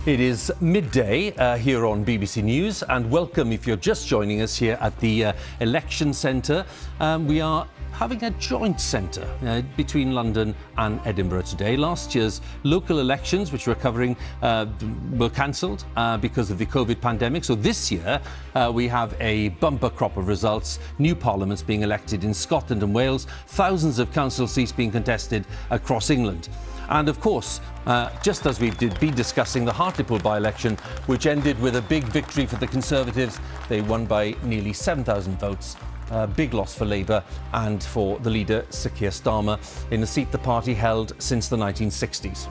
It is midday here on BBC News, and welcome if you're just joining us here at the election centre. We are having a joint centre between London and Edinburgh today. Last year's local elections, which we're covering, were cancelled because of the COVID pandemic. So this year we have a bumper crop of results, new parliaments being elected in Scotland and Wales, thousands of council seats being contested across England. And of course, just as we've been discussing the Hartlepool by-election, which ended with a big victory for the Conservatives. They won by nearly 7,000 votes. A big loss for Labour and for the leader, Sir Keir Starmer, in a seat the party held since the 1960s.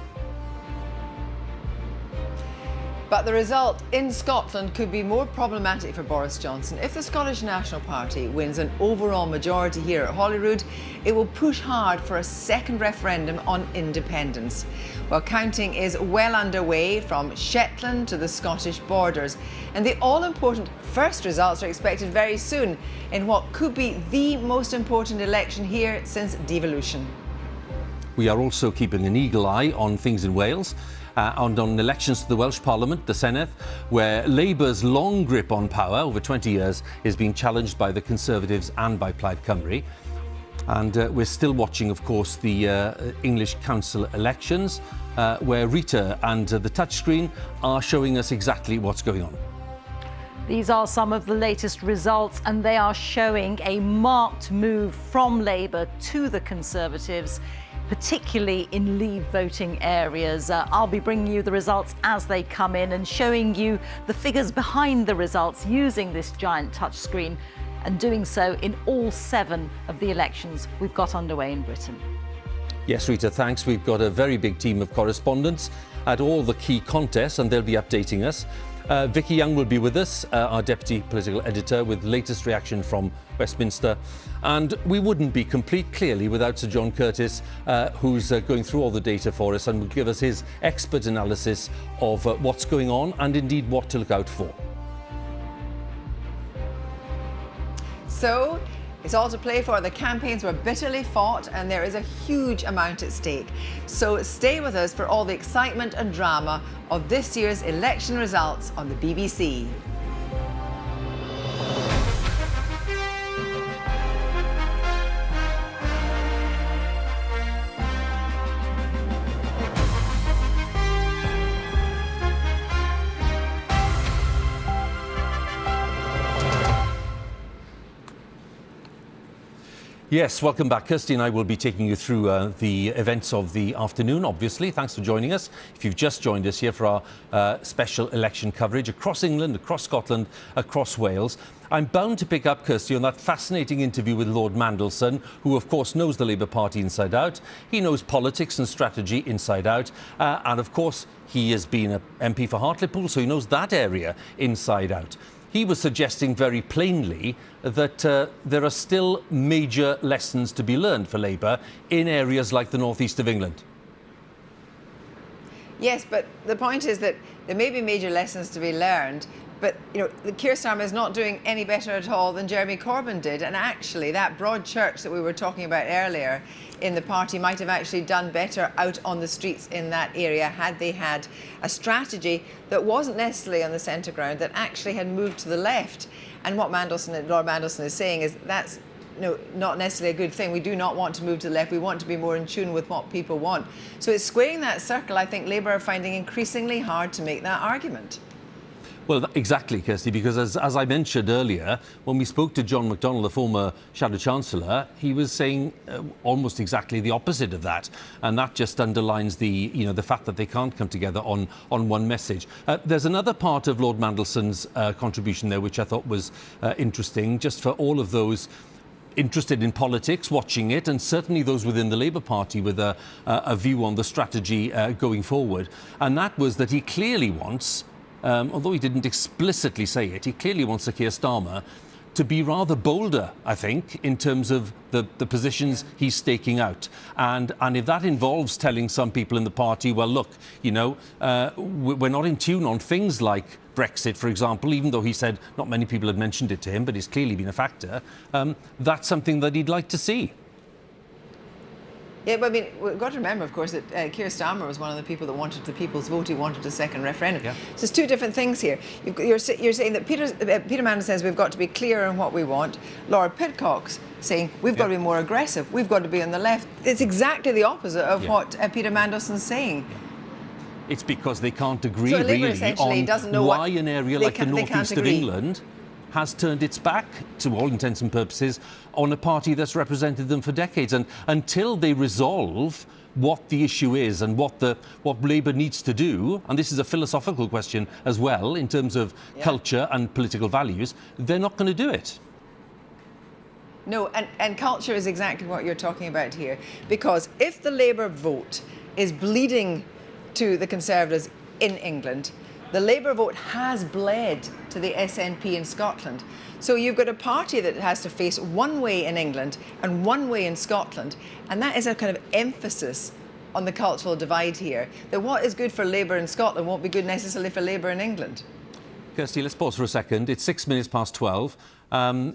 But the result in Scotland could be more problematic for Boris Johnson. If the Scottish National Party wins an overall majority here at Holyrood, it will push hard for a second referendum on independence. Well, counting is well underway from Shetland to the Scottish borders. And the all-important first results are expected very soon in what could be the most important election here since devolution. We are also keeping an eagle eye on things in Wales. And on elections to the Welsh Parliament, the Senedd, where Labour's long grip on power over 20 years is being challenged by the Conservatives and by Plaid Cymru. And we're still watching, of course, the English Council elections, where Reeta and the touchscreen are showing us exactly what's going on. These are some of the latest results, and they are showing a marked move from Labour to the Conservatives, particularly in Leave voting areas. I'll be bringing you the results as they come in and showing you the figures behind the results using this giant touchscreen, and doing so in all 7 of the elections we've got underway in Britain. Yes, Rita, thanks. We've got a very big team of correspondents at all the key contests, and they'll be updating us. Vicky Young will be with us, our Deputy Political Editor, with latest reaction from Westminster. And we wouldn't be complete, clearly, without Sir John Curtice, who's going through all the data for us and will give us his expert analysis of what's going on and indeed what to look out for. So, it's all to play for. The campaigns were bitterly fought and there is a huge amount at stake. So stay with us for all the excitement and drama of this year's election results on the BBC. Yes, welcome back. Kirsty and I will be taking you through the events of the afternoon, obviously. Thanks for joining us. If you've just joined us here for our special election coverage across England, across Scotland, across Wales, I'm bound to pick up, Kirsty, on that fascinating interview with Lord Mandelson, who, of course, knows the Labour Party inside out. He knows politics and strategy inside out. And, of course, he has been an MP for Hartlepool, so he knows that area inside out. He was suggesting very plainly that there are still major lessons to be learned for Labour in areas like the northeast of England. Yes, but the point is that there may be major lessons to be learned, but Keir Starmer is not doing any better at all than Jeremy Corbyn did. And actually, that broad church that we were talking about earlier in the party might have actually done better out on the streets in that area had they had a strategy that wasn't necessarily on the centre ground, that actually had moved to the left. And what Lord Mandelson is saying is that's not necessarily a good thing. We do not want to move to the left. We want to be more in tune with what people want. So it's squaring that circle. I think Labour are finding increasingly hard to make that argument. Well, exactly, Kirsty, because as I mentioned earlier, when we spoke to John McDonnell, the former Shadow Chancellor, he was saying almost exactly the opposite of that. And that just underlines the fact that they can't come together on one message. There's another part of Lord Mandelson's contribution there, which I thought was interesting, just for all of those interested in politics, watching it, and certainly those within the Labour Party with a view on the strategy going forward. And that was that he clearly wants, although he didn't explicitly say it, he clearly wants Sir Keir Starmer to be rather bolder, I think, in terms of the positions he's staking out. And if that involves telling some people in the party, well, look, we're not in tune on things like Brexit, for example, even though he said not many people had mentioned it to him, but it's clearly been a factor, that's something that he'd like to see. Yeah, but I mean, we've got to remember, of course, that Keir Starmer was one of the people that wanted the people's vote. He wanted a second referendum. Yeah. So it's two different things here. You're saying that Peter Mann says we've got to be clear on what we want. Laura Pidcock's saying we've got to be more aggressive. We've got to be on the left. It's exactly the opposite of what Peter Mandelson's saying. Yeah. It's because they can't agree so Labour really essentially on doesn't know why an area like the northeast of agree. England has turned its back, to all intents and purposes, on a party that's represented them for decades. And until they resolve what the issue is and what Labour needs to do, and this is a philosophical question as well in terms of culture and political values, they're not going to do it. No, and culture is exactly what you're talking about here. Because if the Labour vote is bleeding to the Conservatives in England, the Labour vote has bled to the SNP in Scotland. So you've got a party that has to face one way in England and one way in Scotland. And that is a kind of emphasis on the cultural divide here, that what is good for Labour in Scotland won't be good necessarily for Labour in England. Kirsty, let's pause for a second. It's 6 minutes past 12.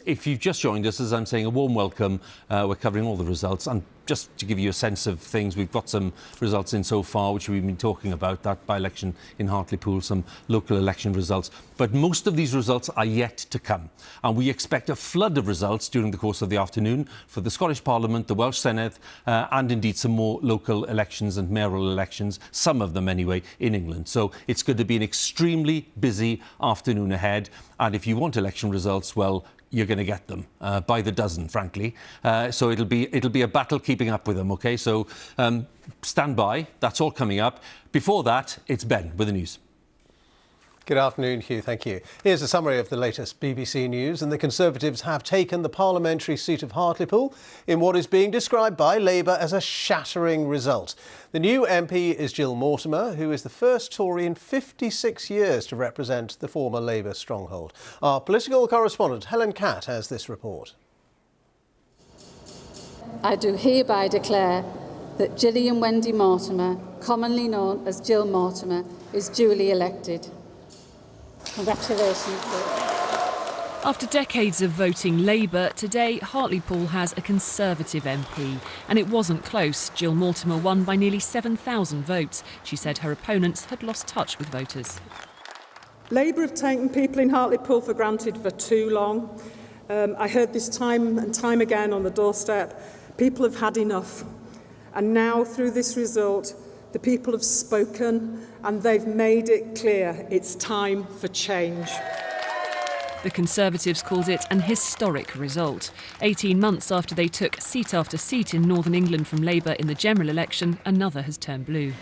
If you've just joined us, as I'm saying, a warm welcome. We're covering all the results. And just to give you a sense of things, we've got some results in so far, which we've been talking about, that by-election in Hartlepool, some local election results. But most of these results are yet to come. And we expect a flood of results during the course of the afternoon for the Scottish Parliament, the Welsh Senedd, and indeed some more local elections and mayoral elections, some of them anyway, in England. So it's going to be an extremely busy afternoon ahead. And if you want election results, well, you're going to get them by the dozen, frankly. So it'll be a battle keeping up with them, OK? So stand by. That's all coming up. Before that, it's Ben with the news. Good afternoon, Huw. Thank you. Here's a summary of the latest BBC News. And the Conservatives have taken the parliamentary seat of Hartlepool in what is being described by Labour as a shattering result. The new MP is Jill Mortimer, who is the first Tory in 56 years to represent the former Labour stronghold. Our political correspondent Helen Catt has this report. I do hereby declare that Gillian Wendy Mortimer, commonly known as Jill Mortimer, is duly elected. Congratulations. After decades of voting Labour, today Hartlepool has a Conservative MP. And it wasn't close. Jill Mortimer won by nearly 7,000 votes. She said her opponents had lost touch with voters. Labour have taken people in Hartlepool for granted for too long. I heard this time and time again on the doorstep. People have had enough. And now, through this result, the people have spoken and they've made it clear it's time for change. The Conservatives called it an historic result. 18 months after they took seat after seat in Northern England from Labour in the general election, another has turned blue.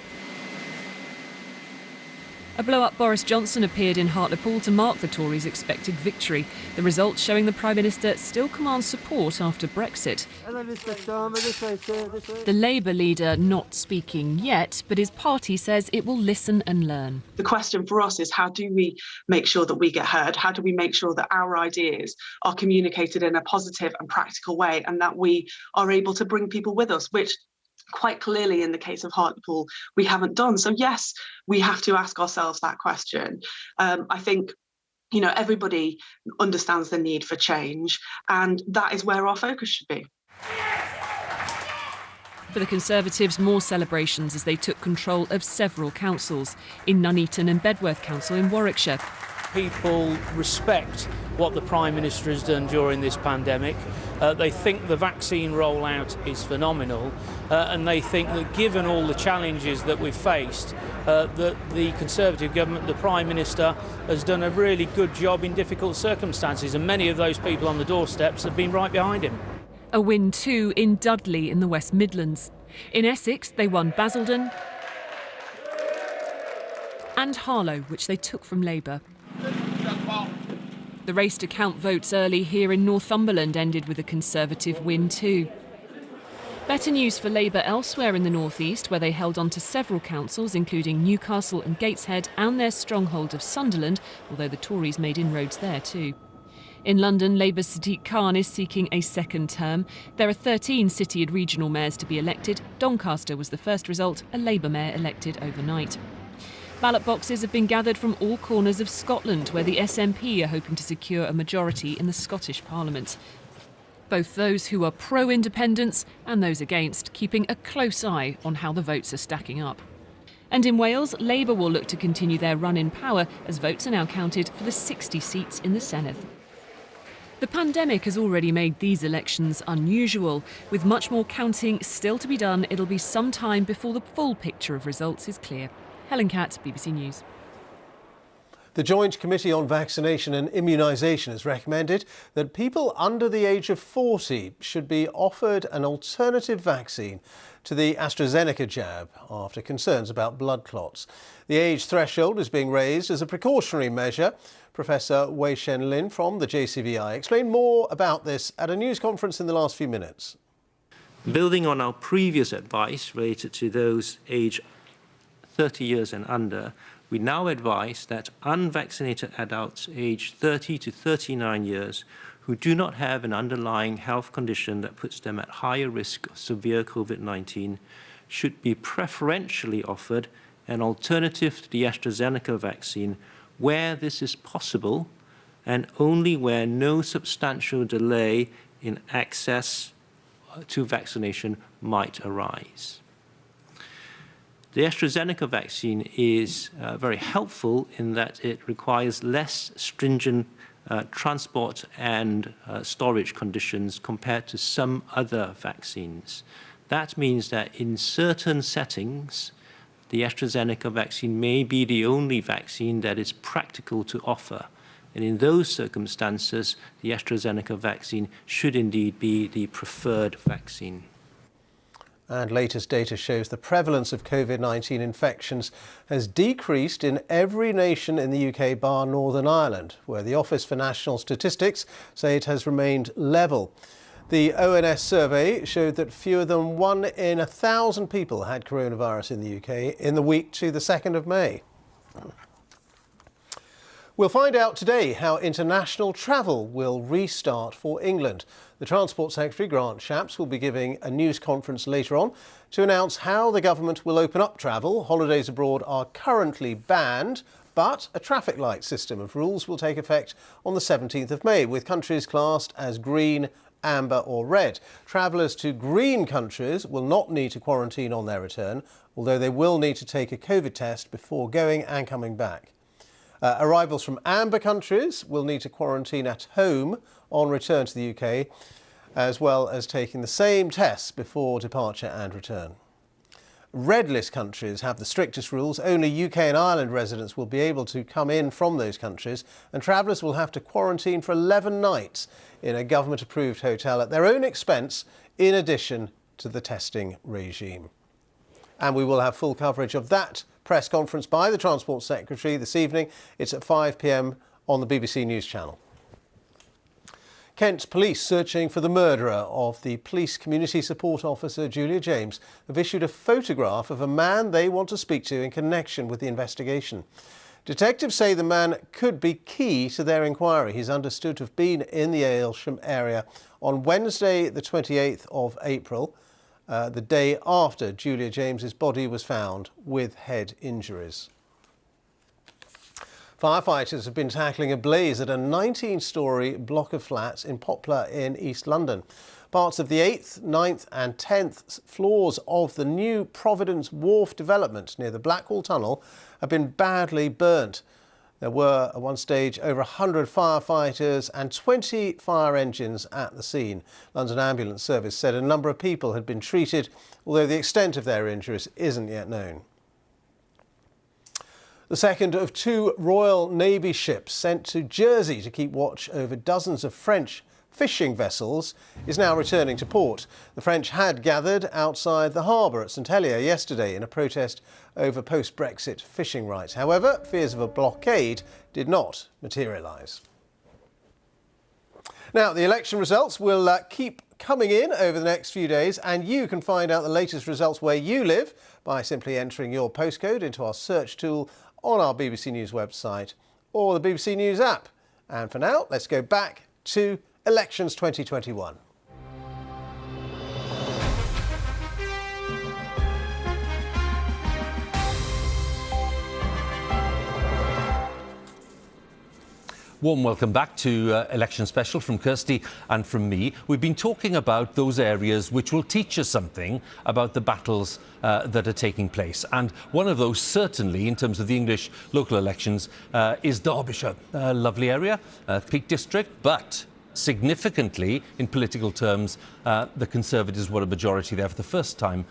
A blow-up Boris Johnson appeared in Hartlepool to mark the Tories' expected victory. The result showing the Prime Minister still commands support after Brexit. The Labour leader not speaking yet, but his party says it will listen and learn. The question for us is, how do we make sure that we get heard? How do we make sure that our ideas are communicated in a positive and practical way, and that we are able to bring people with us, which quite clearly in the case of Hartlepool we haven't done. So yes, we have to ask ourselves that question. I think everybody understands the need for change, and that is where our focus should be. For the Conservatives, more celebrations as they took control of several councils. In Nuneaton and Bedworth Council in Warwickshire. People respect what the Prime Minister has done during this pandemic. They think the vaccine rollout is phenomenal, and they think that given all the challenges that we've faced, that the Conservative government, the Prime Minister, has done a really good job in difficult circumstances, and many of those people on the doorsteps have been right behind him. A win too in Dudley in the West Midlands. In Essex, they won Basildon and Harlow, which they took from Labour. The race to count votes early here in Northumberland ended with a Conservative win too. Better news for Labour elsewhere in the North East, where they held on to several councils, including Newcastle and Gateshead, and their stronghold of Sunderland, although the Tories made inroads there too. In London, Labour's Sadiq Khan is seeking a second term. There are 13 city and regional mayors to be elected. Doncaster was the first result, a Labour mayor elected overnight. Ballot boxes have been gathered from all corners of Scotland, where the SNP are hoping to secure a majority in the Scottish Parliament. both those who are pro-independence and those against keeping a close eye on how the votes are stacking up. And in Wales, Labour will look to continue their run in power as votes are now counted for the 60 seats in the Senedd. The pandemic has already made these elections unusual. With much more counting still to be done, it'll be some time before the full picture of results is clear. Helen Catt, BBC News. The Joint Committee on Vaccination and Immunisation has recommended that people under the age of 40 should be offered an alternative vaccine to the AstraZeneca jab after concerns about blood clots. The age threshold is being raised as a precautionary measure. Professor Wei Shen Lin from the JCVI explained more about this at a news conference in the last few minutes. Building on our previous advice related to those aged 30 years and under, we now advise that unvaccinated adults aged 30 to 39 years who do not have an underlying health condition that puts them at higher risk of severe COVID-19 should be preferentially offered an alternative to the AstraZeneca vaccine where this is possible and only where no substantial delay in access to vaccination might arise. The AstraZeneca vaccine is very helpful in that it requires less stringent transport and storage conditions compared to some other vaccines. That means that in certain settings, the AstraZeneca vaccine may be the only vaccine that is practical to offer. And in those circumstances, the AstraZeneca vaccine should indeed be the preferred vaccine. And latest data shows the prevalence of COVID-19 infections has decreased in every nation in the UK bar Northern Ireland, where the Office for National Statistics say it has remained level. The ONS survey showed that fewer than 1 in 1,000 people had coronavirus in the UK in the week to the 2nd of May. We'll find out today how international travel will restart for England. The Transport Secretary, Grant Shapps, will be giving a news conference later on to announce how the government will open up travel. Holidays abroad are currently banned, but a traffic light system of rules will take effect on the 17th of May, with countries classed as green, amber or red. Travellers to green countries will not need to quarantine on their return, although they will need to take a COVID test before going and coming back. Arrivals from amber countries will need to quarantine at home on return to the UK, as well as taking the same tests before departure and return. Red list countries have the strictest rules. Only UK and Ireland residents will be able to come in from those countries, and travellers will have to quarantine for 11 nights in a government-approved hotel at their own expense, in addition to the testing regime. And we will have full coverage of that press conference by the Transport Secretary this evening. It's at 5 p.m. on the BBC News Channel. Kent police, searching for the murderer of the police community support officer Julia James, have issued a photograph of a man they want to speak to in connection with the investigation. Detectives say the man could be key to their inquiry. He's understood to have been in the Aylsham area on Wednesday the 28th of April, the day after Julia James's body was found with head injuries. Firefighters have been tackling a blaze at a 19-storey block of flats in Poplar in East London. Parts of the 8th, 9th and 10th floors of the new Providence Wharf development near the Blackwall Tunnel have been badly burnt. There were, at one stage, over 100 firefighters and 20 fire engines at the scene. London Ambulance Service said a number of people had been treated, although the extent of their injuries isn't yet known. The second of 2 Royal Navy ships sent to Jersey to keep watch over dozens of French fishing vessels is now returning to port. The French had gathered outside the harbour at St Helier yesterday in a protest over post-Brexit fishing rights. However, fears of a blockade did not materialise. Now, the election results will keep coming in over the next few days, and you can find out the latest results where you live by simply entering your postcode into our search tool on our BBC News website or the BBC News app. And for now, let's go back to Elections 2021. Warm welcome back to Election Special from Kirsty and from me. We've been talking about those areas which will teach us something about the battles that are taking place. And one of those, certainly, in terms of the English local elections, is Derbyshire. A lovely area, Peak District, but significantly, in political terms, the Conservatives were a majority there for the first time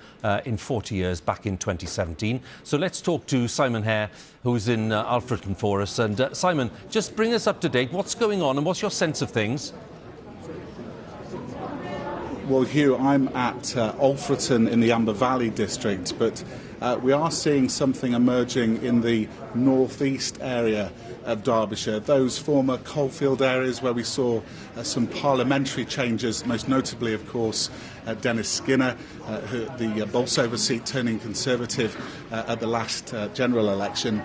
in 40 years, back in 2017. So let's talk to Simon Hare, who's in Alfreton for us. And Simon, just bring us up to date. What's going on and what's your sense of things? Well, Huw, I'm at Alfreton in the Amber Valley district, but we are seeing something emerging in the northeast area of Derbyshire, those former coalfield areas where we saw some parliamentary changes, most notably, of course, Dennis Skinner, the Bolsover seat turning Conservative at the last general election.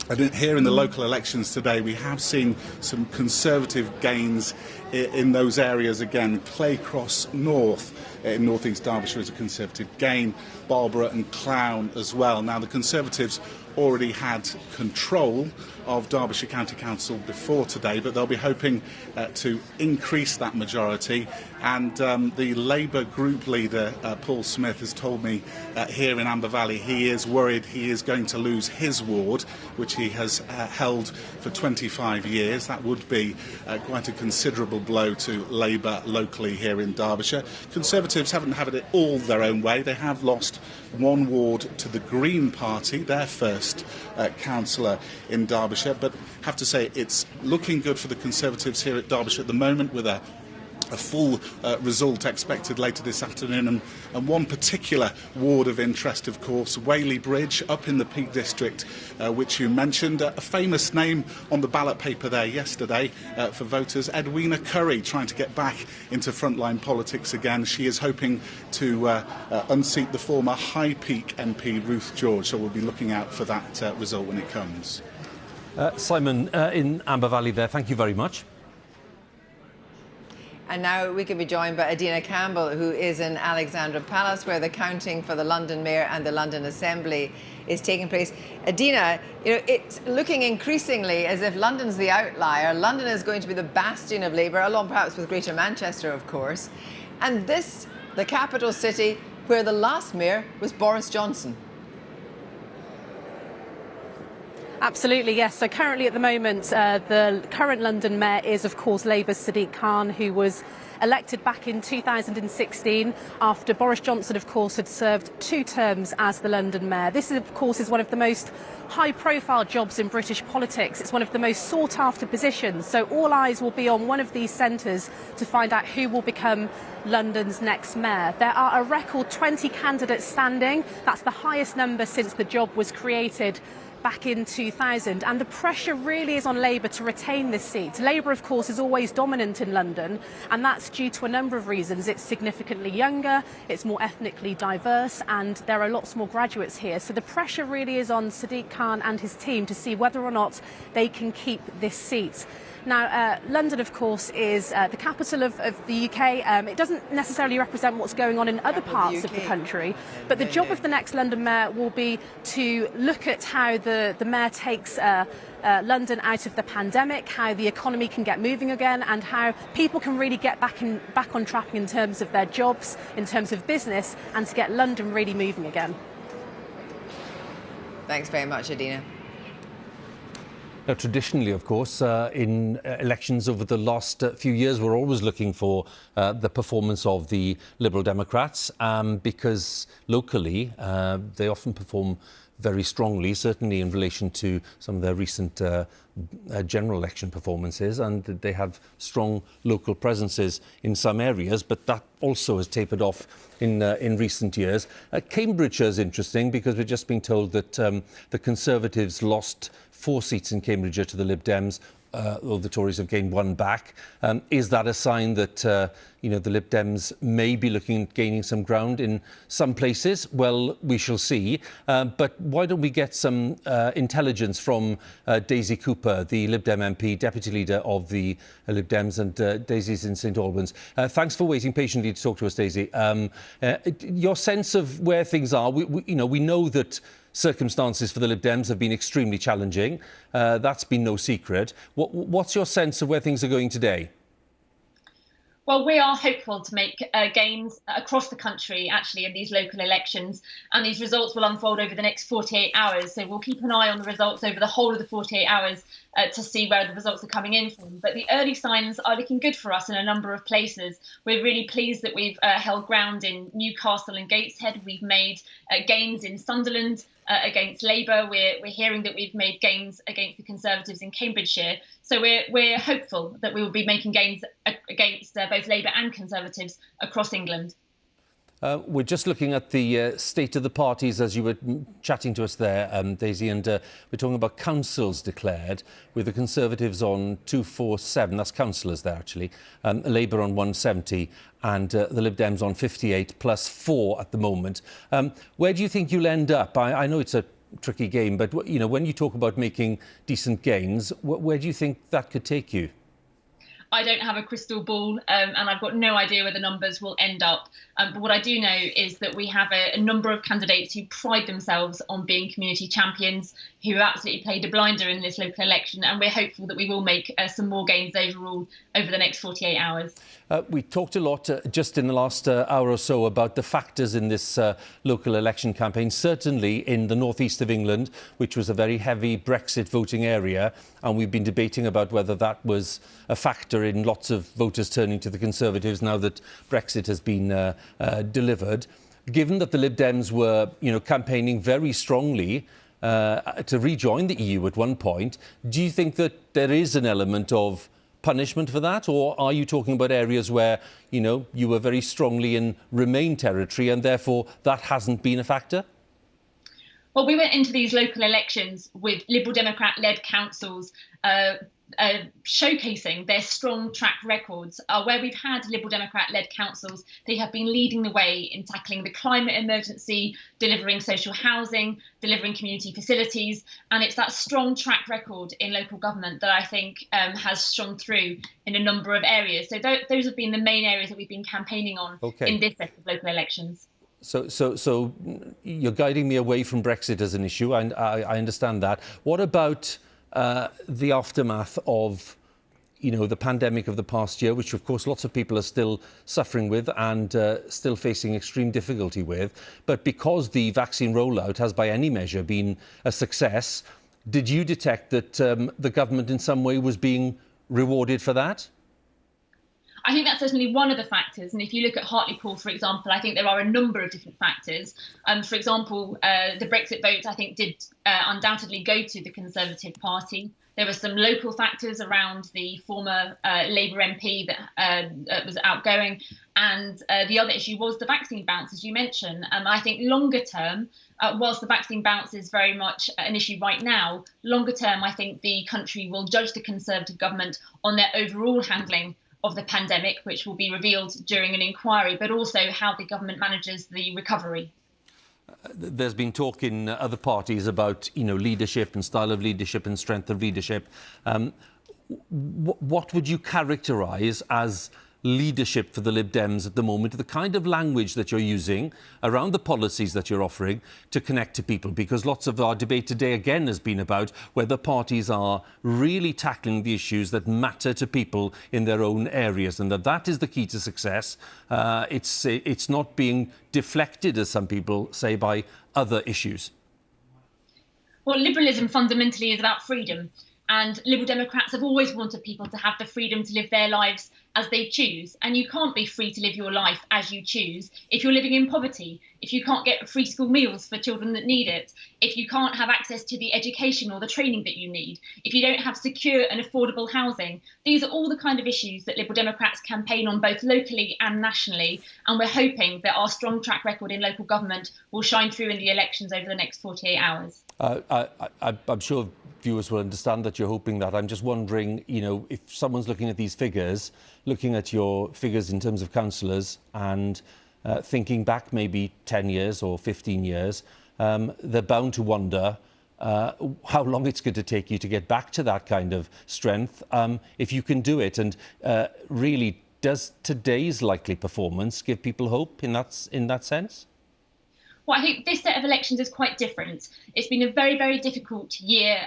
And here in the local elections today, we have seen some Conservative gains in those areas again. Claycross North in North East Derbyshire is a Conservative gain, Barbara and Clown as well. Now, the Conservatives already had control of Derbyshire County Council before today, but they'll be hoping to increase that majority. And the Labour group leader, Paul Smith, has told me here in Amber Valley he is worried he is going to lose his ward, which he has held for 25 years. That would be quite a considerable blow to Labour locally here in Derbyshire. Conservatives haven't had it all their own way. They have lost one ward to the Green Party, their first councillor in Derbyshire, but have to say it's looking good for the Conservatives here at Derbyshire at the moment, with a full result expected later this afternoon. And one particular ward of interest, of course, Whaley Bridge, up in the Peak District, which you mentioned. A famous name on the ballot paper there yesterday for voters, Edwina Curry, trying to get back into frontline politics again. She is hoping to unseat the former High Peak MP Ruth George, so we'll be looking out for that result when it comes. Simon, in Amber Valley there, thank you very much. And now we can be joined by Adina Campbell, who is in Alexandra Palace, where the counting for the London Mayor and the London Assembly is taking place. Adina, you know, it's looking increasingly as if London's the outlier. London is going to be the bastion of Labour, along perhaps with Greater Manchester, of course. And this, the capital city, where the last mayor was Boris Johnson. Absolutely, yes. So currently at the moment, the current London Mayor is, of course, Labour's Sadiq Khan, who was elected back in 2016 after Boris Johnson, of course, had served 2 terms as the London Mayor. This, of course, is one of the most high-profile jobs in British politics. It's one of the most sought-after positions. So all eyes will be on one of these centres to find out who will become London's next mayor. There are a record 20 candidates standing. That's the highest number since the job was created back in 2000, and the pressure really is on Labour to retain this seat. Labour, of course, is always dominant in London, and that's due to a number of reasons. It's significantly younger, it's more ethnically diverse, and there are lots more graduates here. So the pressure really is on Sadiq Khan and his team to see whether or not they can keep this seat. Now, London, of course, is the capital of the UK. It doesn't necessarily represent what's going on in other parts of the country, but the job of the next London Mayor will be to look at how the Mayor takes London out of the pandemic, how the economy can get moving again, and how people can really get back on track in terms of their jobs, in terms of business, and to get London really moving again. Thanks very much, Adina. Now, traditionally, of course, in elections over the last few years, we're always looking for the performance of the Liberal Democrats because locally they often perform very strongly, certainly in relation to some of their recent general election performances, and they have strong local presences in some areas, but that also has tapered off in recent years. Cambridgeshire is interesting because we're just being told that the Conservatives lost 4 seats in Cambridgeshire to the Lib Dems, though the Tories have gained 1 back. Is that a sign that the Lib Dems may be looking at gaining some ground in some places? Well, we shall see. But why don't we get some intelligence from Daisy Cooper, the Lib Dem MP, Deputy Leader of the Lib Dems, and Daisy's in St Albans. Thanks for waiting patiently to talk to us, Daisy. Your sense of where things are, we know that circumstances for the Lib Dems have been extremely challenging. That's been no secret. What's your sense of where things are going today? Well, we are hopeful to make gains across the country, actually, in these local elections, and these results will unfold over the next 48 hours. So we'll keep an eye on the results over the whole of the 48 hours to see where the results are coming in from. But the early signs are looking good for us in a number of places. We're really pleased that we've held ground in Newcastle and Gateshead. We've made gains in Sunderland against Labour. We're hearing that we've made gains against the Conservatives in Cambridgeshire. So we're hopeful that we will be making gains against both Labour and Conservatives across England. We're just looking at the state of the parties as you were chatting to us there, Daisy, and we're talking about councils declared, with the Conservatives on 247, that's councillors there actually, Labour on 170 and the Lib Dems on 58 plus 4 at the moment. Where do you think you'll end up? I know it's a tricky game, but you know, when you talk about making decent gains, where do you think that could take you? I don't have a crystal ball and I've got no idea where the numbers will end up. But what I do know is that we have a number of candidates who pride themselves on being community champions, who absolutely played a blinder in this local election. And we're hopeful that we will make some more gains overall over the next 48 hours. We talked a lot just in the last hour or so about the factors in this local election campaign, certainly in the northeast of England, which was a very heavy Brexit voting area. And we've been debating about whether that was a factor in lots of voters turning to the Conservatives now that Brexit has been delivered. Given that the Lib Dems were, campaigning very strongly to rejoin the EU at one point, do you think that there is an element of punishment for that, or are you talking about areas where, you were very strongly in Remain territory and therefore that hasn't been a factor? Well, we went into these local elections with Liberal Democrat-led councils showcasing their strong track records. Where we've had Liberal Democrat-led councils, they have been leading the way in tackling the climate emergency, delivering social housing, delivering community facilities, and it's that strong track record in local government that I think has shone through in a number of areas. So those have been the main areas that we've been campaigning on in this set of local elections. So you're guiding me away from Brexit as an issue, and I understand that. What about the aftermath of, the pandemic of the past year, which of course lots of people are still suffering with and still facing extreme difficulty with, but because the vaccine rollout has by any measure been a success, did you detect that the government in some way was being rewarded for that? I think that's certainly one of the factors. And if you look at Hartlepool, for example, I think there are a number of different factors. For example, the Brexit vote, I think, did undoubtedly go to the Conservative Party. There were some local factors around the former Labour MP that was outgoing. And the other issue was the vaccine bounce, as you mentioned. I think longer term, whilst the vaccine bounce is very much an issue right now, longer term, I think the country will judge the Conservative government on their overall handling of the pandemic, which will be revealed during an inquiry, but also how the government manages the recovery. There's been talk in other parties about, leadership and style of leadership and strength of leadership. What would you characterise as leadership for the Lib Dems at the moment, the kind of language that you're using around the policies that you're offering to connect to people? Because lots of our debate today again has been about whether parties are really tackling the issues that matter to people in their own areas, and that is the key to success. It's not being deflected, as some people say, by other issues. Well, liberalism fundamentally is about freedom. And Liberal Democrats have always wanted people to have the freedom to live their lives as they choose. And you can't be free to live your life as you choose if you're living in poverty, if you can't get free school meals for children that need it, if you can't have access to the education or the training that you need, if you don't have secure and affordable housing. These are all the kind of issues that Liberal Democrats campaign on both locally and nationally. And we're hoping that our strong track record in local government will shine through in the elections over the next 48 hours. I'm sure viewers will understand that you're hoping that. I'm just wondering, if someone's looking at these figures, looking at your figures in terms of councillors and thinking back maybe 10 years or 15 years, they're bound to wonder how long it's going to take you to get back to that kind of strength, if you can do it. And really, does today's likely performance give people hope in that sense? What I hope this set of elections is quite different. It's been a very, very difficult year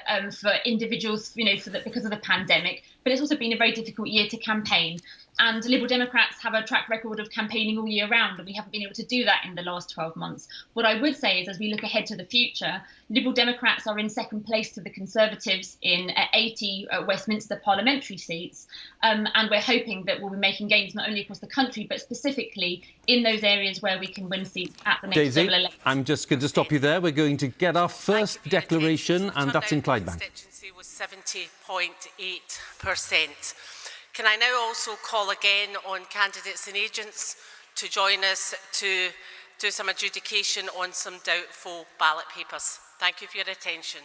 for individuals, because of the pandemic, but it's also been a very difficult year to campaign. And Liberal Democrats have a track record of campaigning all year round, and we haven't been able to do that in the last 12 months. What I would say is, as we look ahead to the future, Liberal Democrats are in second place to the Conservatives in 80 Westminster Parliamentary seats, and we're hoping that we'll be making gains not only across the country, but specifically in those areas where we can win seats at the next Daisy, level election. I'm just going to stop you there. We're going to get our first declaration, and that's in Clydebank. The constituency was 70.8%. Can I now also call again on candidates and agents to join us to do some adjudication on some doubtful ballot papers? Thank you for your attention.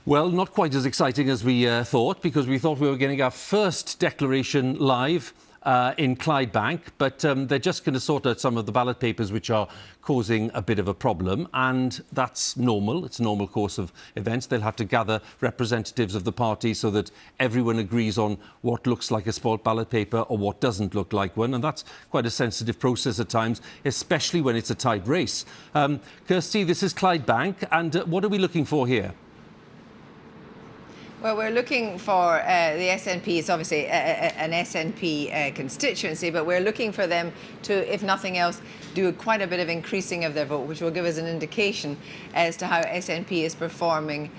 Well, not quite as exciting as we thought, because we thought we were getting our first declaration live in Clydebank, but they're just going to sort out some of the ballot papers which are causing a bit of a problem, and that's normal. It's a normal course of events. They'll have to gather representatives of the party so that everyone agrees on what looks like a spoilt ballot paper or what doesn't look like one, and that's quite a sensitive process at times, especially when it's a tight race. Kirsty, this is Clydebank, and what are we looking for here? Well, we're looking for the SNP. It's obviously an SNP constituency, but we're looking for them to, if nothing else, do quite a bit of increasing of their vote, which will give us an indication as to how SNP is performing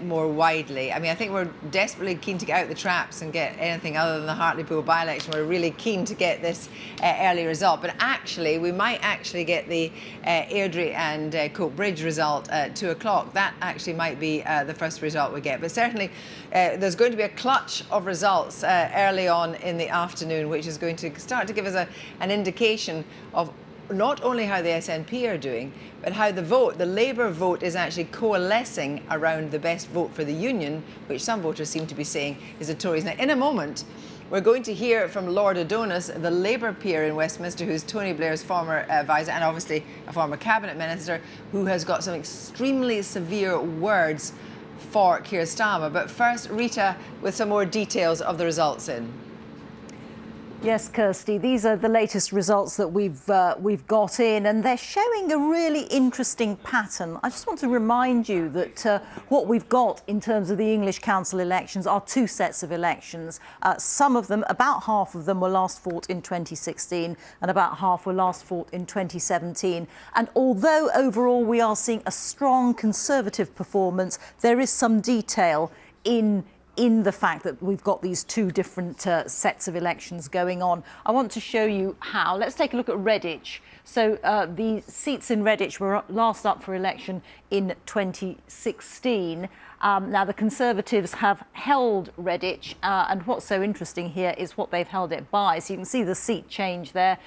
more widely. I mean, I think we're desperately keen to get out the traps and get anything other than the Hartlepool by-election. We're really keen to get this early result, but actually, we might actually get the Airdrie and Coatbridge result at 2 o'clock. That actually might be the first result we get, but certainly there's going to be a clutch of results early on in the afternoon, which is going to start to give us an indication of not only how the SNP are doing, but how the Labour vote is actually coalescing around the best vote for the Union, which some voters seem to be saying is the Tories. Now, in a moment, we're going to hear from Lord Adonis, the Labour peer in Westminster, who's Tony Blair's former advisor and obviously a former cabinet minister, who has got some extremely severe words for Keir Starmer. But first, Reeta, with some more details of the results in. Yes, Kirsty, these are the latest results that we've got in, and they're showing a really interesting pattern. I just want to remind you that what we've got in terms of the English Council elections are two sets of elections. Some of them, about half of them, were last fought in 2016 and about half were last fought in 2017. And although overall we are seeing a strong Conservative performance, there is some detail in the fact that we've got these two different sets of elections going on. I want to show you how. Let's take a look at Redditch. So the seats in Redditch were last up for election in 2016. Now, the Conservatives have held Redditch, and what's so interesting here is what they've held it by. So you can see the seat change there.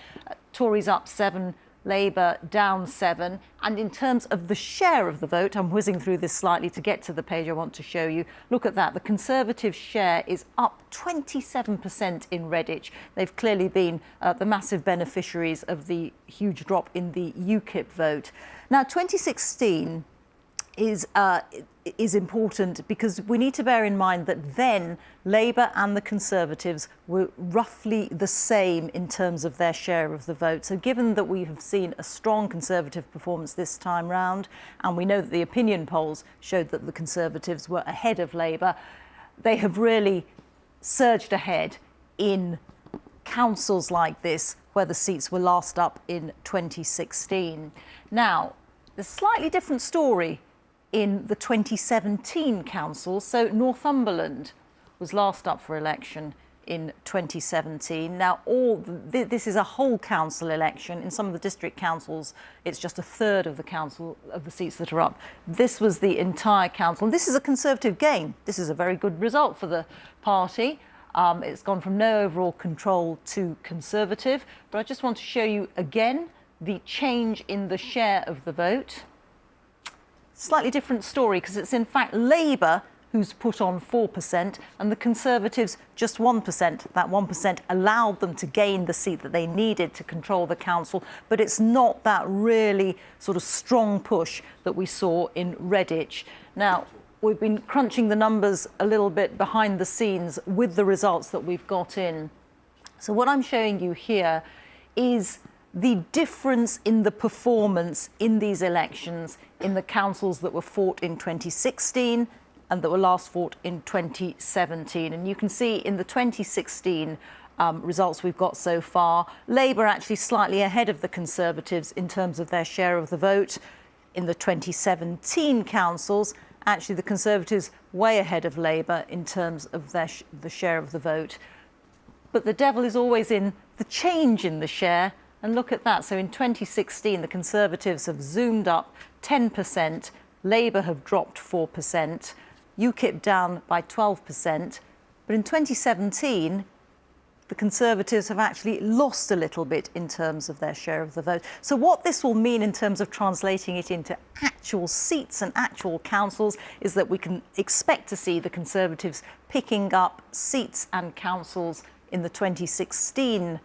Tories up 7, Labour down 7, and in terms of the share of the vote, I'm whizzing through this slightly to get to the page I want to show you. Look at that, the Conservative share is up 27% in Redditch. They've clearly been the massive beneficiaries of the huge drop in the UKIP vote. Now, 2016 is important because we need to bear in mind that then Labour and the Conservatives were roughly the same in terms of their share of the vote. So given that we have seen a strong Conservative performance this time round, and we know that the opinion polls showed that the Conservatives were ahead of Labour, they have really surged ahead in councils like this where the seats were last up in 2016. Now, there's a slightly different story in the 2017 council. So Northumberland was last up for election in 2017. Now, this is a whole council election. In some of the district councils, it's just a third of the seats that are up. This was the entire council. And this is a Conservative gain. This is a very good result for the party. It's gone from no overall control to Conservative. But I just want to show you again the change in the share of the vote. Slightly different story because it's in fact Labour who's put on 4% and the Conservatives just 1%. That 1% allowed them to gain the seat that they needed to control the council, but it's not that really sort of strong push that we saw in Redditch. Now, we've been crunching the numbers a little bit behind the scenes with the results that we've got in. So what I'm showing you here is the difference in the performance in these elections in the councils that were fought in 2016 and that were last fought in 2017. And you can see in the 2016 results we've got so far, Labour actually slightly ahead of the Conservatives in terms of their share of the vote. In the 2017 councils, actually the Conservatives way ahead of Labour in terms of the share of the vote. But the devil is always in the change in the share. And look at that. So in 2016, the Conservatives have zoomed up 10%, Labour have dropped 4%, UKIP down by 12%. But in 2017, the Conservatives have actually lost a little bit in terms of their share of the vote. So what this will mean in terms of translating it into actual seats and actual councils is that we can expect to see the Conservatives picking up seats and councils in the 2016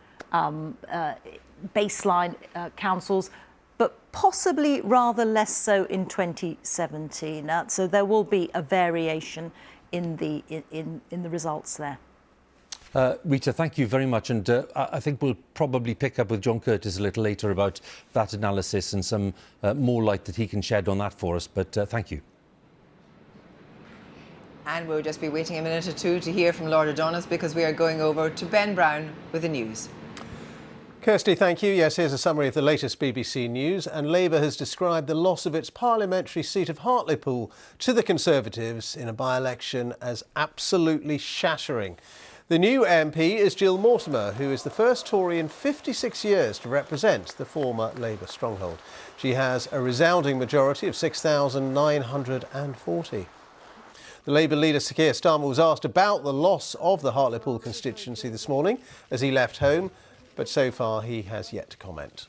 baseline councils, but possibly rather less so in 2017. So there will be a variation in the results there. Reeta, thank you very much. And I think we'll probably pick up with John Curtice a little later about that analysis and some more light that he can shed on that for us. But thank you. And we'll just be waiting a minute or two to hear from Lord Adonis because we are going over to Ben Brown with the news. Kirsty, thank you. Yes, here's a summary of the latest BBC News. And Labour has described the loss of its parliamentary seat of Hartlepool to the Conservatives in a by-election as absolutely shattering. The new MP is Jill Mortimer, who is the first Tory in 56 years to represent the former Labour stronghold. She has a resounding majority of 6,940. The Labour leader, Sir Keir Starmer, was asked about the loss of the Hartlepool constituency this morning as he left home, but so far he has yet to comment.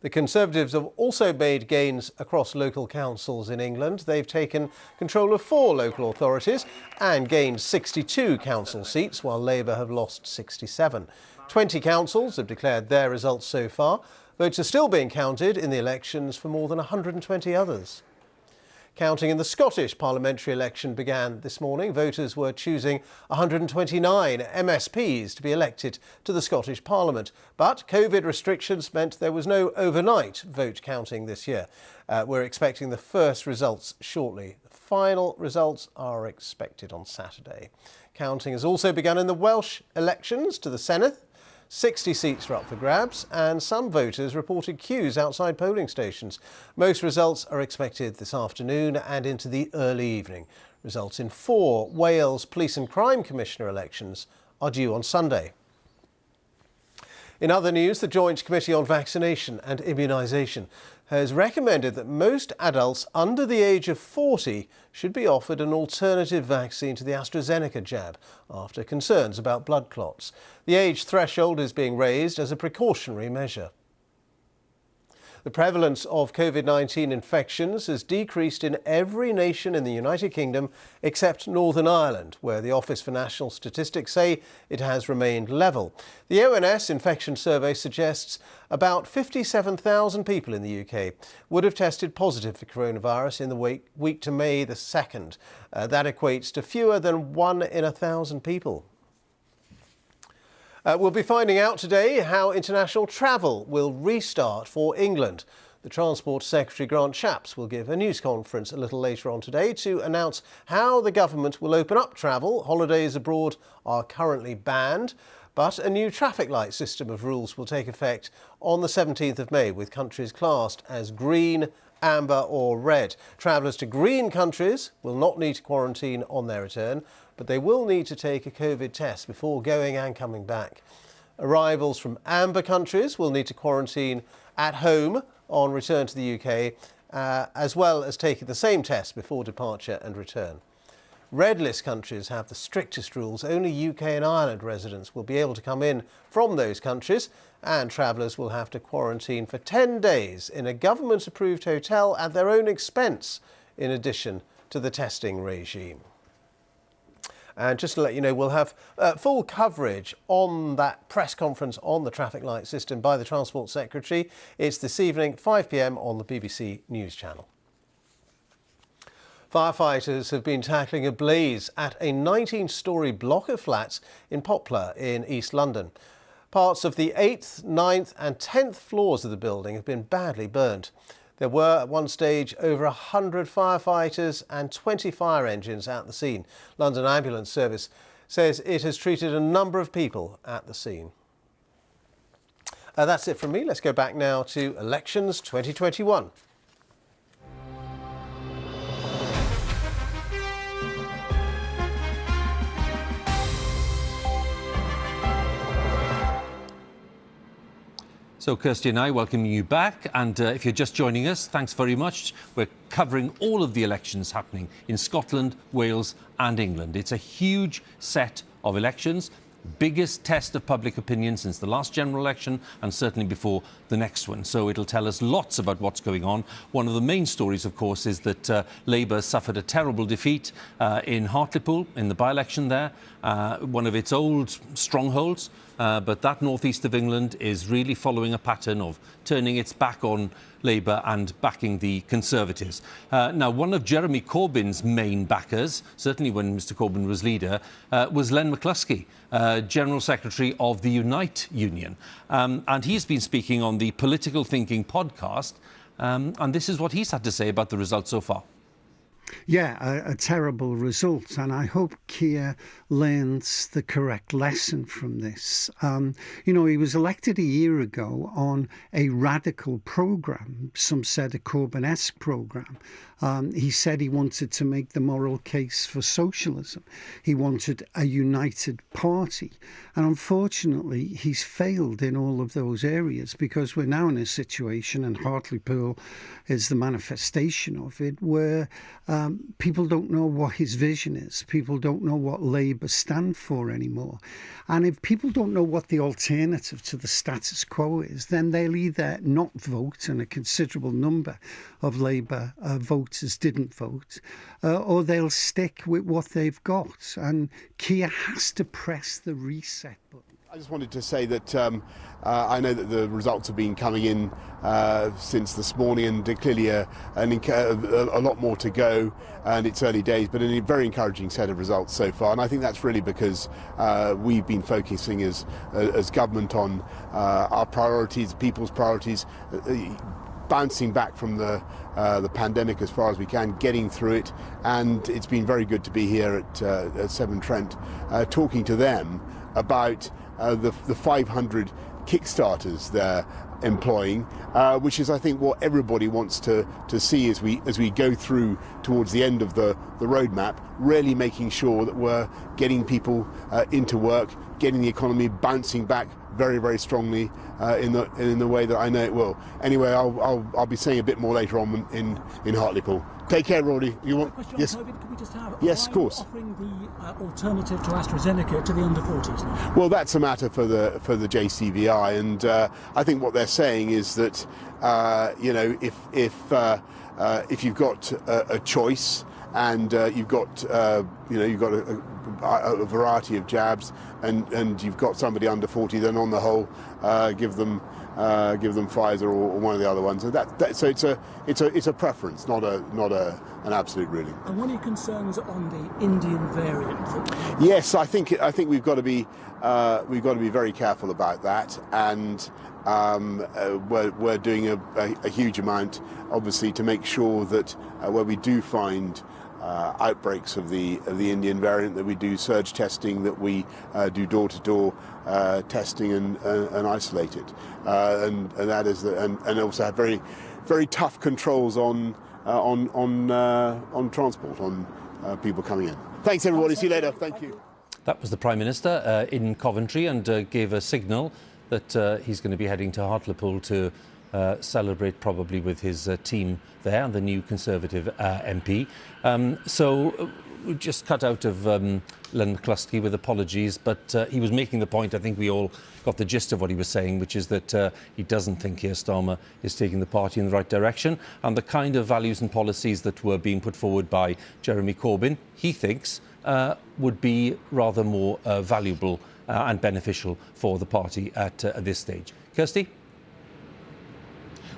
The Conservatives have also made gains across local councils in England. They've taken control of 4 local authorities and gained 62 council seats, while Labour have lost 67. 20 councils have declared their results so far. Votes are still being counted in the elections for more than 120 others. Counting in the Scottish parliamentary election began this morning. Voters were choosing 129 MSPs to be elected to the Scottish Parliament. But COVID restrictions meant there was no overnight vote counting this year. We're expecting the first results shortly. The final results are expected on Saturday. Counting has also begun in the Welsh elections to the Senedd. 60 seats are up for grabs, and some voters reported queues outside polling stations. Most results are expected this afternoon and into the early evening. Results in 4 Wales Police and Crime Commissioner elections are due on Sunday. In other news, the Joint Committee on Vaccination and Immunisation has recommended that most adults under the age of 40 should be offered an alternative vaccine to the AstraZeneca jab after concerns about blood clots. The age threshold is being raised as a precautionary measure. The prevalence of COVID-19 infections has decreased in every nation in the United Kingdom except Northern Ireland, where the Office for National Statistics say it has remained level. The ONS infection survey suggests about 57,000 people in the UK would have tested positive for coronavirus in the week to May the 2nd. That equates to fewer than 1 in 1,000 people. We'll be finding out today how international travel will restart for England. The Transport Secretary Grant Shapps will give a news conference a little later on today to announce how the government will open up travel. Holidays abroad are currently banned, but a new traffic light system of rules will take effect on the 17th of May, with countries classed as green, amber or red. Travellers to green countries will not need to quarantine on their return, but they will need to take a COVID test before going and coming back. Arrivals from amber countries will need to quarantine at home on return to the UK, as well as taking the same test before departure and return. Red list countries have the strictest rules. Only UK and Ireland residents will be able to come in from those countries, and travellers will have to quarantine for 10 days in a government-approved hotel at their own expense, in addition to the testing regime. And just to let you know, we'll have full coverage on that press conference on the traffic light system by the Transport Secretary. It's this evening, 5 p.m. on the BBC News Channel. Firefighters have been tackling a blaze at a 19-storey block of flats in Poplar in East London. Parts of the 8th, 9th and 10th floors of the building have been badly burnt. There were at one stage over 100 firefighters and 20 fire engines at the scene. London Ambulance Service says it has treated a number of people at the scene. That's it from me. Let's go back now to elections 2021. So Kirsty and I welcome you back, and if you're just joining us, thanks very much. We're covering all of the elections happening in Scotland, Wales and England. It's a huge set of elections, biggest test of public opinion since the last general election and certainly before the next one. So it'll tell us lots about what's going on. One of the main stories, of course, is that Labour suffered a terrible defeat in Hartlepool in the by-election there, one of its old strongholds. But that northeast of England is really following a pattern of turning its back on Labour and backing the Conservatives. Now, one of Jeremy Corbyn's main backers, certainly when Mr Corbyn was leader, was Len McCluskey, General Secretary of the Unite Union. And he's been speaking on the Political Thinking podcast, and this is what he's had to say about the results so far. Yeah, a terrible result, and I hope Keir learns the correct lesson from this. You know, he was elected a year ago on a radical programme, some said a Corbyn-esque programme. He said he wanted to make the moral case for socialism. He wanted a united party. And unfortunately, he's failed in all of those areas, because we're now in a situation, and Hartlepool is the manifestation of it, where people don't know what his vision is. People don't know what Labour stand for anymore. And if people don't know what the alternative to the status quo is, then they'll either not vote, and a considerable number of Labour voters didn't vote, or they'll stick with what they've got. And Keir has to press the reset button. I just wanted to say that I know that the results have been coming in since this morning, and clearly a lot more to go, and it's early days, but a very encouraging set of results so far. And I think that's really because we've been focusing as government on our priorities, people's priorities, bouncing back from the pandemic as far as we can, getting through it, and it's been very good to be here at Severn Trent talking to them about the 500 Kickstarters they're employing, which is, I think, what everybody wants to see as we go through towards the end of the roadmap, really making sure that we're getting people into work, getting the economy bouncing back very, very strongly in the way that I know it will. Anyway, I'll be saying a bit more later on in Hartlepool. Take care, Roddy. You want? Yes. COVID, can we just have, yes, of course. Offering the alternative to AstraZeneca to the under 40s? Well, that's a matter for the JCVI, and I think what they're saying is that you know, if you've got a choice, and you've got a variety of jabs, and you've got somebody under 40, then on the whole, give them Pfizer or one of the other ones. So it's a preference, not an absolute ruling. And what are your concerns on the Indian variant? Yes, I think we've got to be very careful about that, and we're doing a huge amount, obviously, to make sure that where we do find outbreaks of the Indian variant, that we do surge testing, that we do door-to-door testing and isolate it, and that is and also have very, very tough controls on transport, on people coming in. Thanks, everybody. See you later. Thank you. That was the Prime Minister in Coventry, and gave a signal that he's going to be heading to Hartlepool to celebrate probably with his team there, the new Conservative MP. So we just cut out of Len McCluskey with apologies, but he was making the point, I think we all got the gist of what he was saying, which is that he doesn't think Keir Starmer is taking the party in the right direction, and the kind of values and policies that were being put forward by Jeremy Corbyn, he thinks, would be rather more valuable and beneficial for the party at this stage. Kirsty?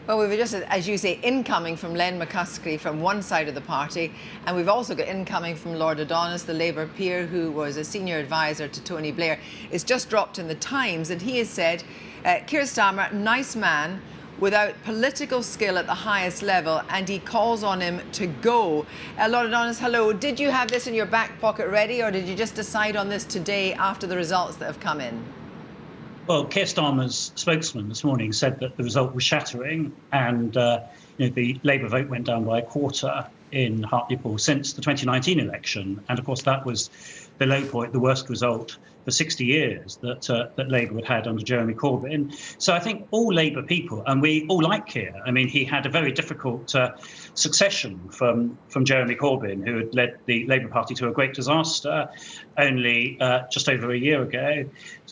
Well, we've just, as you say, incoming from Len McCuskey from one side of the party, and we've also got incoming from Lord Adonis, the Labour peer who was a senior advisor to Tony Blair. It's just dropped in the Times, and he has said, Keir Starmer, nice man, without political skill at the highest level, and he calls on him to go. Lord Adonis, hello. Did you have this in your back pocket ready, or did you just decide on this today after the results that have come in? Well, Keir Starmer's spokesman this morning said that the result was shattering, and the Labour vote went down by a quarter in Hartlepool since the 2019 election, and of course that was the low point, the worst result for 60 years that Labour had under Jeremy Corbyn. So I think all Labour people, and we all like Keir. I mean, he had a very difficult succession from Jeremy Corbyn, who had led the Labour Party to a great disaster only just over a year ago.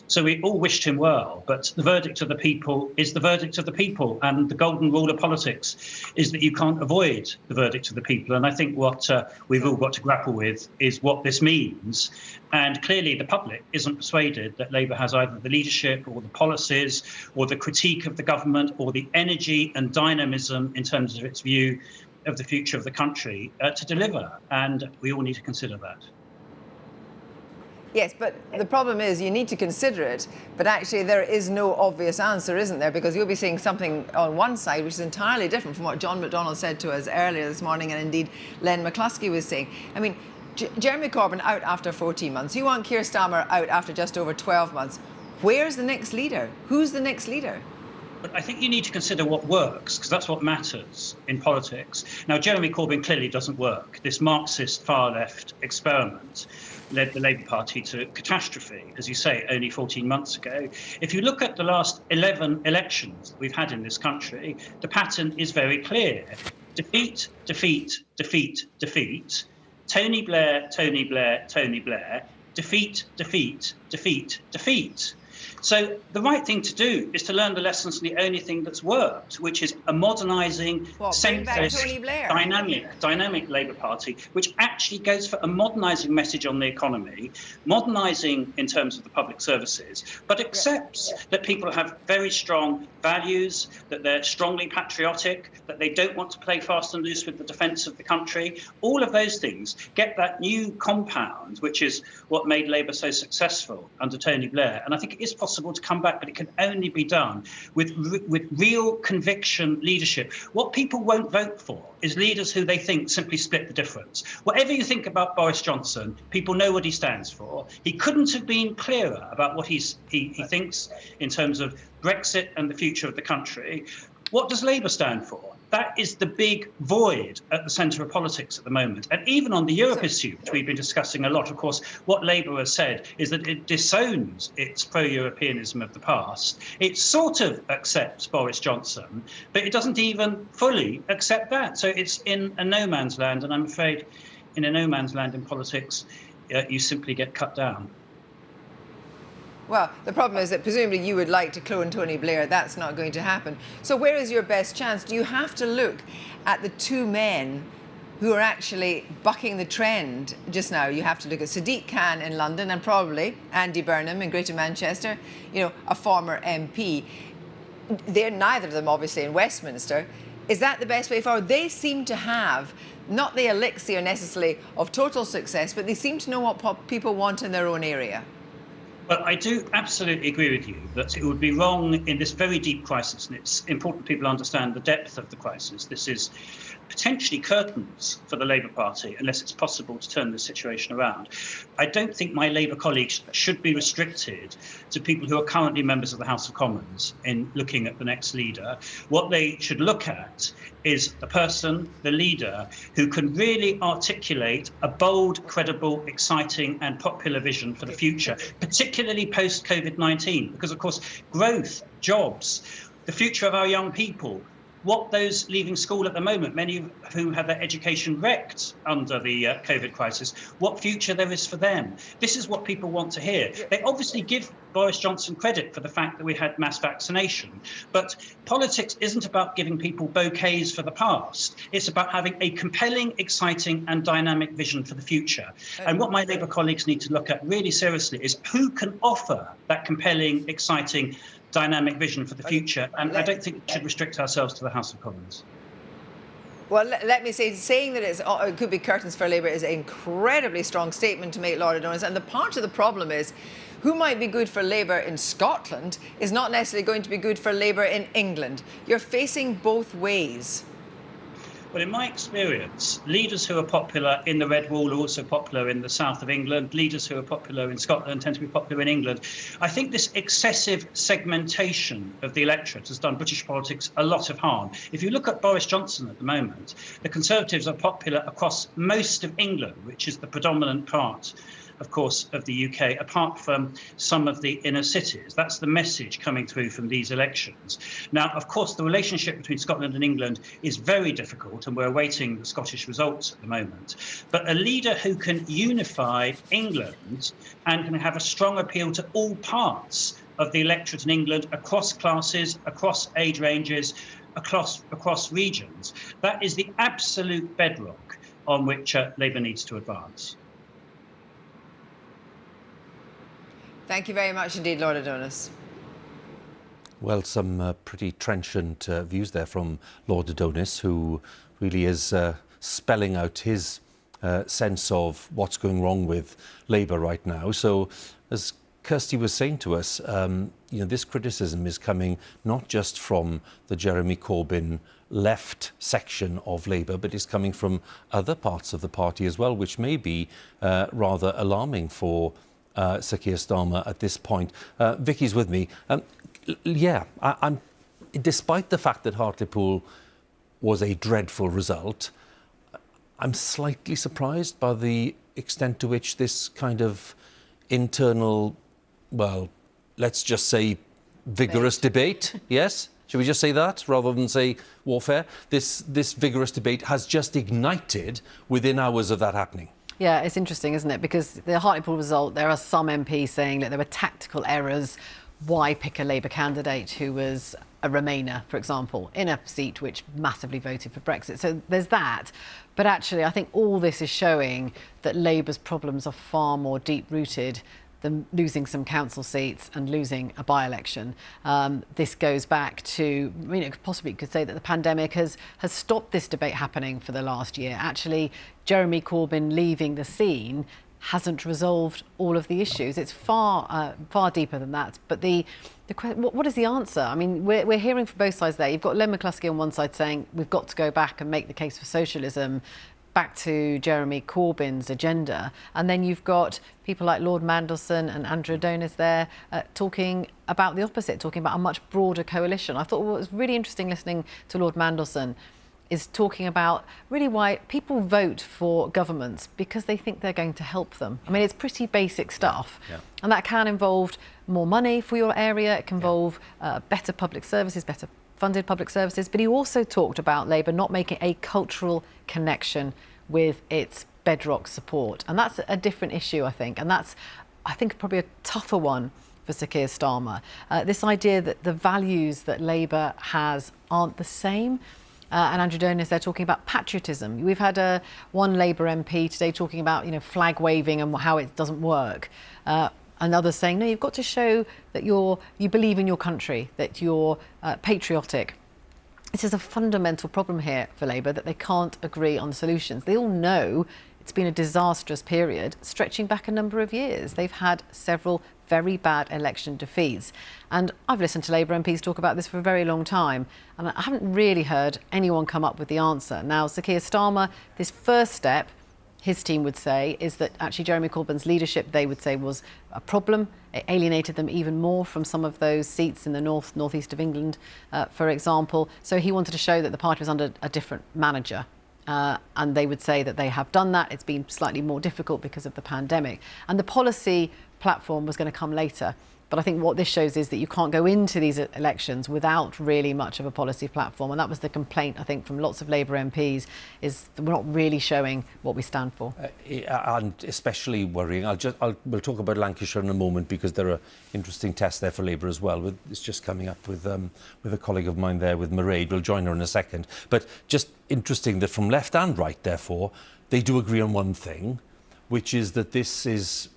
So we all wished him well, but the verdict of the people is the verdict of the people, and the golden rule of politics is that you can't avoid the verdict of the people. And I think what we've all got to grapple with is what this means. And clearly the public isn't persuaded that Labour has either the leadership or the policies or the critique of the government or the energy and dynamism in terms of its view of the future of the country to deliver. And we all need to consider that. Yes, but the problem is you need to consider it, but actually there is no obvious answer, isn't there? Because you'll be seeing something on one side which is entirely different from what John McDonnell said to us earlier this morning, and indeed Len McCluskey was saying. I mean, Jeremy Corbyn out after 14 months. You want Keir Starmer out after just over 12 months. Where's the next leader? Who's the next leader? But I think you need to consider what works, because that's what matters in politics. Now, Jeremy Corbyn clearly doesn't work. This Marxist far-left experiment led the Labour Party to catastrophe, as you say, only 14 months ago. If you look at the last 11 elections we've had in this country, the pattern is very clear. Defeat, defeat, defeat, defeat. Tony Blair, Tony Blair, Tony Blair. Defeat, defeat, defeat, defeat. So the right thing to do is to learn the lessons from the only thing that's worked, which is a modernising, centrist, dynamic Labour Party, which actually goes for a modernising message on the economy, modernising in terms of the public services, but accepts that people have very strong values, that they're strongly patriotic, that they don't want to play fast and loose with the defence of the country. All of those things get that new compound, which is what made Labour so successful under Tony Blair. And I think it is possible to come back, but it can only be done with real conviction leadership. What people won't vote for is leaders who they think simply split the difference. Whatever you think about Boris Johnson, people know what he stands for. He couldn't have been clearer about what he thinks in terms of Brexit and the future of the country. What does Labour stand for? That is the big void at the centre of politics at the moment. And even on the Europe issue, which we've been discussing a lot, of course, what Labour has said is that it disowns its pro-Europeanism of the past. It sort of accepts Boris Johnson, but it doesn't even fully accept that. So it's in a no man's land, and I'm afraid in a no man's land in politics, you simply get cut down. Well, the problem is that presumably you would like to clone Tony Blair. That's not going to happen. So where is your best chance? Do you have to look at the two men who are actually bucking the trend just now? You have to look at Sadiq Khan in London and probably Andy Burnham in Greater Manchester, you know, a former MP. They're neither of them obviously in Westminster. Is that the best way forward? They seem to have not the elixir necessarily of total success, but they seem to know what people want in their own area. Well, I do absolutely agree with you that it would be wrong in this very deep crisis, and it's important people understand the depth of the crisis. This is potentially curtains for the Labour Party unless it's possible to turn the situation around. I don't think my Labour colleagues should be restricted to people who are currently members of the House of Commons in looking at the next leader. What they should look at is the person, the leader, who can really articulate a bold, credible, exciting and popular vision for the future, particularly post-COVID-19, because, of course, growth, jobs, the future of our young people, what those leaving school at the moment, many of whom had their education wrecked under the COVID crisis, what future there is for them. This is what people want to hear. They obviously give Boris Johnson credit for the fact that we had mass vaccination, but politics isn't about giving people bouquets for the past. It's about having a compelling, exciting and dynamic vision for the future. And what my Labour colleagues need to look at really seriously is who can offer that compelling, exciting, dynamic vision for the future, and I don't think we should restrict ourselves to the House of Commons. Well, let me say, saying that it could be curtains for Labour is an incredibly strong statement to make, Laura Kuenssberg. And the part of the problem is, who might be good for Labour in Scotland is not necessarily going to be good for Labour in England. You're facing both ways. Well, in my experience, leaders who are popular in the Red Wall are also popular in the south of England. Leaders who are popular in Scotland tend to be popular in England. I think this excessive segmentation of the electorate has done British politics a lot of harm. If you look at Boris Johnson at the moment, the Conservatives are popular across most of England, which is the predominant part, of course, of the UK, apart from some of the inner cities. That's the message coming through from these elections. Now, of course, the relationship between Scotland and England is very difficult, and we're awaiting the Scottish results at the moment. But a leader who can unify England and can have a strong appeal to all parts of the electorate in England, across classes, across age ranges, across regions, that is the absolute bedrock on which Labour needs to advance. Thank you very much indeed, Laura Kuenssberg. Well, some pretty trenchant views there from Lord Adonis, who really is spelling out his sense of what's going wrong with Labour right now. So, as Kirsty was saying to us, this criticism is coming not just from the Jeremy Corbyn left section of Labour, but is coming from other parts of the party as well, which may be rather alarming for Sir Keir Starmer at this point. Vicky's with me. I'm despite the fact that Hartlepool was a dreadful result, I'm slightly surprised by the extent to which this kind of internal, well, let's just say vigorous debate, yes? Should we just say that rather than say warfare? This vigorous debate has just ignited within hours of that happening. Yeah, it's interesting, isn't it? Because the Hartlepool result, there are some MPs saying that there were tactical errors. Why pick a Labour candidate who was a Remainer, for example, in a seat which massively voted for Brexit? So there's that. But actually, I think all this is showing that Labour's problems are far more deep-rooted than losing some council seats and losing a by-election. This goes back to, possibly you could say that the pandemic has stopped this debate happening for the last year. Actually, Jeremy Corbyn leaving the scene hasn't resolved all of the issues. It's far deeper than that. But what is the answer? I mean, we're hearing from both sides there. You've got Len McCluskey on one side saying we've got to go back and make the case for socialism, back to Jeremy Corbyn's agenda. And then you've got people like Lord Mandelson and Andrew Adonis there talking about the opposite, talking about a much broader coalition. I thought what was really interesting listening to Lord Mandelson is talking about really why people vote for governments because they think they're going to help them. I mean, it's pretty basic stuff. Yeah. And that can involve more money for your area. It can involve better public services, better funded public services. But he also talked about Labour not making a cultural connection with its bedrock support. And that's a different issue, I think. And that's, I think, probably a tougher one for Sir Keir Starmer. This idea that the values that Labour has aren't the same. And Andrew Adonis, they're talking about patriotism. We've had one Labour MP today talking about, flag waving and how it doesn't work. And others saying, no, you've got to show that you believe in your country, that you're patriotic. This is a fundamental problem here for Labour, that they can't agree on solutions. They all know it's been a disastrous period, stretching back a number of years. They've had several very bad election defeats. And I've listened to Labour MPs talk about this for a very long time, and I haven't really heard anyone come up with the answer. Now, Sir Keir Starmer, this first step, his team would say, is that actually Jeremy Corbyn's leadership, they would say, was a problem. It alienated them even more from some of those seats in the northeast of England, for example. So he wanted to show that the party was under a different manager. And they would say that they have done that. It's been slightly more difficult because of the pandemic. And the policy platform was going to come later. But I think what this shows is that you can't go into these elections without really much of a policy platform. And that was the complaint, I think, from lots of Labour MPs, is that we're not really showing what we stand for. And especially worrying, we'll talk about Lancashire in a moment, because there are interesting tests there for Labour as well. It's just coming up with a colleague of mine there, with Mairead. We'll join her in a second. But just interesting that from left and right, therefore, they do agree on one thing, which is that this is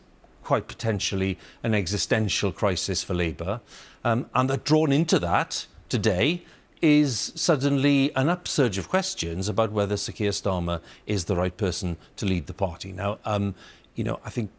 quite potentially an existential crisis for Labour. And that drawn into that today is suddenly an upsurge of questions about whether Sir Keir Starmer is the right person to lead the party. Now, you know, I think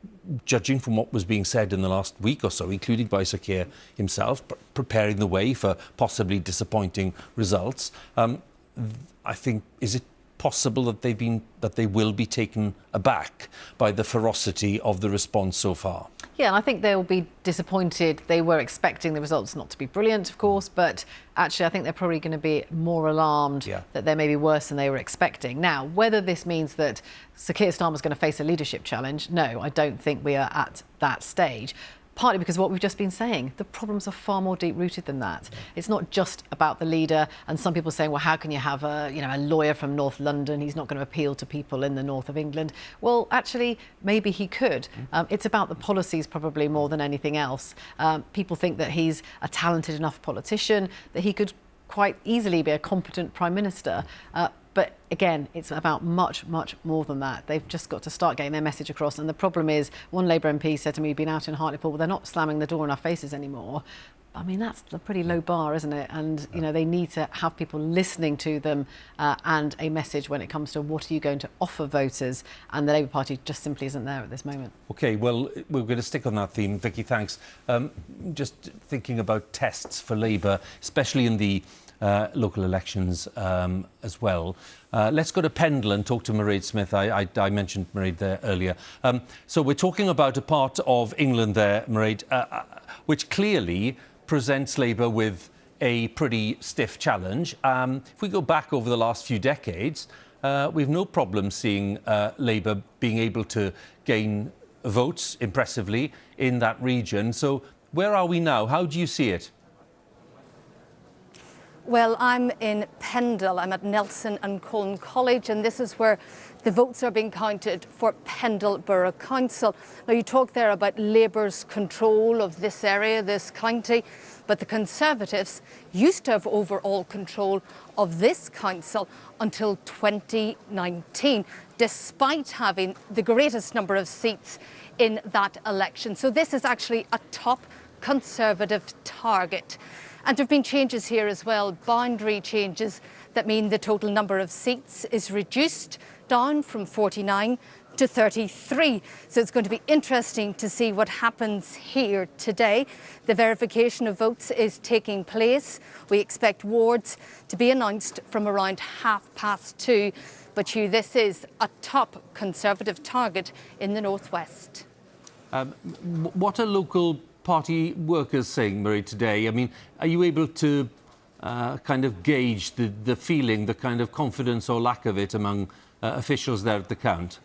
judging from what was being said in the last week or so, including by Sir Keir himself, preparing the way for possibly disappointing results, I think, is it possible that they will be taken aback by the ferocity of the response so far? Yeah, and I think they'll be disappointed. They were expecting the results not to be brilliant, of course, but actually I think they're probably going to be more alarmed that they may be worse than they were expecting. Now, whether this means that Sir Keir Starmer's going to face a leadership challenge, no, I don't think we are at that stage. Partly because of what we've just been saying, the problems are far more deep-rooted than that. It's not just about the leader, and some people saying, well, how can you have a lawyer from North London? He's not going to appeal to people in the north of England. Well, actually, maybe he could. It's about the policies probably more than anything else. People think that he's a talented enough politician, that he could quite easily be a competent Prime Minister. But again, it's about much, much more than that. They've just got to start getting their message across. And the problem is, one Labour MP said to me, been out in Hartlepool, well, they're not slamming the door in our faces anymore. I mean, that's a pretty low bar, isn't it? And, you know, they need to have people listening to them and a message when it comes to what are you going to offer voters. And the Labour Party just simply isn't there at this moment. OK, well, we're going to stick on that theme. Vicky, thanks. Just thinking about tests for Labour, especially in the local elections as well. Let's go to Pendle and talk to Mairead Smith. I mentioned Mairead there earlier. So we're talking about a part of England there, Mairead, which clearly presents Labour with a pretty stiff challenge. If we go back over the last few decades, we've no problem seeing Labour being able to gain votes impressively in that region. So where are we now? How do you see it? Well, I'm in Pendle. I'm at Nelson and Colne College, and this is where the votes are being counted for Pendle Borough Council. Now, you talk there about Labour's control of this area, this county, but the Conservatives used to have overall control of this council until 2019, despite having the greatest number of seats in that election. So this is actually a top Conservative target. And there have been changes here as well, boundary changes that mean the total number of seats is reduced down from 49 to 33. So it's going to be interesting to see what happens here today. The verification of votes is taking place. We expect wards to be announced from around 2:30. But Huw, this is a top Conservative target in the northwest. What are local party workers saying, Mairead, today? I mean, are you able to kind of gauge the feeling, the kind of confidence or lack of it among officials there at the count?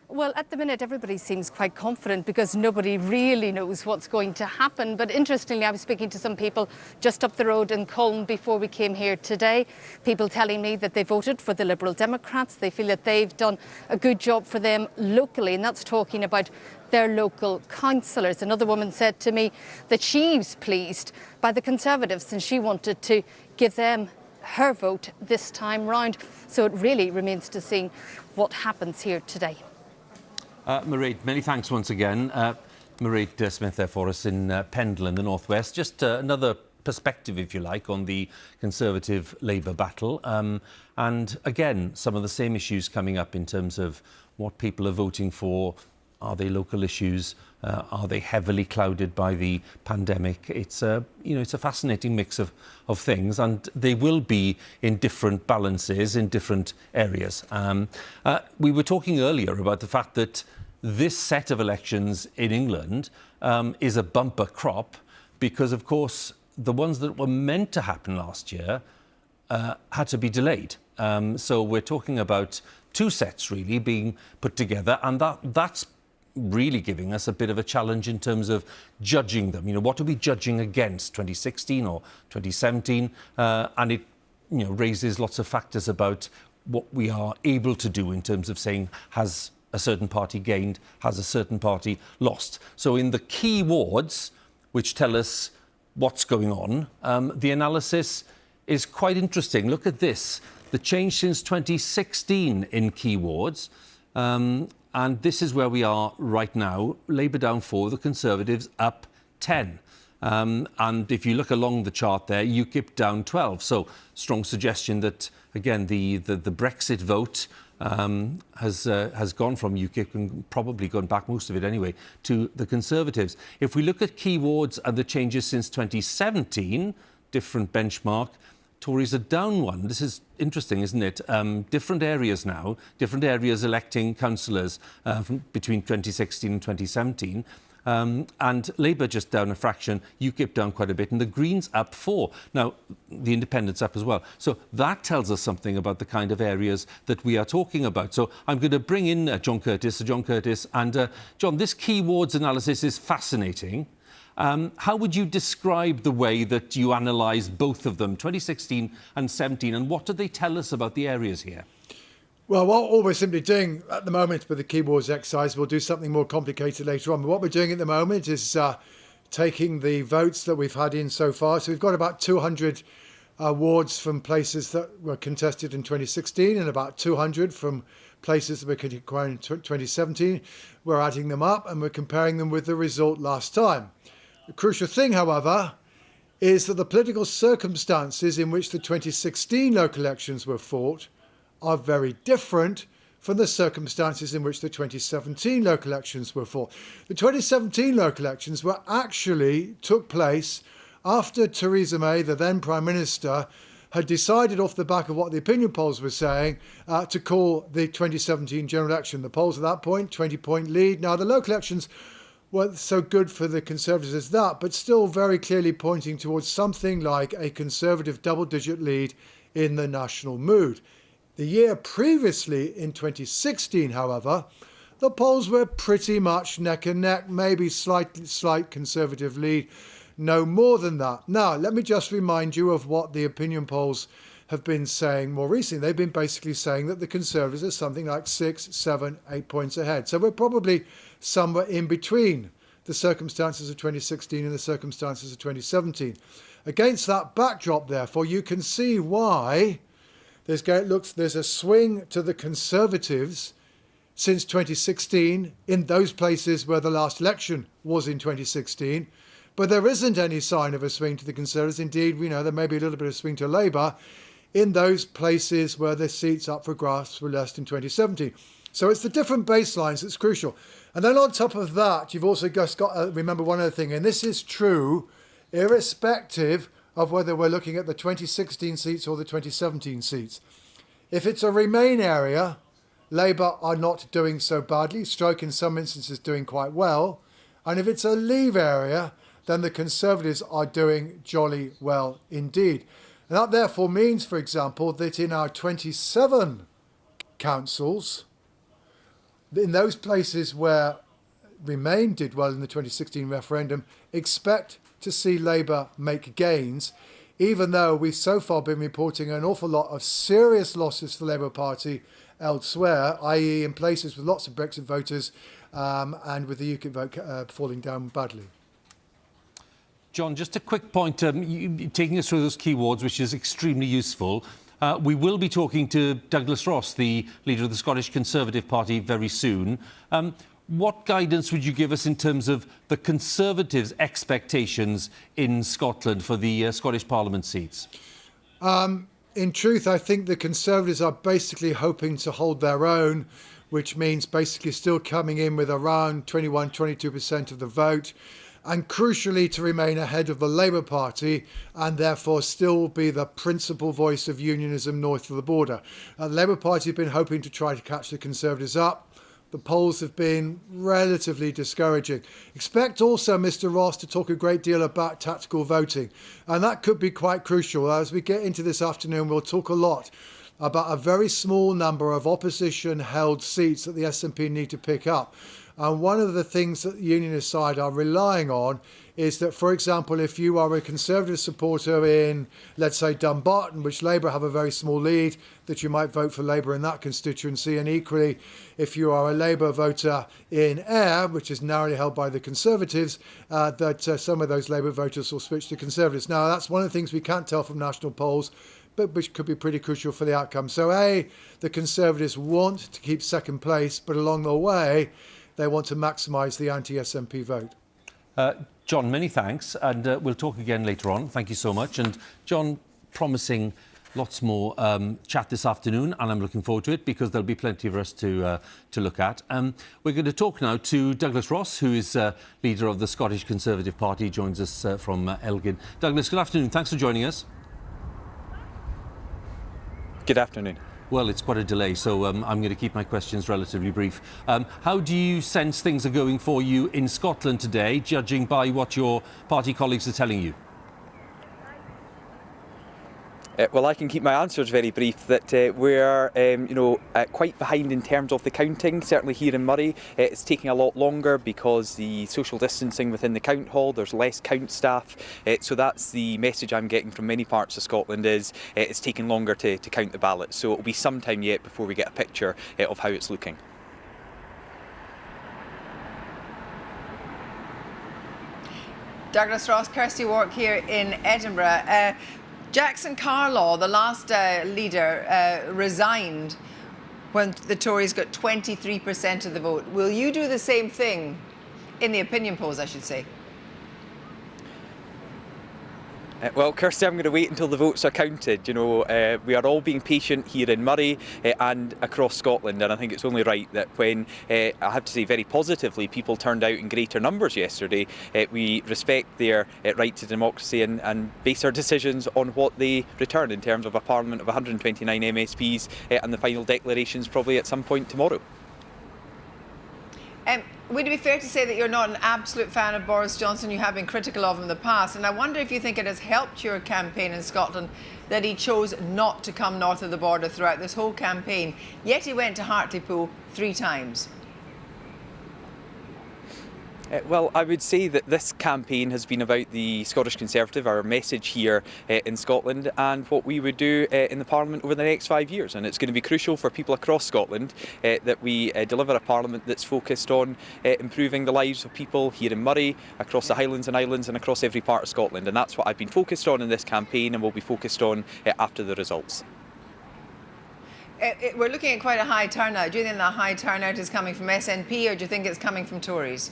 Well, at the minute, everybody seems quite confident because nobody really knows what's going to happen. But interestingly, I was speaking to some people just up the road in Colne before we came here today. People telling me that they voted for the Liberal Democrats. They feel that they've done a good job for them locally, and that's talking about their local councillors. Another woman said to me that she's pleased by the Conservatives and she wanted to give them her vote this time round. So it really remains to see what happens here today. Mairead, many thanks once again. Mairead Smith there for us in Pendle in the northwest. Just another perspective, if you like, on the Conservative-Labour battle. And again, some of the same issues coming up in terms of what people are voting for. Are they local issues? Are they heavily clouded by the pandemic? It's it's a fascinating mix of things, and they will be in different balances in different areas. We were talking earlier about the fact that this set of elections in England is a bumper crop because, of course, the ones that were meant to happen last year had to be delayed. So we're talking about two sets really being put together, and that's really giving us a bit of a challenge in terms of judging them. What are we judging against, 2016 or 2017? And it raises lots of factors about what we are able to do in terms of saying, has a certain party gained, has a certain party lost? So in the key wards, which tell us what's going on, the analysis is quite interesting. Look at this. The change since 2016 in key wards. And this is where we are right now. Labour down 4, the Conservatives up 10. And if you look along the chart there, UKIP down 12. So strong suggestion that, again, the Brexit vote has gone from UKIP and probably gone back, most of it anyway, to the Conservatives. If we look at key wards and the changes since 2017, different benchmark, Tories are down 1. This is interesting, isn't it? Different areas now, different areas electing councillors between 2016 and 2017. And Labour just down a fraction, UKIP down quite a bit, and the Greens up 4. Now, the Independents up as well. So that tells us something about the kind of areas that we are talking about. So I'm going to bring in Sir John Curtice. And John, this key wards analysis is fascinating. How would you describe the way that you analyse both of them, 2016 and 17, and what do they tell us about the areas here? Well, all we're simply doing at the moment with the keyboards exercise, we'll do something more complicated later on. But what we're doing at the moment is taking the votes that we've had in so far. So we've got about 200 wards from places that were contested in 2016 and about 200 from places that were contested in 2017. We're adding them up and we're comparing them with the result last time. The crucial thing, however, is that the political circumstances in which the 2016 local elections were fought are very different from the circumstances in which the 2017 local elections were fought. The 2017 local elections took place after Theresa May, the then Prime Minister, had decided off the back of what the opinion polls were saying to call the 2017 general election. The polls at that point, 20-point lead. Now, the local elections weren't so good for the Conservatives as that, but still very clearly pointing towards something like a Conservative double-digit lead in the national mood. The year previously, in 2016, however, the polls were pretty much neck and neck, maybe slight Conservative lead, no more than that. Now, let me just remind you of what the opinion polls have been saying more recently. They've been basically saying that the Conservatives are something like 6, 7, 8 points ahead. So we're probably somewhere in between the circumstances of 2016 and the circumstances of 2017. Against that backdrop, therefore, you can see why there's a swing to the Conservatives since 2016 in those places where the last election was in 2016. But there isn't any sign of a swing to the Conservatives. Indeed, we know there may be a little bit of swing to Labour in those places where the seats up for grabs were less in 2017. So it's the different baselines that's crucial. And then on top of that, you've also just got to remember one other thing, and this is true irrespective of whether we're looking at the 2016 seats or the 2017 seats. If it's a Remain area, Labour are not doing so badly, Stroke in some instances doing quite well. And if it's a Leave area, then the Conservatives are doing jolly well indeed. And that therefore means, for example, that in our 27 councils, in those places where Remain did well in the 2016 referendum, expect to see Labour make gains, even though we've so far been reporting an awful lot of serious losses for the Labour Party elsewhere, i.e. in places with lots of Brexit voters and with the UKIP vote falling down badly. John, just a quick point, taking us through those keywords, which is extremely useful. We will be talking to Douglas Ross, the leader of the Scottish Conservative Party, very soon. What guidance would you give us in terms of the Conservatives' expectations in Scotland for the Scottish Parliament seats? In truth, I think the Conservatives are basically hoping to hold their own, which means basically still coming in with around 21-22% of the vote, and crucially to remain ahead of the Labour Party and therefore still be the principal voice of unionism north of the border. The Labour Party have been hoping to try to catch the Conservatives up. The polls have been relatively discouraging. Expect also Mr. Ross to talk a great deal about tactical voting, and that could be quite crucial. As we get into this afternoon, we'll talk a lot about a very small number of opposition-held seats that the SNP need to pick up. And one of the things that the Unionist side are relying on is that, for example, if you are a Conservative supporter in, let's say, Dumbarton, which Labour have a very small lead, that you might vote for Labour in that constituency. And equally, if you are a Labour voter in Ayr, which is narrowly held by the Conservatives, that some of those Labour voters will switch to Conservatives. Now, that's one of the things we can't tell from national polls, but which could be pretty crucial for the outcome. So, the Conservatives want to keep second place, but along the way, they want to maximise the anti-SNP vote. John, many thanks, and we'll talk again later on. Thank you so much. And John, promising lots more chat this afternoon, and I'm looking forward to it because there'll be plenty for us to look at. We're going to talk now to Douglas Ross, who is leader of the Scottish Conservative Party. He joins us from Elgin. Douglas, good afternoon. Thanks for joining us. Good afternoon. Well, it's quite a delay, so I'm going to keep my questions relatively brief. How do you sense things are going for you in Scotland today, judging by what your party colleagues are telling you? Well, I can keep my answers very brief. That we're, quite behind in terms of the counting. Certainly here in Murray, it's taking a lot longer because the social distancing within the count hall. There's less count staff. So that's the message I'm getting from many parts of Scotland. Is it's taking longer to count the ballots. So it'll be some time yet before we get a picture of how it's looking. Douglas Ross, Kirsty Wark here in Edinburgh. Jackson Carlaw, the last leader, resigned when the Tories got 23% of the vote. Will you do the same thing in the opinion polls, I should say? Well, Kirsty, I'm going to wait until the votes are counted. We are all being patient here in Murray and across Scotland, and I think it's only right that when, I have to say very positively, people turned out in greater numbers yesterday, we respect their right to democracy and base our decisions on what they return in terms of a parliament of 129 MSPs and the final declarations probably at some point tomorrow. Would it be fair to say that you're not an absolute fan of Boris Johnson? You have been critical of him in the past, and I wonder if you think it has helped your campaign in Scotland that he chose not to come north of the border throughout this whole campaign, yet he went to Hartlepool 3 times. Well, I would say that this campaign has been about the Scottish Conservative, our message here in Scotland, and what we would do in the Parliament over the next 5 years. And it's going to be crucial for people across Scotland that we deliver a Parliament that's focused on improving the lives of people here in Murray, across the Highlands and Islands and across every part of Scotland. And that's what I've been focused on in this campaign and will be focused on after the results. We're looking at quite a high turnout. Do you think that high turnout is coming from SNP, or do you think it's coming from Tories?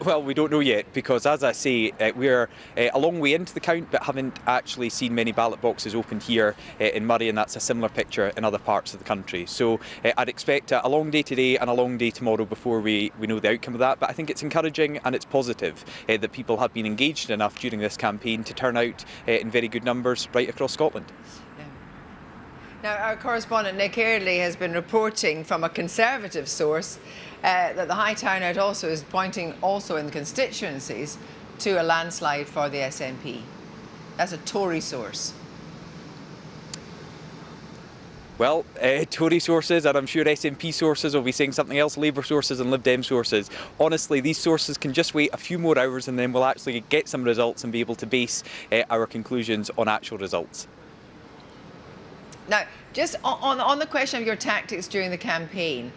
Well, we don't know yet because, as I say, we're a long way into the count but haven't actually seen many ballot boxes opened here in Murray, and that's a similar picture in other parts of the country. So I'd expect a long day today and a long day tomorrow before we know the outcome of that, but I think it's encouraging and it's positive that people have been engaged enough during this campaign to turn out in very good numbers right across Scotland. Now, our correspondent Nick Eardley has been reporting from a Conservative source that the high turnout also is pointing also in the constituencies to a landslide for the SNP. That's a Tory source. Well, Tory sources, and I'm sure SNP sources will be saying something else, Labour sources and Lib Dem sources. Honestly, these sources can just wait a few more hours and then we'll actually get some results and be able to base our conclusions on actual results. Now, just on the question of your tactics during the campaign,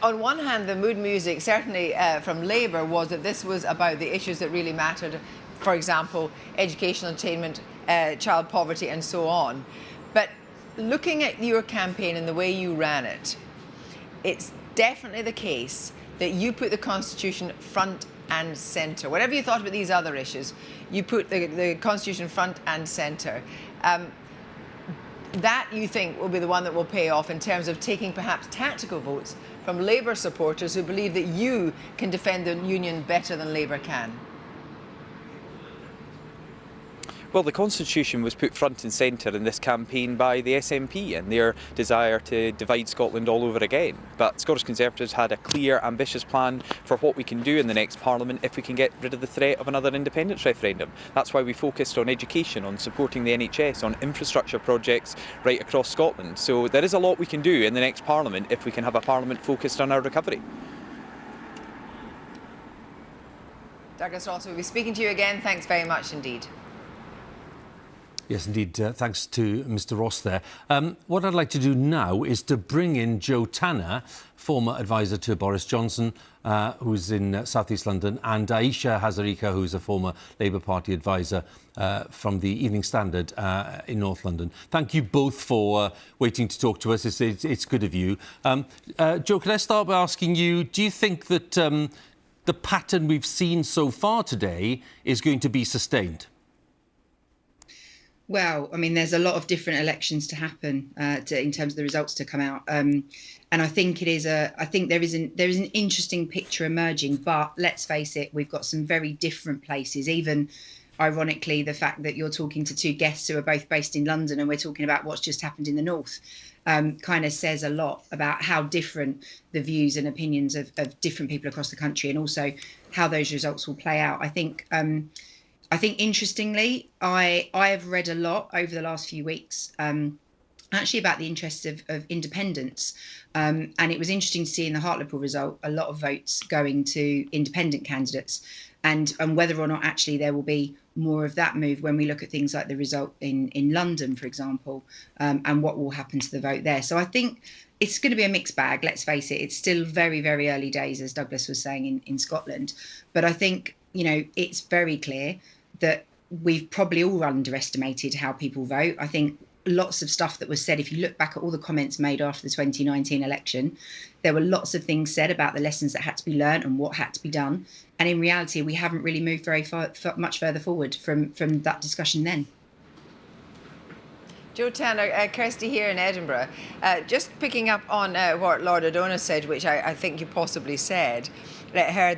on one hand, the mood music, certainly from Labour, was that this was about the issues that really mattered, for example, educational attainment, child poverty and so on. But looking at your campaign and the way you ran it, it's definitely the case that you put the Constitution front and centre. Whatever you thought about these other issues, you put the Constitution front and centre. That, you think, will be the one that will pay off in terms of taking perhaps tactical votes from Labour supporters who believe that you can defend the union better than Labour can? Well, the Constitution was put front and centre in this campaign by the SNP and their desire to divide Scotland all over again. But Scottish Conservatives had a clear, ambitious plan for what we can do in the next Parliament if we can get rid of the threat of another independence referendum. That's why we focused on education, on supporting the NHS, on infrastructure projects right across Scotland. So there is a lot we can do in the next Parliament if we can have a Parliament focused on our recovery. Douglas Ross, we'll be speaking to you again. Thanks very much indeed. Yes, indeed. Thanks to Mr Ross there. What I'd like to do now is to bring in Joe Tanner, former advisor to Boris Johnson, who's in South East London, and Aisha Hazarika, who's a former Labour Party advisor from the Evening Standard in North London. Thank you both for waiting to talk to us. It's good of you. Joe, can I start by asking you, do you think that the pattern we've seen so far today is going to be sustained? Well, I mean, there's a lot of different elections to happen in terms of the results to come out, and I think there is an interesting picture emerging. But let's face it, we've got some very different places. Even ironically, the fact that you're talking to two guests who are both based in London, and we're talking about what's just happened in the north, kind of says a lot about how different the views and opinions of different people across the country, and also how those results will play out. I think interestingly, I have read a lot over the last few weeks, actually about the interests of independents. And it was interesting to see in the Hartlepool result, a lot of votes going to independent candidates, and whether or not actually there will be more of that move when we look at things like the result in London, for example, and what will happen to the vote there. So I think it's going to be a mixed bag. Let's face it, it's still very, very early days, as Douglas was saying, in Scotland. But I think, it's very clear that we've probably all underestimated how people vote. I think lots of stuff that was said, if you look back at all the comments made after the 2019 election, there were lots of things said about the lessons that had to be learned and what had to be done. And in reality, we haven't really moved very much further forward from that discussion then. Joe Tanner, Kirsty here in Edinburgh. Just picking up on what Lord O'Donnell said, which I think you possibly heard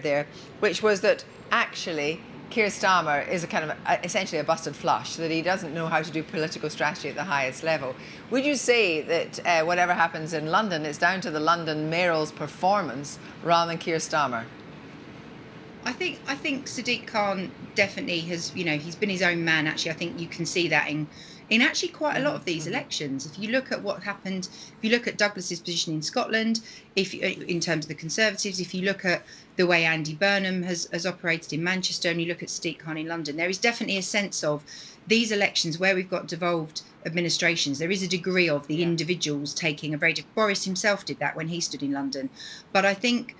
there, which was that actually Keir Starmer is a kind of essentially a busted flush, that he doesn't know how to do political strategy at the highest level. Would you say that whatever happens in London is down to the London mayoral's performance rather than Keir Starmer? I think Sadiq Khan definitely has, he's been his own man. Actually, I think you can see that in actually quite a lot of these elections. If you look at what happened, if you look at Douglas's position in Scotland, in terms of the Conservatives, if you look at the way Andy Burnham has operated in Manchester, and you look at Sadiq Khan in London, there is definitely a sense of these elections where we've got devolved administrations, there is a degree of the individuals taking a very different. Boris himself did that when he stood in London. But I think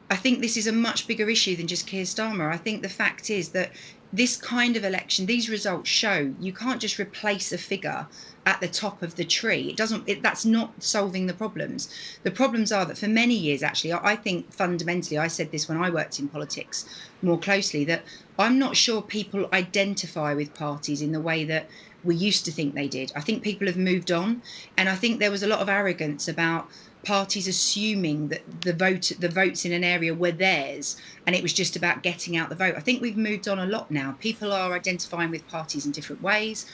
this is a much bigger issue than just Keir Starmer. I think the fact is that this kind of election, these results show you can't just replace a figure at the top of the tree. That's not solving the problems. The problems are that for many years, actually, I think fundamentally, I said this when I worked in politics more closely, that I'm not sure people identify with parties in the way that we used to think they did. I think people have moved on, and I think there was a lot of arrogance about parties assuming that the votes in an area were theirs, and it was just about getting out the vote. I think we've moved on a lot now. People are identifying with parties in different ways.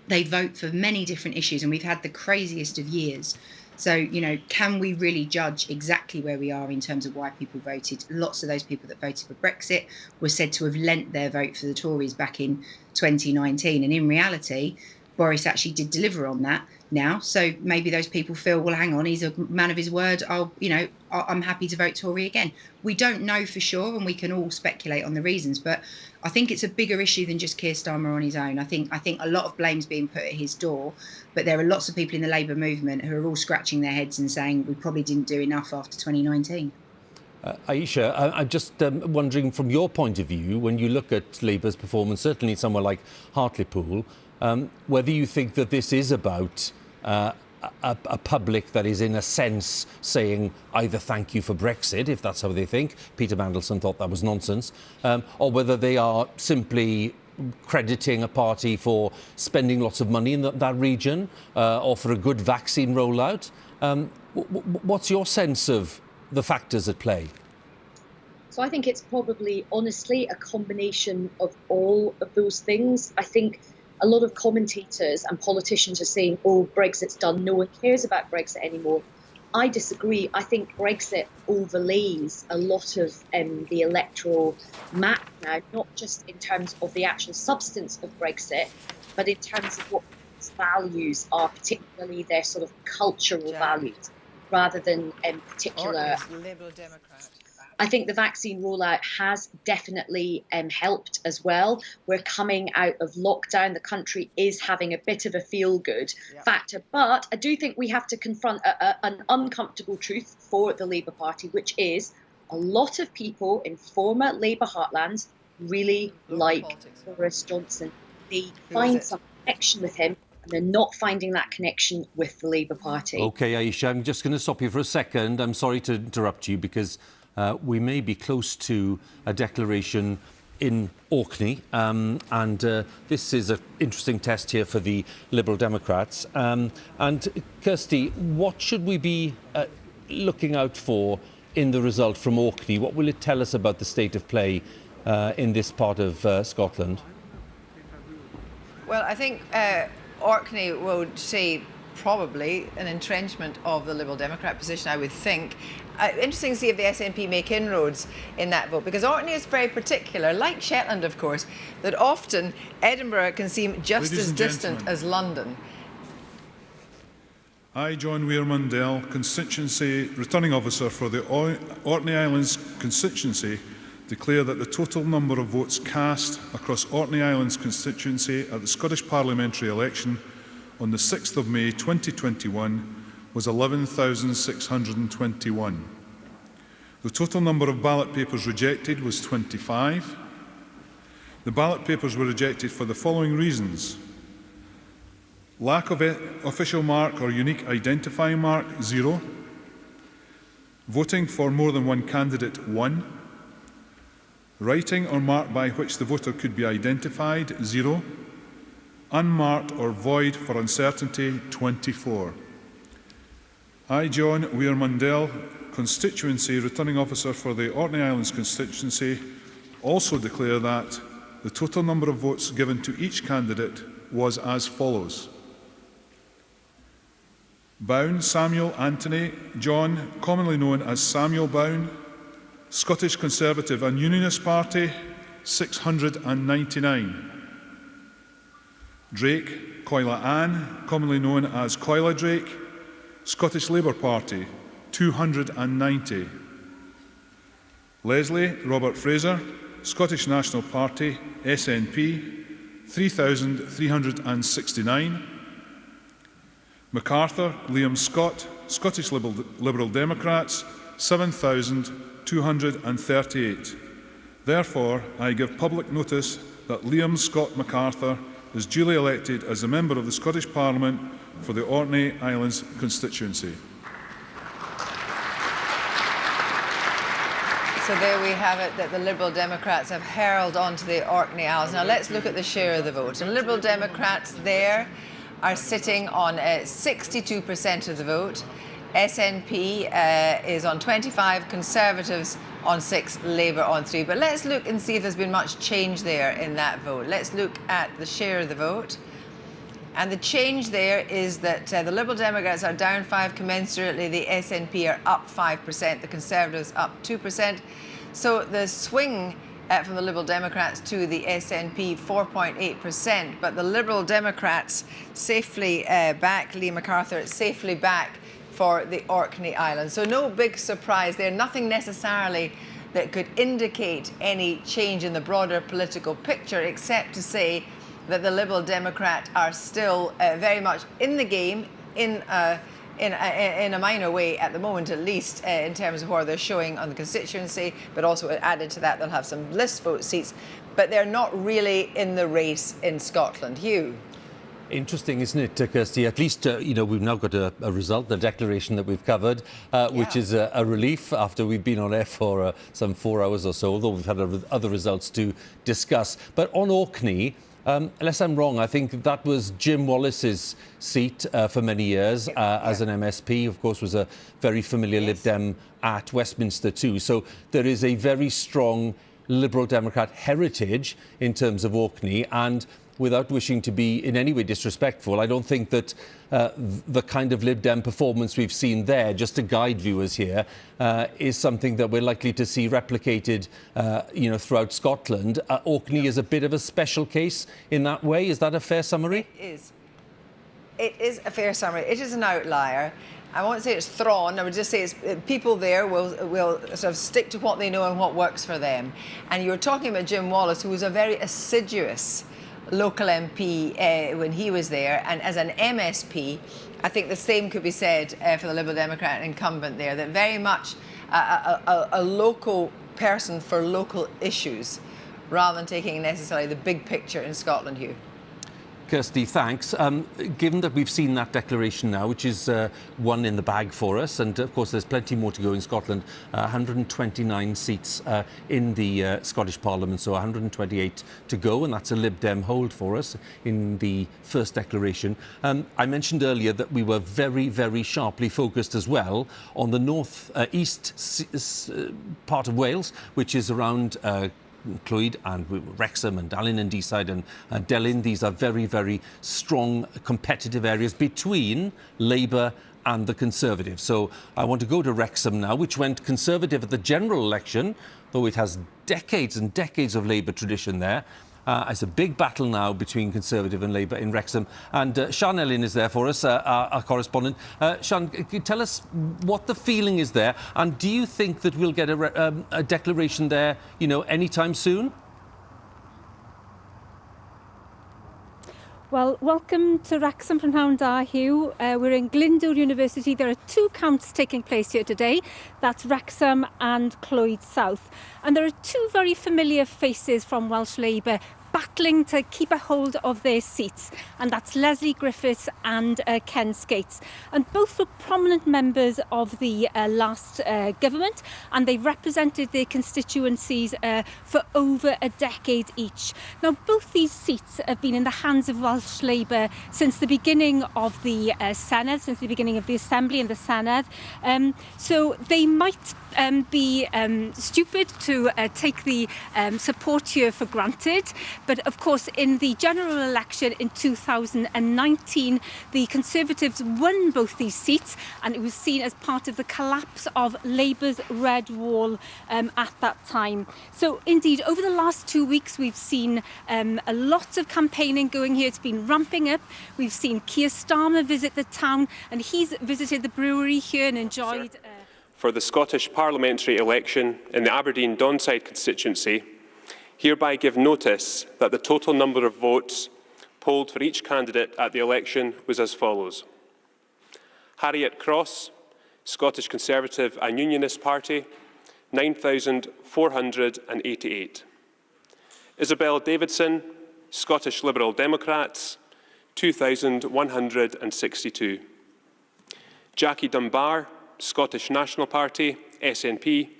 They vote for many different issues, and we've had the craziest of years. So, can we really judge exactly where we are in terms of why people voted? Lots of those people that voted for Brexit were said to have lent their vote for the Tories back in 2019. And in reality, Boris actually did deliver on that now. So maybe those people feel, well, hang on, he's a man of his word. I'm happy to vote Tory again. We don't know for sure, and we can all speculate on the reasons. But I think it's a bigger issue than just Keir Starmer on his own. I think a lot of blame's being put at his door, but there are lots of people in the Labour movement who are all scratching their heads and saying we probably didn't do enough after 2019. Aisha, I'm just wondering from your point of view, when you look at Labour's performance, certainly somewhere like Hartlepool, whether you think that this is about a public that is in a sense saying either thank you for Brexit, if that's how they think. Peter Mandelson thought that was nonsense, or whether they are simply crediting a party for spending lots of money in that region, or for a good vaccine rollout. What's your sense of the factors at play? So I think it's probably, honestly, a combination of all of those things. I think a lot of commentators and politicians are saying, oh, Brexit's done, no one cares about Brexit anymore. I disagree. I think Brexit overlays a lot of the electoral map now, not just in terms of the actual substance of Brexit, but in terms of what people's values are, particularly their sort of cultural values, rather than particular. Liberal Democrat. I think the vaccine rollout has definitely helped as well. We're coming out of lockdown. The country is having a bit of a feel-good factor. But I do think we have to confront an uncomfortable truth for the Labour Party, which is a lot of people in former Labour heartlands really like Boris Johnson. They find some connection with him, and they're not finding that connection with the Labour Party. OK, Aisha, I'm just going to stop you for a second. I'm sorry to interrupt you because we may be close to a declaration in Orkney, and this is an interesting test here for the Liberal Democrats. And Kirsty, what should we be looking out for in the result from Orkney? What will it tell us about the state of play in this part of Scotland? Well, I think Orkney will see probably an entrenchment of the Liberal Democrat position, I would think. Interesting to see if the SNP make inroads in that vote, because Orkney is very particular, like Shetland, of course, that often Edinburgh can seem just as distant as London. I, John Weir Mundell, constituency returning officer for the Orkney Islands constituency, declare that the total number of votes cast across Orkney Islands constituency at the Scottish Parliamentary election on the 6th of May 2021 was 11,621. The total number of ballot papers rejected was 25. The ballot papers were rejected for the following reasons: lack of official mark or unique identifying mark, 0. Voting for more than one candidate, 1. Writing or mark by which the voter could be identified, 0. Unmarked or void for uncertainty, 24. I, John Weir Mundell, constituency returning officer for the Orkney Islands constituency, also declare that the total number of votes given to each candidate was as follows: Bown Samuel Anthony John, commonly known as Samuel Bown, Scottish Conservative and Unionist Party, 699. Drake Coila Ann, commonly known as Coila Drake, Scottish Labour Party, 290. Leslie Robert Fraser, Scottish National Party, SNP, 3,369. MacArthur Liam Scott, Scottish Liberal Democrats, 7,238. Therefore, I give public notice that Liam Scott MacArthur is duly elected as a member of the Scottish Parliament for the Orkney Islands constituency. So there we have it, that the Liberal Democrats have hurled onto the Orkney Isles. Now let's look at the share of the vote. And Liberal Democrats there are sitting on 62% of the vote. SNP is on 25, Conservatives on 6, Labour on 3. But let's look and see if there's been much change there in that vote. Let's look at the share of the vote. And the change there is that the Liberal Democrats are down 5 commensurately, the SNP are up 5%, the Conservatives up 2%. So the swing from the Liberal Democrats to the SNP, 4.8%. But the Liberal Democrats safely back, Liam MacArthur safely back for the Orkney Islands. So no big surprise there, nothing necessarily that could indicate any change in the broader political picture, except to say that the Liberal Democrats are still very much in the game, in a minor way at the moment, at least in terms of where they're showing on the constituency, but also added to that they'll have some list vote seats, but they're not really in the race in Scotland. Huw? Interesting, isn't it, Kirsty? At least, you know, we've now got a result, the declaration that we've covered, which is a relief after we've been on air for some 4 hours or so, although we've had other results to discuss. But on Orkney, unless I'm wrong, I think that was Jim Wallace's seat for many years as an MSP. Of course, was a very familiar Lib Dem at Westminster too. So there is a very strong Liberal Democrat heritage in terms of Orkney, and without wishing to be in any way disrespectful, I don't think that the kind of Lib Dem performance we've seen there, just to guide viewers here, is something that we're likely to see replicated, you know, throughout Scotland. Orkney is a bit of a special case in that way. Is that a fair summary? It is. It is a fair summary. It is an outlier. I won't say it's thrawn, I would just say it's people there will sort of stick to what they know and what works for them. And you were talking about Jim Wallace, who was a very assiduous local MP when he was there, and as an MSP, I think the same could be said for the Liberal Democrat incumbent there, that very much a local person for local issues, rather than taking necessarily the big picture in Scotland, Huw. Kirsty, thanks. Given that we've seen that declaration now, which is one in the bag for us, and of course there's plenty more to go in Scotland, 129 seats in the Scottish Parliament, so 128 to go, and that's a Lib Dem hold for us in the first declaration. I mentioned earlier that we were very, very sharply focused as well on the north-east part of Wales, which is around Clwyd and Wrexham and Dallin and Deeside and Delyn. These are very, very strong competitive areas between Labour and the Conservatives. So I want to go to Wrexham now, which went Conservative at the general election, though it has decades and decades of Labour tradition there. It's a big battle now between Conservative and Labour in Wrexham. And Sian Elin is there for us, our correspondent. Sian, can you tell us what the feeling is there? And do you think that we'll get a declaration there, you know, anytime soon? Well, welcome to Wrexham from Hound Huw. We're in Glyndŵr University. There are two counts taking place here today. That's Wrexham and Clwyd South. And there are two very familiar faces from Welsh Labour battling to keep a hold of their seats, and that's Lesley Griffiths and Ken Skates. And both were prominent members of the last government, and they've represented their constituencies for over a decade each. Now, both these seats have been in the hands of Welsh Labour since the beginning of the Senedd, since the beginning of the Assembly and the Senedd. So they might be stupid to take the support here for granted. But of course, in the general election in 2019, the Conservatives won both these seats, and it was seen as part of the collapse of Labour's Red Wall at that time. So indeed, over the last 2 weeks, we've seen a lot of campaigning going here. It's been ramping up. We've seen Keir Starmer visit the town, and he's visited the brewery here and enjoyed... For the Scottish Parliamentary election in the Aberdeen Donside constituency, hereby give notice that the total number of votes polled for each candidate at the election was as follows. Harriet Cross, Scottish Conservative and Unionist Party, 9,488. Isabel Davidson, Scottish Liberal Democrats, 2,162. Jackie Dunbar, Scottish National Party, SNP,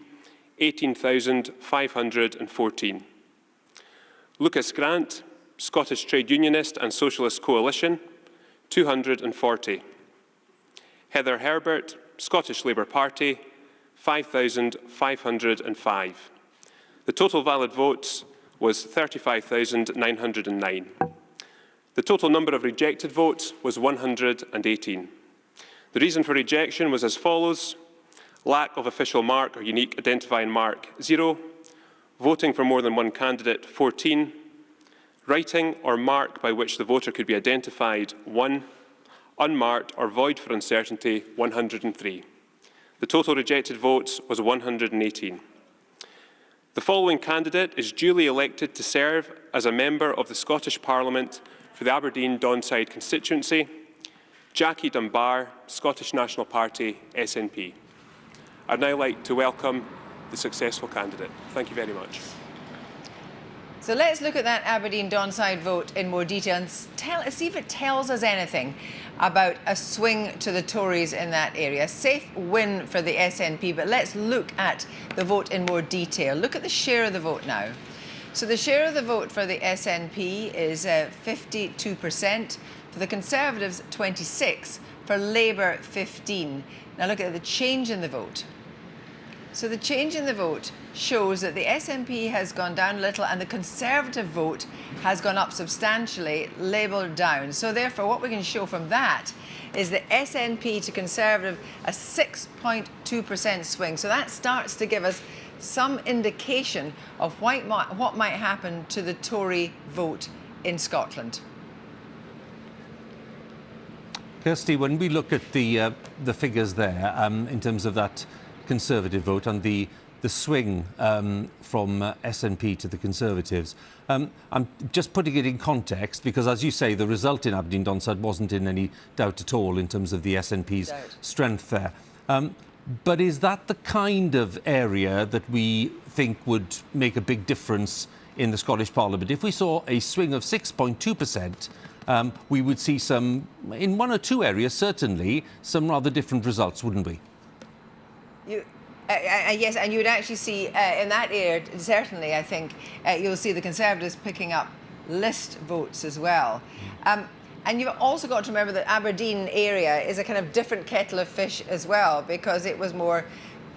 18,514. Lucas Grant, Scottish Trade Unionist and Socialist Coalition, 240. Heather Herbert, Scottish Labour Party, 5,505. The total valid votes was 35,909. The total number of rejected votes was 118. The reason for rejection was as follows: lack of official mark or unique identifying mark, 0. Voting for more than one candidate, 14. Writing or mark by which the voter could be identified, 1. Unmarked or void for uncertainty, 103. The total rejected votes was 118. The following candidate is duly elected to serve as a member of the Scottish Parliament for the Aberdeen Donside constituency: Jackie Dunbar, Scottish National Party, SNP. I'd now like to welcome the successful candidate. Thank you very much. So let's look at that Aberdeen Donside vote in more detail and see if it tells us anything about a swing to the Tories in that area. A safe win for the SNP, but let's look at the vote in more detail. Look at the share of the vote now. So the share of the vote for the SNP is 52%, for the Conservatives 26%, for Labour 15%. Now look at the change in the vote. So the change in the vote shows that the SNP has gone down a little and the Conservative vote has gone up substantially, Labour down. So therefore what we can show from that is the SNP to Conservative a 6.2% swing. So that starts to give us some indication of what might happen to the Tory vote in Scotland. Kirsty, when we look at the figures there in terms of that Conservative vote and the swing from SNP to the Conservatives, I'm just putting it in context because, as you say, the result in Aberdeen Donsad wasn't in any doubt at all in terms of the SNP's strength there. But is that the kind of area that we think would make a big difference in the Scottish Parliament? If we saw a swing of 6.2%, we would see some, in one or two areas certainly, some rather different results, wouldn't we? Yes, and you would actually see in that area, certainly, I think, you'll see the Conservatives picking up list votes as well. And you've also got to remember that Aberdeen area is a kind of different kettle of fish as well, because it was more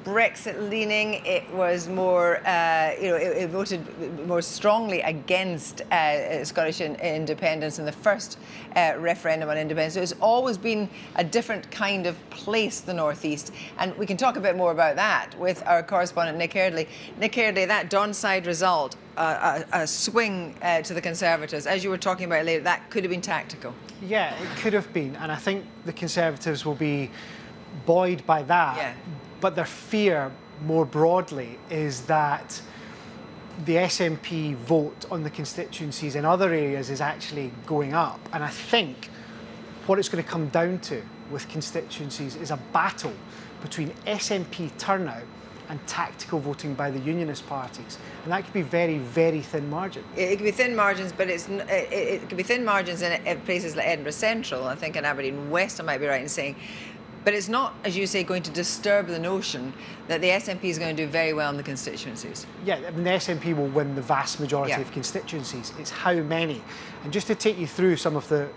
Brexit leaning. It was more, it voted more strongly against Scottish independence in the first referendum on independence. So it's always been a different kind of place, the North East. And we can talk a bit more about that with our correspondent Nick Eardley. Nick Eardley, that Donside result, a swing to the Conservatives, as you were talking about later, that could have been tactical. Yeah, it could have been. And I think the Conservatives will be buoyed by that. Yeah. But their fear, more broadly, is that the SNP vote on the constituencies in other areas is actually going up. And I think what it's going to come down to with constituencies is a battle between SNP turnout and tactical voting by the unionist parties. And that could be very, very thin margins. It could be thin margins, but it could be thin margins in places like Edinburgh Central. I think in Aberdeen West, I might be right in saying. But it's not, as you say, going to disturb the notion that the SNP is going to do very well in the constituencies. Yeah, I mean, the SNP will win the vast majority of constituencies. It's how many. And just to take you through some of the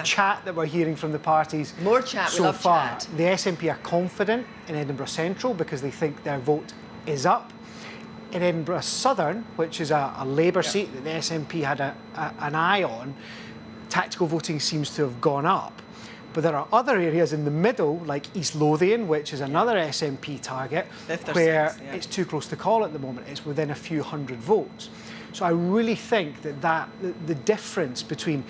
chat that we're hearing from the parties more chat, so we love far, chat. The SNP are confident in Edinburgh Central because they think their vote is up. In Edinburgh Southern, which is a Labour seat that the SNP had an eye on, tactical voting seems to have gone up. But there are other areas in the middle, like East Lothian, which is another SNP target, where it's too close to call at the moment. It's within a few hundred votes. So I really think that the difference between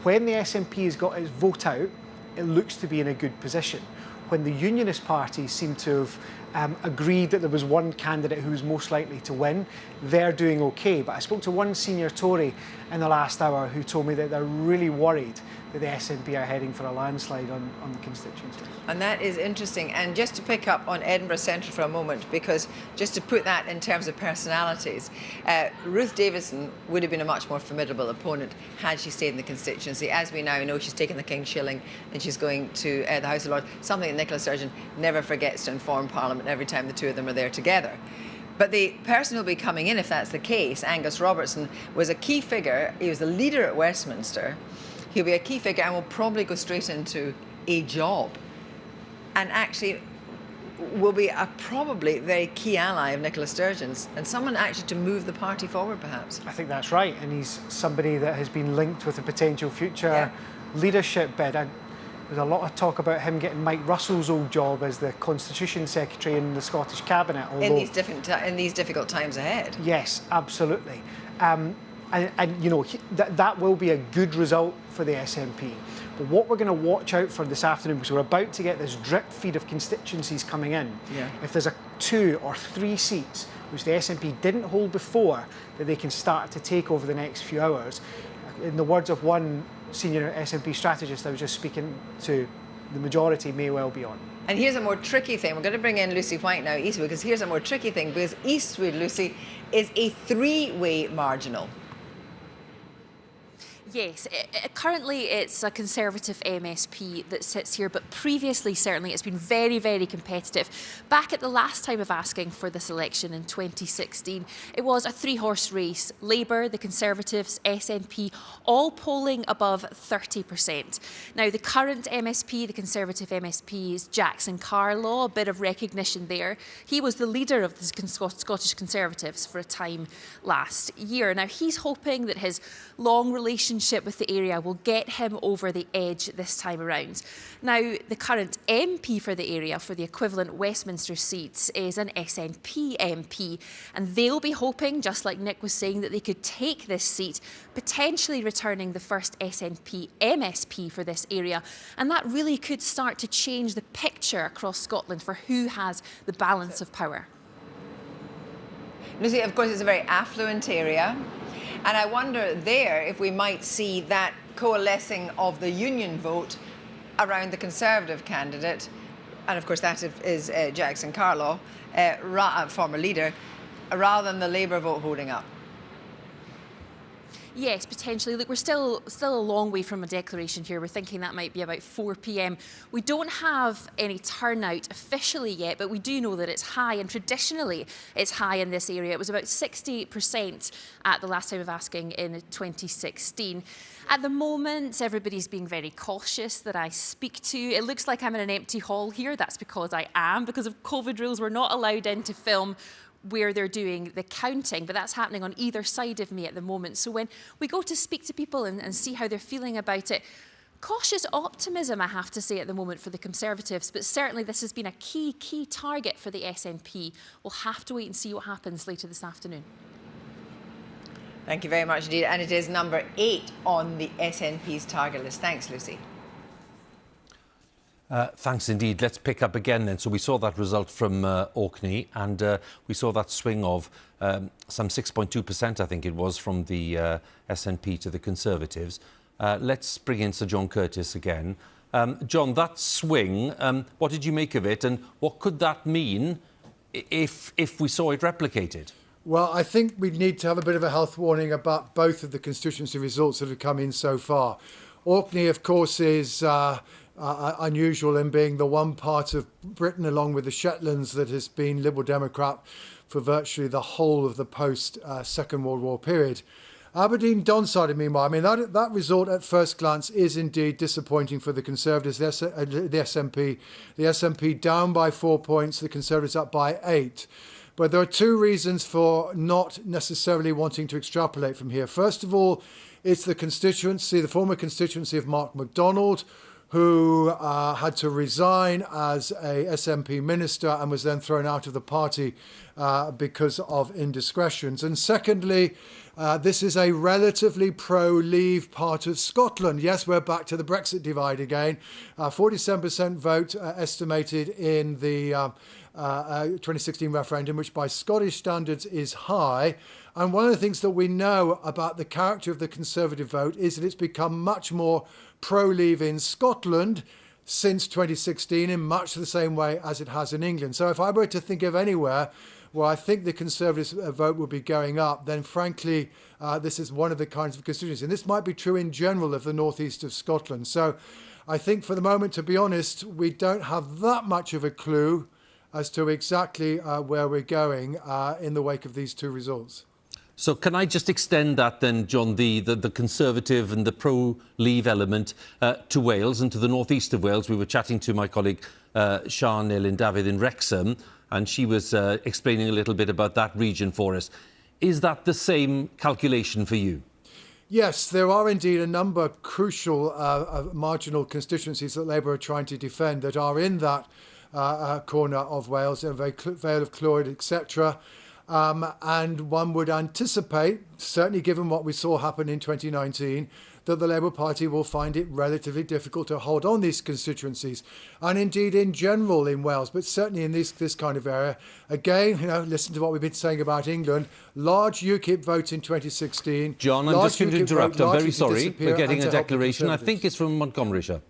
when the SNP has got its vote out, it looks to be in a good position. When the unionist parties seem to have agreed that there was one candidate who was most likely to win, they're doing okay. But I spoke to one senior Tory in the last hour who told me that they're really worried that the SNP are heading for a landslide on the constituency. And that is interesting. And just to pick up on Edinburgh Central for a moment, because just to put that in terms of personalities, Ruth Davison would have been a much more formidable opponent had she stayed in the constituency. As we now know, she's taken the King's Shilling and she's going to the House of Lords, something that Nicola Sturgeon never forgets to inform Parliament every time the two of them are there together. But the person who'll be coming in, if that's the case, Angus Robertson, was a key figure. He was the leader at Westminster. He'll be a key figure and will probably go straight into a job. And actually will be a probably very key ally of Nicola Sturgeon's and someone actually to move the party forward, perhaps. I think that's right. And he's somebody that has been linked with a potential future leadership bid. And there's a lot of talk about him getting Mike Russell's old job as the Constitution Secretary in the Scottish Cabinet. In these difficult times ahead. Yes, absolutely. And you know, that will be a good result for the SNP. But what we're going to watch out for this afternoon, because we're about to get this drip feed of constituencies coming in, if there's 2 or 3 seats which the SNP didn't hold before that they can start to take over the next few hours, in the words of one senior SNP strategist I was just speaking to, the majority may well be on. And here's a more tricky thing. We're going to bring in Lucy White now, Eastwood, because here's a more tricky thing, because Eastwood, Lucy, is a 3-way marginal. Yes, currently it's a Conservative MSP that sits here, but previously certainly it's been very, very competitive. Back at the last time of asking for this election in 2016, it was a 3-horse race. Labour, the Conservatives, SNP, all polling above 30%. Now the current MSP, the Conservative MSP, is Jackson Carlaw, a bit of recognition there. He was the leader of the Scottish Conservatives for a time last year. Now he's hoping that his long relationship relationship with the area will get him over the edge this time around. Now, the current MP for the area, for the equivalent Westminster seat, is an SNP MP, and they'll be hoping, just like Nick was saying, that they could take this seat, potentially returning the first SNP MSP for this area, and that really could start to change the picture across Scotland for who has the balance of power. Lucy, of course, it's a very affluent area, and I wonder there if we might see that coalescing of the union vote around the Conservative candidate, and of course that is Jackson Carlaw, former leader, rather than the Labour vote holding up. Yes, potentially. Look, we're still a long way from a declaration here. We're thinking that might be about 4 p.m. We don't have any turnout officially yet, but we do know that it's high, and traditionally it's high in this area. It was about 60% at the last time of asking in 2016. At the moment, everybody's being very cautious that I speak to. It looks like I'm in an empty hall here. That's because I am. Because of COVID rules, we're not allowed in to film where they're doing the counting, but that's happening on either side of me at the moment. So when we go to speak to people and see how they're feeling about it, cautious optimism, I have to say, at the moment for the Conservatives, but certainly this has been a key target for the SNP. We'll have to wait and see what happens later this afternoon. Thank you very much indeed. And it is number 8 on the SNP's target list. Thanks, Lucy. Thanks indeed. Let's pick up again then. So we saw that result from Orkney, and we saw that swing of some 6.2%, I think it was, from the SNP to the Conservatives. Let's bring in Sir John Curtice again. John, that swing, what did you make of it, and what could that mean if we saw it replicated? Well, I think we need to have a bit of a health warning about both of the constituency results that have come in so far. Orkney, of course, is unusual in being the one part of Britain, along with the Shetlands, that has been Liberal Democrat for virtually the whole of the post-Second World War period. Aberdeen Donsided, meanwhile, I mean, that result at first glance is indeed disappointing for the Conservatives, the SNP. The SNP down by 4 points, the Conservatives up by 8. But there are two reasons for not necessarily wanting to extrapolate from here. First of all, it's the constituency, the former constituency of Mark MacDonald, who had to resign as a SNP minister and was then thrown out of the party because of indiscretions. And secondly, this is a relatively pro-Leave part of Scotland. Yes, we're back to the Brexit divide again. 47% vote estimated in the 2016 referendum, which by Scottish standards is high. And one of the things that we know about the character of the Conservative vote is that it's become much more pro-Leave in Scotland since 2016 in much the same way as it has in England. So if I were to think of anywhere where I think the Conservative vote would be going up, then frankly, this is one of the kinds of constituencies. And this might be true in general of the northeast of Scotland. So I think for the moment, to be honest, we don't have that much of a clue as to exactly where we're going in the wake of these two results. So can I just extend that then, John, the Conservative and the pro-Leave element to Wales and to the northeast of Wales? We were chatting to my colleague Sian Elin David in Wrexham, and she was explaining a little bit about that region for us. Is that the same calculation for you? Yes, there are indeed a number of crucial marginal constituencies that Labour are trying to defend that are in that corner of Wales, Vale of Clwyd, etc. And one would anticipate, certainly given what we saw happen in 2019, that the Labour Party will find it relatively difficult to hold on these constituencies. And indeed in general in Wales, but certainly in this kind of area. Again, listen to what we've been saying about England. Large UKIP vote in 2016. John, I'm just going to interrupt. I'm very sorry. We're getting a declaration. I think it's from Montgomeryshire.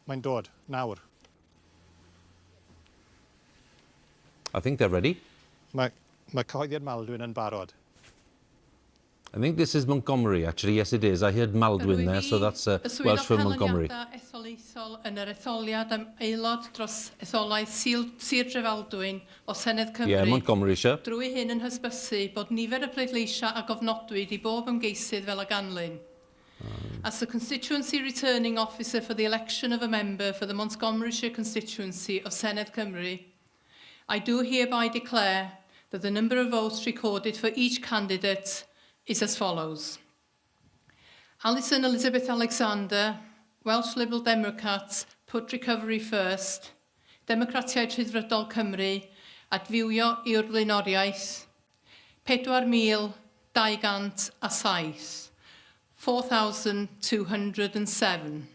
Mae'n dod, nawr. I think they're ready. Mae cyhoeddiad Maldwyn yn barod. I think this is Montgomery, actually. Yes, it is. I heard Maldwyn there, so that's Welsh for Montgomery. Etholaethol yn yr etholiad am aelod dros etholaeth Sir Drefaldwyn o Senedd Cymru. Yeah, Montgomeryshire. Drwy hyn yn hysbysu bod nifer y pleidleisiau a gofnodwyd i bob ymgeisydd fel y ganlyn. As the constituency returning officer for the election of a member for the Montgomeryshire constituency of Senedd Cymru, I do hereby declare that the number of votes recorded for each candidate is as follows. Alison Elizabeth Alexander, Welsh Liberal Democrats, put recovery first. Democratiaid Rhyddfrydol Cymru, adfywio i'r blaenoriaeth. 4,207. 4,207.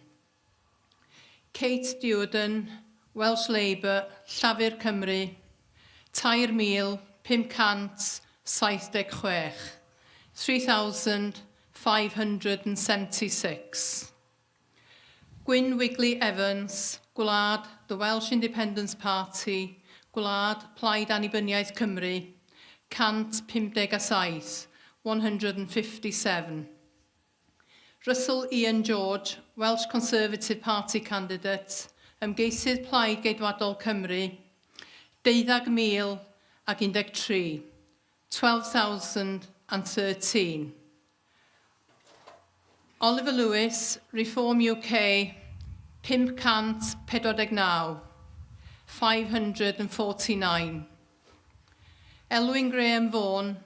Kate Dewden, Welsh Labour, Llafur Cymru, 3,576. 3,576. Gwyn Wigley Evans, Gwlad the Welsh Independence Party, Gwlad Plaid Annibyniaeth Cymru, 157. 157. Russell Ian George, Welsh Conservative Party candidate, ymgeisydd Plaid Geidwadol Cymru, 12,013. 12,013. Oliver Lewis, Reform UK, 549. 549. Elwyn Graham Vaughan,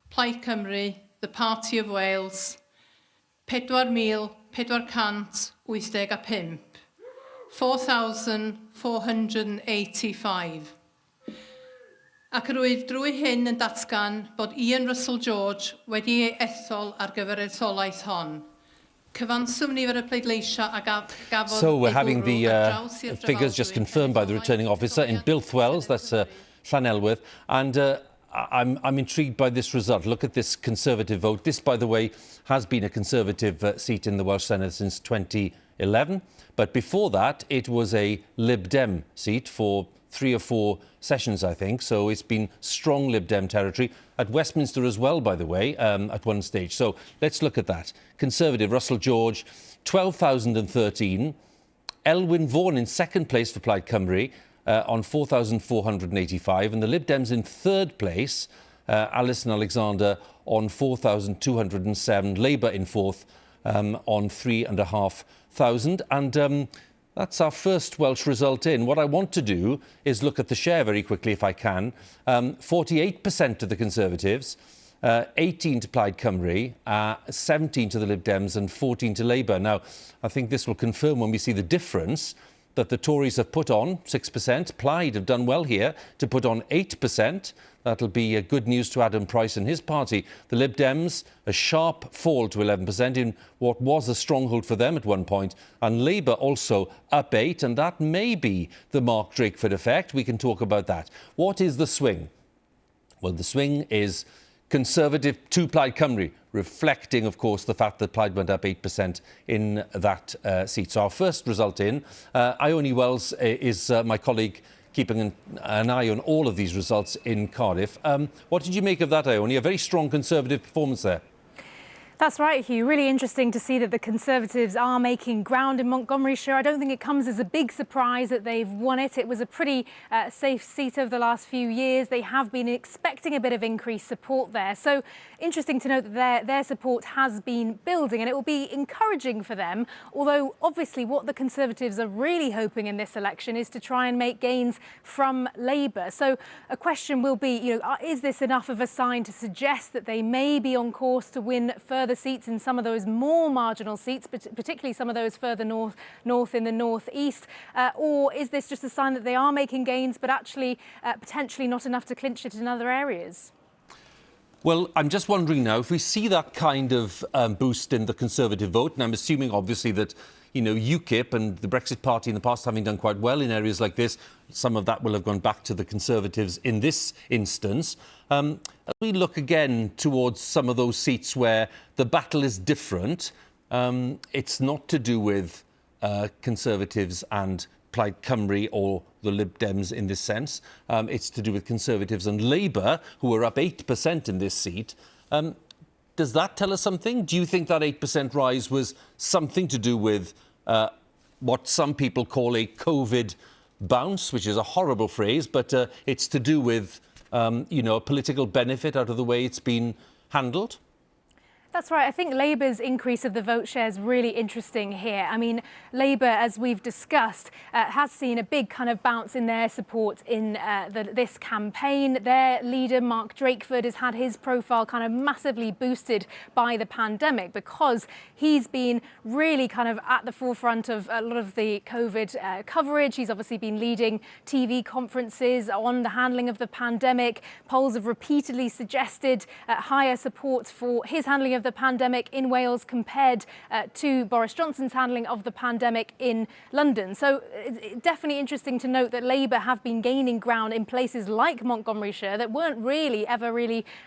Plaid Cymru, the Party of Wales, 4,485. 4,485. Ac yr wyf drwy hyn yn datgan bod Ian Russell George wedi ei ethol ar gyfer y etholaeth hon. Cyfanswm nifer y pleidleisio a gafodd... So we're having the figures just confirmed by the returning officer in Bilthwells, that's Llanelwydd, and I'm intrigued by this result. Look at this Conservative vote. This, by the way, has been a Conservative seat in the Welsh Senedd since 2011. But before that, it was a Lib Dem seat for 3 or 4 sessions, I think. So it's been strong Lib Dem territory. At Westminster as well, by the way, at one stage. So let's look at that. Conservative, Russell George, 12,013. Elwyn Vaughan in second place for Plaid Cymru, on 4,485, and the Lib Dems in third place, Alison Alexander on 4,207, Labour in fourth on 3,500, and that's our first Welsh result in. What I want to do is look at the share very quickly, if I can. 48% to the Conservatives, 18 to Plaid Cymru, 17 to the Lib Dems and 14 to Labour. Now, I think this will confirm when we see the difference that the Tories have put on 6%. Plaid have done well here to put on 8%. That'll be good news to Adam Price and his party. The Lib Dems, a sharp fall to 11% in what was a stronghold for them at one point. And Labour also up 8%, and that may be the Mark Drakeford effect. We can talk about that. What is the swing? Well, the swing is Conservative to Plaid Cymru, reflecting, of course, the fact that Plaid went up 8% in that seat. So our first result in. Ione Wells is my colleague keeping an eye on all of these results in Cardiff. What did you make of that, Ione? A very strong Conservative performance there. That's right, Huw. Really interesting to see that the Conservatives are making ground in Montgomeryshire. I don't think it comes as a big surprise that they've won it. It was a pretty safe seat over the last few years. They have been expecting a bit of increased support there. So interesting to note that their support has been building, and it will be encouraging for them. Although, obviously, what the Conservatives are really hoping in this election is to try and make gains from Labour. So a question will be, is this enough of a sign to suggest that they may be on course to win further seats in some of those more marginal seats, particularly some of those further north in the northeast, or is this just a sign that they are making gains but actually potentially not enough to clinch it in other areas? Well, I'm just wondering now, if we see that kind of boost in the Conservative vote, and I'm assuming obviously that UKIP and the Brexit Party in the past having done quite well in areas like this, some of that will have gone back to the Conservatives in this instance. As we look again towards some of those seats where the battle is different, it's not to do with Conservatives and Plaid Cymru or the Lib Dems in this sense. It's to do with Conservatives and Labour, who are up 8% in this seat. Does that tell us something? Do you think that 8% rise was something to do with what some people call a COVID bounce, which is a horrible phrase, but it's to do with, a political benefit out of the way it's been handled? That's right. I think Labour's increase of the vote share is really interesting here. I mean, Labour, as we've discussed, has seen a big kind of bounce in their support in this campaign. Their leader, Mark Drakeford, has had his profile kind of massively boosted by the pandemic because he's been really kind of at the forefront of a lot of the COVID coverage. He's obviously been leading TV conferences on the handling of the pandemic. Polls have repeatedly suggested higher support for his handling of the pandemic in Wales compared to Boris Johnson's handling of the pandemic in London. So it's definitely interesting to note that Labour have been gaining ground in places like Montgomeryshire that weren't really ever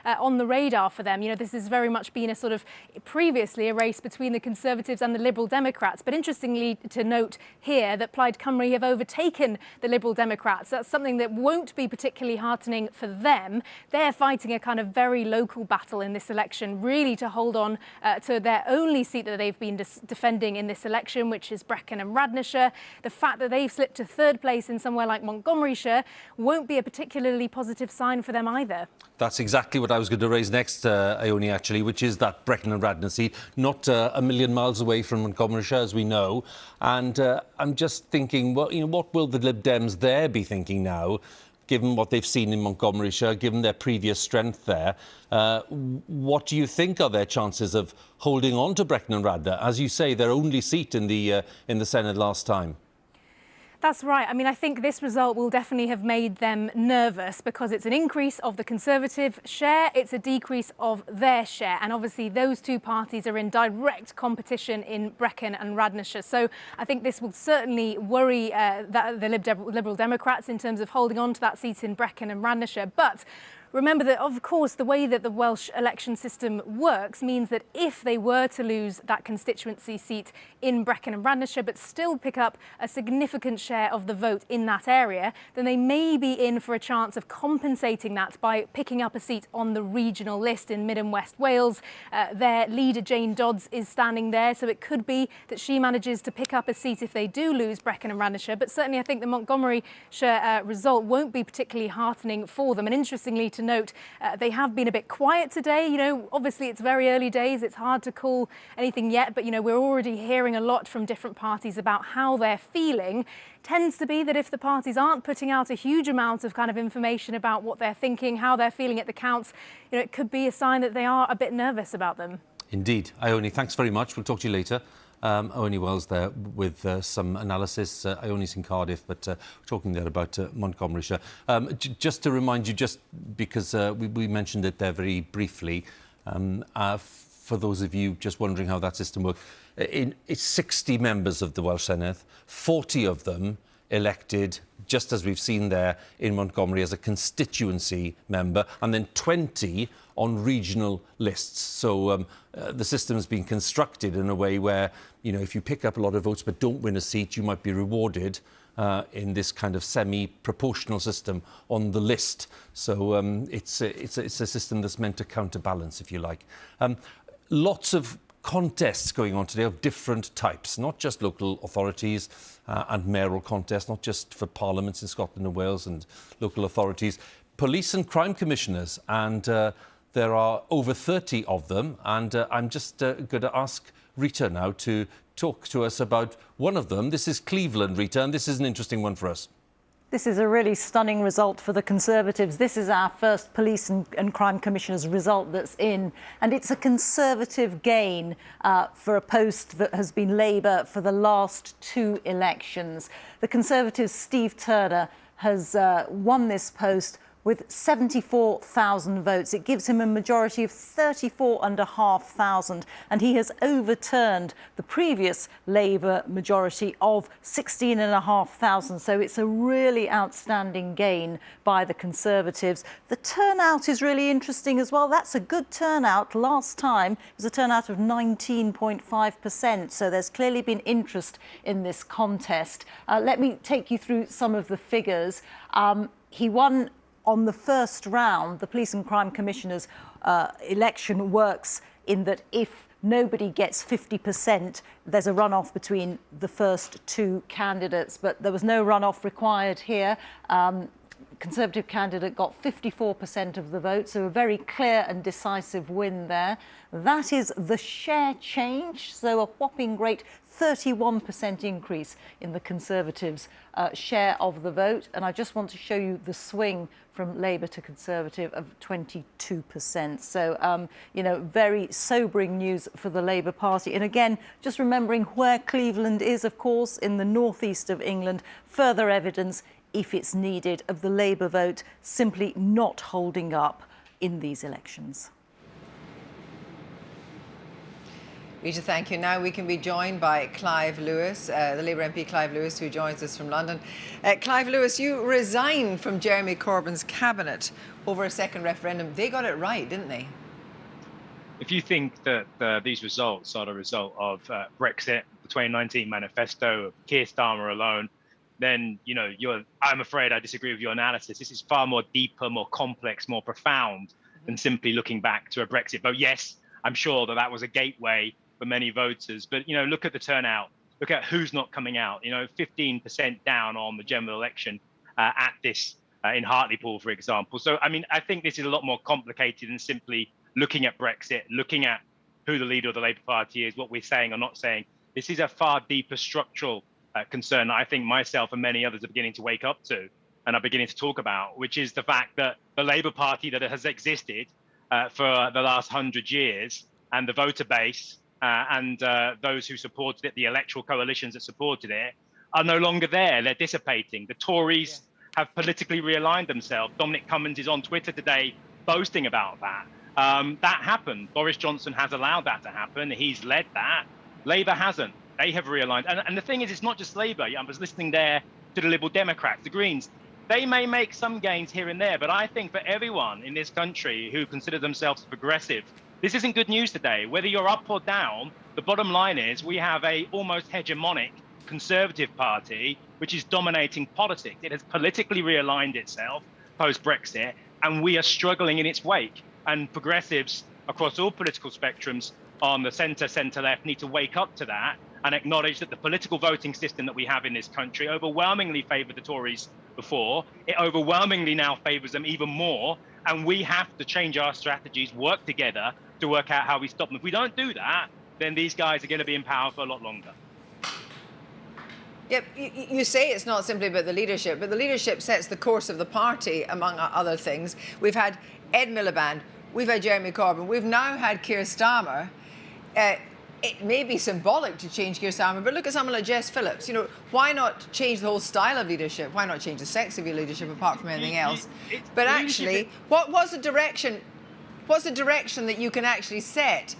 on the radar for them. You know, this has very much been a sort of previously a race between the Conservatives and the Liberal Democrats. But interestingly to note here that Plaid Cymru have overtaken the Liberal Democrats. That's something that won't be particularly heartening for them. They're fighting a kind of very local battle in this election, really to hold on to their only seat that they've been defending in this election, which is Brecon and Radnorshire. The fact that they've slipped to third place in somewhere like Montgomeryshire won't be a particularly positive sign for them either. That's exactly what I was going to raise next, Ione, actually, which is that Brecon and Radnor seat, not a million miles away from Montgomeryshire, as we know. And I'm just thinking, well, you know, what will the Lib Dems there be thinking now, given what they've seen in Montgomeryshire, given their previous strength there? What do you think are their chances of holding on to Brecon and Radnor? As you say, their only seat in the Senedd last time. That's right. I mean, I think this result will definitely have made them nervous because it's an increase of the Conservative share, it's a decrease of their share. And obviously those two parties are in direct competition in Brecon and Radnorshire. So I think this will certainly worry the Liberal Democrats in terms of holding on to that seat in Brecon and Radnorshire. But remember that, of course, the way that the Welsh election system works means that if they were to lose that constituency seat in Brecon and Radnorshire but still pick up a significant share of the vote in that area, then they may be in for a chance of compensating that by picking up a seat on the regional list in Mid and West Wales. Their leader, Jane Dodds, is standing there, so it could be that she manages to pick up a seat if they do lose Brecon and Radnorshire. But certainly I think the Montgomeryshire result won't be particularly heartening for them. And interestingly to note, they have been a bit quiet today. You know, obviously it's very early days. It's hard to call anything yet, but, you know, we're already hearing a lot from different parties about how they're feeling. Tends to be that if the parties aren't putting out a huge amount of kind of information about what they're thinking, how they're feeling at the counts, you know, it could be a sign that they are a bit nervous about them. Indeed. Ione, thanks very much. We'll talk to you later. Ione Wells there with some analysis. Ione's in Cardiff, but talking there about Montgomeryshire. Just to remind you, just because we mentioned it there very briefly, for those of you just wondering how that system works, it's 60 members of the Welsh Senedd, 40 of them elected, just as we've seen there in Montgomery, as a constituency member, and then 20 on regional lists. So the system's been constructed in a way where, you know, if you pick up a lot of votes but don't win a seat, you might be rewarded in this kind of semi-proportional system on the list. So it's a system that's meant to counterbalance, if you like. Lots of contests going on today of different types, not just local authorities and mayoral contests, not just for parliaments in Scotland and Wales and local authorities, police and crime commissioners, and there are over 30 of them. And I'm just going to ask Reeta now to talk to us about one of them. This is Cleveland, Reeta, and this is an interesting one for us. This is a really stunning result for the Conservatives. This is our first Police and Crime Commissioner's result that's in, and it's a Conservative gain for a post that has been Labour for the last two elections. The Conservatives' Steve Turner has won this post with 74,000 votes. It gives him a majority of 34,500, and he has overturned the previous Labour majority of 16,500. So it's a really outstanding gain by the Conservatives. The turnout is really interesting as well. That's a good turnout. Last time it was a turnout of 19.5%. So there's clearly been interest in this contest. Let me take you through some of the figures. He won on the first round. The Police and Crime Commissioner's election works in that if nobody gets 50%, there's a runoff between the first two candidates, but there was no runoff required here. Conservative candidate got 54% of the vote, so a very clear and decisive win there. That is the share change, so a whopping great 31% increase in the Conservatives' share of the vote. And I just want to show you the swing from Labour to Conservative of 22%. So, you know, very sobering news for the Labour Party. And again, just remembering where Cleveland is, of course, in the northeast of England, further evidence, if it's needed, of the Labour vote simply not holding up in these elections. Reeta, thank you. Now we can be joined by Clive Lewis, the Labour MP Clive Lewis, who joins us from London. Clive Lewis, you resigned from Jeremy Corbyn's cabinet over a second referendum. They got it right, didn't they? If you think that these results are the result of Brexit, the 2019 manifesto, of Keir Starmer alone, then, you know, I'm afraid I disagree with your analysis. This is far more deeper, more complex, more profound than simply looking back to a Brexit vote. Yes, I'm sure that was a gateway for many voters, but, you know, look at the turnout. Look at who's not coming out. You know, 15% down on the general election at this in Hartlepool, for example. So, I mean, I think this is a lot more complicated than simply looking at Brexit, looking at who the leader of the Labour Party is, what we're saying or not saying. This is a far deeper structural concern that I think myself and many others are beginning to wake up to and are beginning to talk about, which is the fact that the Labour Party that has existed for the last 100 years and the voter base and those who supported it, the electoral coalitions that supported it, are no longer there. They're dissipating. The Tories have politically realigned themselves. Dominic Cummings is on Twitter today boasting about that. That happened. Boris Johnson has allowed that to happen. He's led that. Labour hasn't. They have realigned. And the thing is, it's not just Labour. I was listening there to the Liberal Democrats, the Greens. They may make some gains here and there, but I think for everyone in this country who consider themselves progressive, this isn't good news today. Whether you're up or down, the bottom line is we have a almost hegemonic Conservative Party which is dominating politics. It has politically realigned itself post-Brexit, and we are struggling in its wake. And progressives across all political spectrums on the centre-left need to wake up to that and acknowledge that the political voting system that we have in this country overwhelmingly favoured the Tories before. It overwhelmingly now favours them even more. And we have to change our strategies, work together to work out how we stop them. If we don't do that, then these guys are going to be in power for a lot longer. Yep, you say it's not simply about the leadership, but the leadership sets the course of the party, among other things. We've had Ed Miliband, we've had Jeremy Corbyn, we've now had Keir Starmer. It may be symbolic to change Keir Starmer, but look at someone like Jess Phillips. You know, why not change the whole style of leadership? Why not change the sex of your leadership apart from anything else? But actually, what's the direction? What's the direction that you can actually set?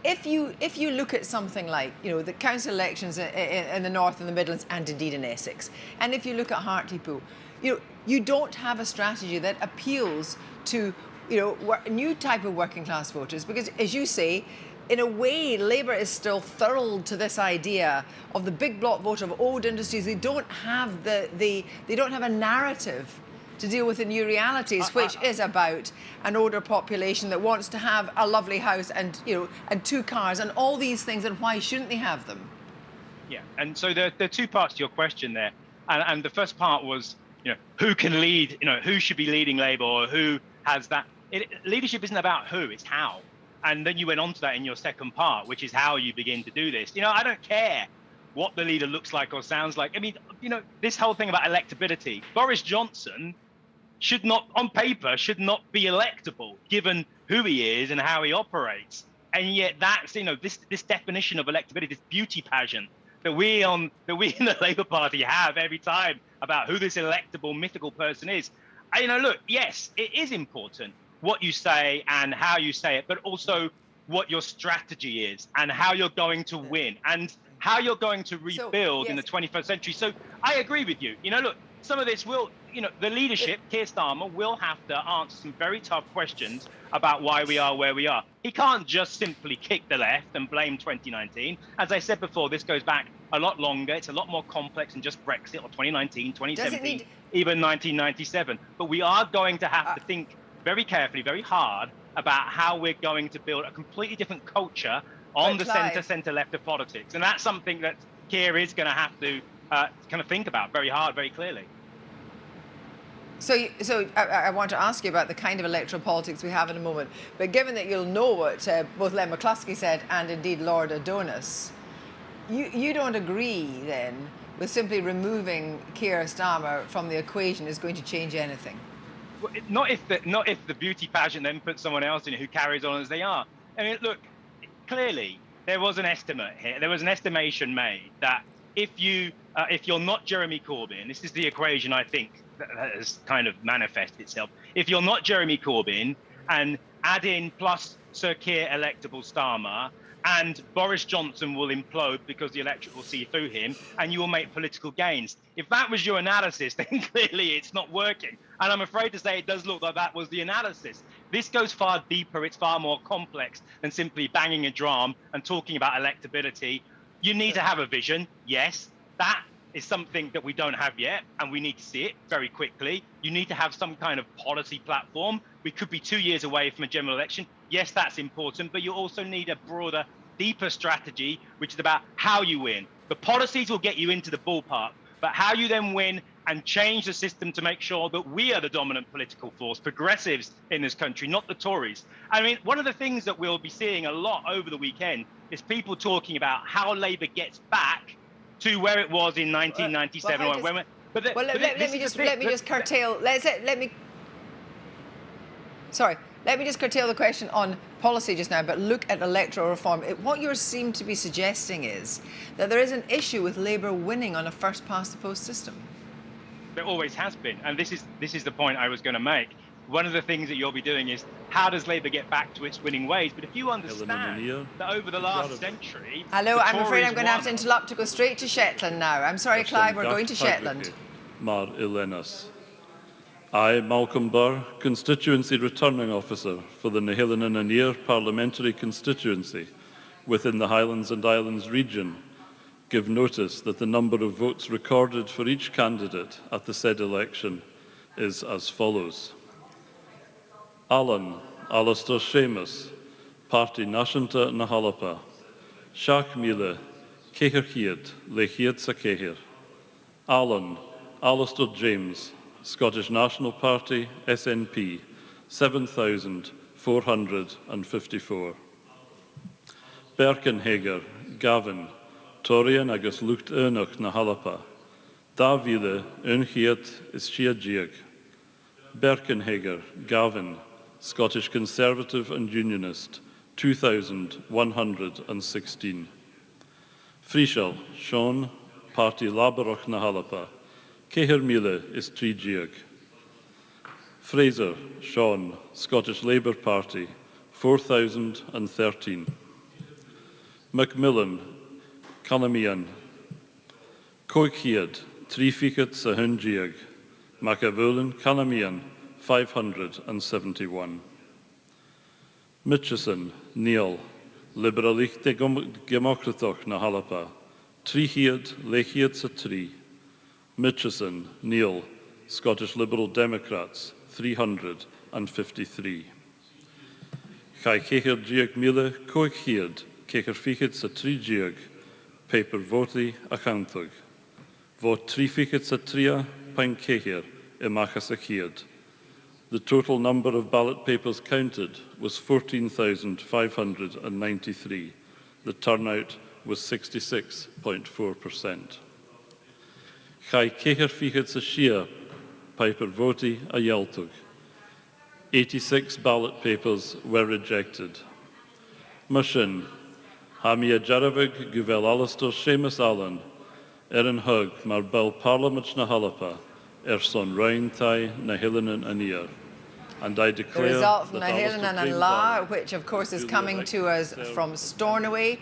If you look at something like, you know, the council elections in the North and the Midlands and indeed in Essex, and if you look at Hartlepool, you know, you don't have a strategy that appeals to, you know, a new type of working class voters, because, as you say, in a way, Labour is still thrilled to this idea of the big block vote of old industries. They don't have they don't have a narrative to deal with the new realities, which is about an older population that wants to have a lovely house and, you know, and 2 cars and all these things. And why shouldn't they have them? Yeah, and so there are 2 parts to your question there, and the first part was, you know, who can lead? You know, who should be leading Labour, or who has that? Leadership isn't about who; it's how. And then you went on to that in your second part, which is how you begin to do this. You know, I don't care what the leader looks like or sounds like. I mean, you know, this whole thing about electability, Boris Johnson should not, on paper, should not be electable, given who he is and how he operates. And yet that's, you know, this definition of electability, this beauty pageant that we in the Labour Party have every time about who this electable, mythical person is. And, you know, look, yes, it is important what you say and how you say it, but also what your strategy is and how you're going to win and how you're going to rebuild in the 21st century. So I agree with you. You know, look, some of this will, you know, the leadership, Keir Starmer, will have to answer some very tough questions about why we are where we are. He can't just simply kick the left and blame 2019. As I said before, this goes back a lot longer. It's a lot more complex than just Brexit or 2019, 2017, even 1997. But we are going to have to think very carefully, very hard about how we're going to build a completely different culture on the centre-left of politics. And that's something that Keir is going to have to kind of think about very hard, very clearly. So I want to ask you about the kind of electoral politics we have in a moment. But given that you'll know what both Len McCluskey said and indeed Lord Adonis, you don't agree then with simply removing Keir Starmer from the equation is going to change anything? Well, not if the beauty pageant then puts someone else in it who carries on as they are. I mean, look, clearly there was an estimate here. There was an estimation made that if you're not Jeremy Corbyn, this is the equation I think that has kind of manifested itself. If you're not Jeremy Corbyn and add in plus Sir Keir electable Starmer, and Boris Johnson will implode because the electorate will see through him and you will make political gains. If that was your analysis, then clearly it's not working. And I'm afraid to say it does look like that was the analysis. This goes far deeper, it's far more complex than simply banging a drum and talking about electability. You need to have a vision, yes. That is something that we don't have yet, and we need to see it very quickly. You need to have some kind of policy platform. We could be 2 years away from a general election. Yes, that's important, but you also need a broader, deeper strategy, which is about how you win. The policies will get you into the ballpark, but how you then win and change the system to make sure that we are the dominant political force, progressives in this country, not the Tories. I mean, one of the things that we'll be seeing a lot over the weekend is people talking about how Labour gets back to where it was in 1997. Let me just curtail the question on policy just now, but look at electoral reform. What you seem to be suggesting is that there is an issue with Labour winning on a first-past-the-post system. There always has been, and this is the point I was going to make. One of the things that you'll be doing is how does Labour get back to its winning ways? But if you understand that over the last century... Hello, I'm afraid I'm going to have to interrupt to go straight to Shetland now. I'm sorry, Clive, we're going to Shetland. Mar Ilenas. I, Malcolm Burr, Constituency Returning Officer for the Nehillen and Anir Parliamentary Constituency within the Highlands and Islands region, give notice that the number of votes recorded for each candidate at the said election is as follows. Alan Alistair Seamus, Party Nashanta Nahalapa, Shach Mila, Keherhiad, Lechiad Sakehir, Alan Alistair James, Scottish National Party, SNP, 7,454. Berkenhager, Gavin, Torian agus Lucht Ernach Nahalapa, Davile Unchiad is Shiajiag. Berkenhager, Gavin, Scottish Conservative and Unionist, 2,116. Frischel, Sean, Party Labarach Nahalapa, Cehir Mille is Trigiag. Fraser, Sean, Scottish Labour Party, 4,013. Macmillan, Canamian. Coichiad, Trifichet Sahungiag. Macavulin, Canamian, 571. Mitchison, Neil, Liberalich de Gemocratoch Nahalapa, Trihiad, Lechiad sa Tri. Mitchison, Neil, Scottish Liberal Democrats, 353. Chai Kecher Giag Mille, Coichiad, Kecher Fichid sa Tri Giag, Paper Voti Achantug. Vote Trifichet sa Tria, Pain Kecher, Imachasachiad. The total number of ballot papers counted was 14,593. The turnout was 66.4%. Chai Kecher Fichid sa Shia, Piper Voti a Yeltug. 86 ballot papers were rejected. Mushin, Hamia Jaravig, Guvel Alistair Seamus Allen, Erin Hug, Marbel Parliament Nahalapa, Erson Rointai, Nehillen and Anir. And I declare the result from that Nehillen and Anir, which of course is coming to us from Stornoway.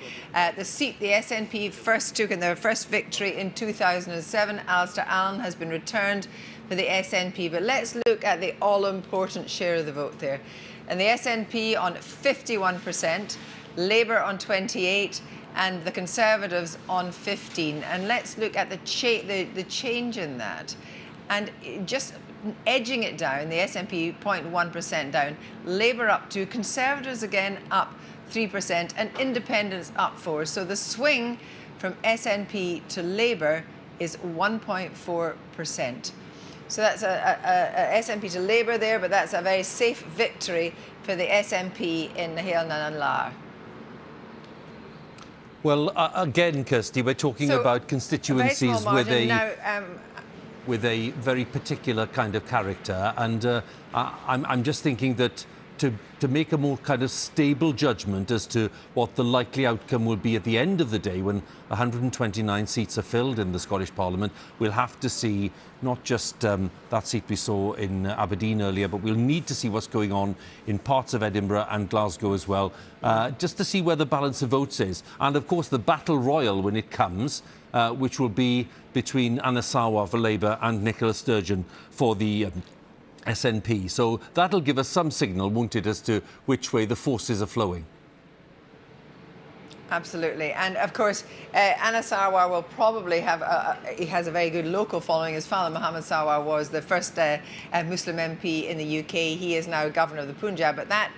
The seat the SNP first took in their first victory in 2007. Alistair Allen has been returned for the SNP. But let's look at the all-important share of the vote there. And the SNP on 51%, Labour on 28%, and the Conservatives on 15%. And let's look at the change in that. And just edging it down, the SNP 0.1% down, Labour up 2%, Conservatives again up 3%, and Independents up 4%. So the swing from SNP to Labour is 1.4%. So that's a SNP to Labour there, but that's a very safe victory for the SNP in Nahill and Lar. Well, again, Kirsty, we're talking about constituencies with a very particular kind of character, and I'm just thinking that to make a more kind of stable judgment as to what the likely outcome will be at the end of the day when 129 seats are filled in the Scottish Parliament, we'll have to see not just that seat we saw in Aberdeen earlier, but we'll need to see what's going on in parts of Edinburgh and Glasgow as well, just to see where the balance of votes is. And of course the battle royal when it comes, which will be between Anna Sarwar for Labour and Nicola Sturgeon for the SNP. So that'll give us some signal, won't it, as to which way the forces are flowing. Absolutely. And of course, Anna Sarwar will probably have, he has a very good local following. His father, Mohammed Sarwar, was the first Muslim MP in the UK. He is now governor of the Punjab. But that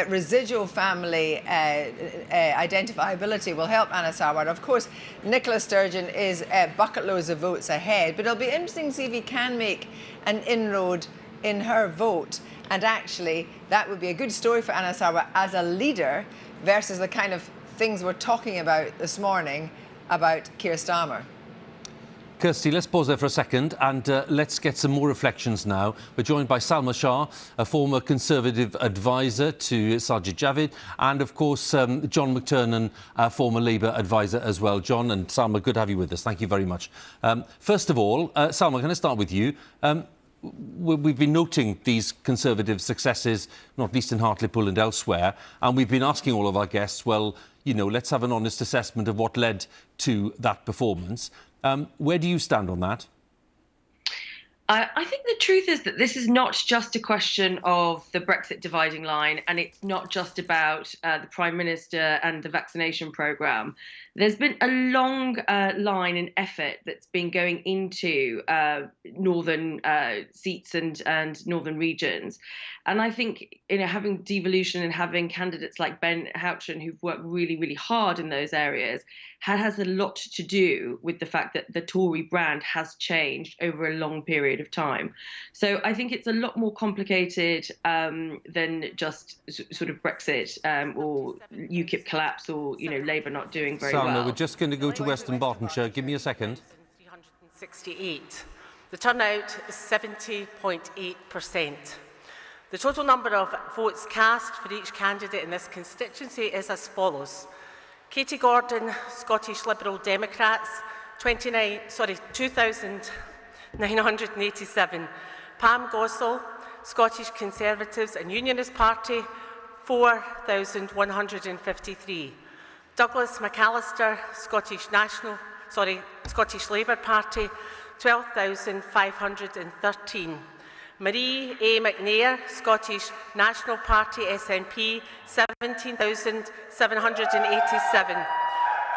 residual family identifiability will help Anna Sarwar. Of course, Nicola Sturgeon is bucket loads of votes ahead. But it'll be interesting to see if he can make an inroad in her vote. And actually, that would be a good story for Anna Sarwar as a leader versus the kind of things we're talking about this morning about Keir Starmer. Kirsty, let's pause there for a second and let's get some more reflections now. We're joined by Salma Shah, a former Conservative advisor to Sajid Javid, and of course John McTernan, a former Labour advisor as well. John and Salma, good to have you with us. Thank you very much. First of all, Salma, can I start with you? We've been noting these Conservative successes, not least in Hartlepool and elsewhere, and we've been asking all of our guests, well, you know, let's have an honest assessment of what led to that performance. Where do you stand on that? I think the truth is that this is not just a question of the Brexit dividing line, and it's not just about the Prime Minister and the vaccination programme. There's been a long line and effort that's been going into northern seats and northern regions. And I think, you know, having devolution and having candidates like Ben Houchen who've worked really, really hard in those areas has a lot to do with the fact that the Tory brand has changed over a long period of time. So I think it's a lot more complicated than just sort of Brexit or UKIP collapse or, you know, Labour not doing very well. Salma, we're just going to go to Western Bartonshire. Give me a second. 368. The turnout is 70.8%. The total number of votes cast for each candidate in this constituency is as follows. Katie Gordon, Scottish Liberal Democrats, 2,987. Pam Gossel, Scottish Conservatives and Unionist Party, 4,153. Douglas McAllister, Scottish Labour Party, 12,513. Marie A. McNair, Scottish National Party SNP, 17,787.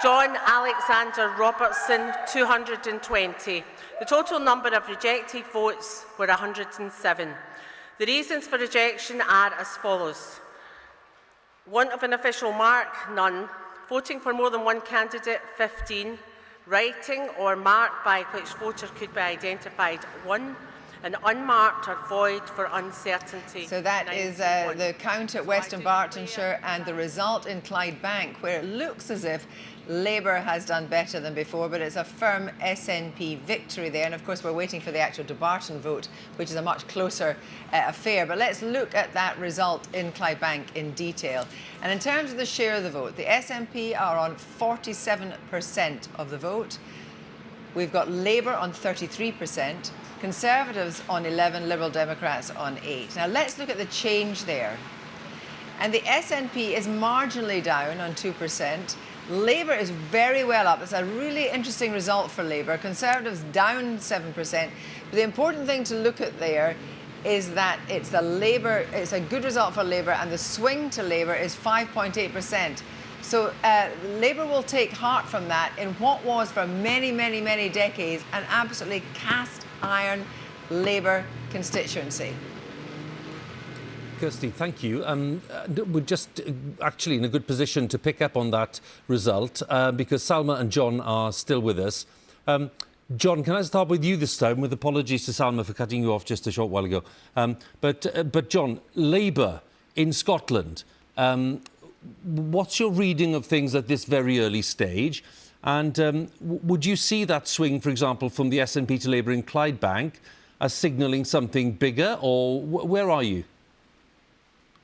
John Alexander Robertson, 220. The total number of rejected votes were 107. The reasons for rejection are as follows. Want of an official mark, none. Voting for more than one candidate, 15. Writing or mark by which voter could be identified, 1. And unmarked or void for uncertainty. So that 91. Is the count at Western Bartonshire and the result in Clydebank, where it looks as if Labour has done better than before, but it's a firm SNP victory there. And of course, we're waiting for the actual Dumbarton vote, which is a much closer affair. But let's look at that result in Clydebank in detail. And in terms of the share of the vote, the SNP are on 47% of the vote. We've got Labour on 33%. Conservatives on 11, Liberal Democrats on 8. Now let's look at the change there. And the SNP is marginally down on 2%. Labour is very well up. It's a really interesting result for Labour. Conservatives down 7%. But the important thing to look at there is that it's a good result for Labour, and the swing to Labour is 5.8%. So Labour will take heart from that in what was for many, many, many decades an absolutely cast iron Labour constituency. Kirsty, thank you. We're just actually in a good position to pick up on that result because Salma and John are still with us. John, can I start with you this time, with apologies to Salma for cutting you off just a short while ago. But John, Labour in Scotland, what's your reading of things at this very early stage? And would you see that swing, for example, from the SNP to Labour in Clydebank as signalling something bigger, or where are you?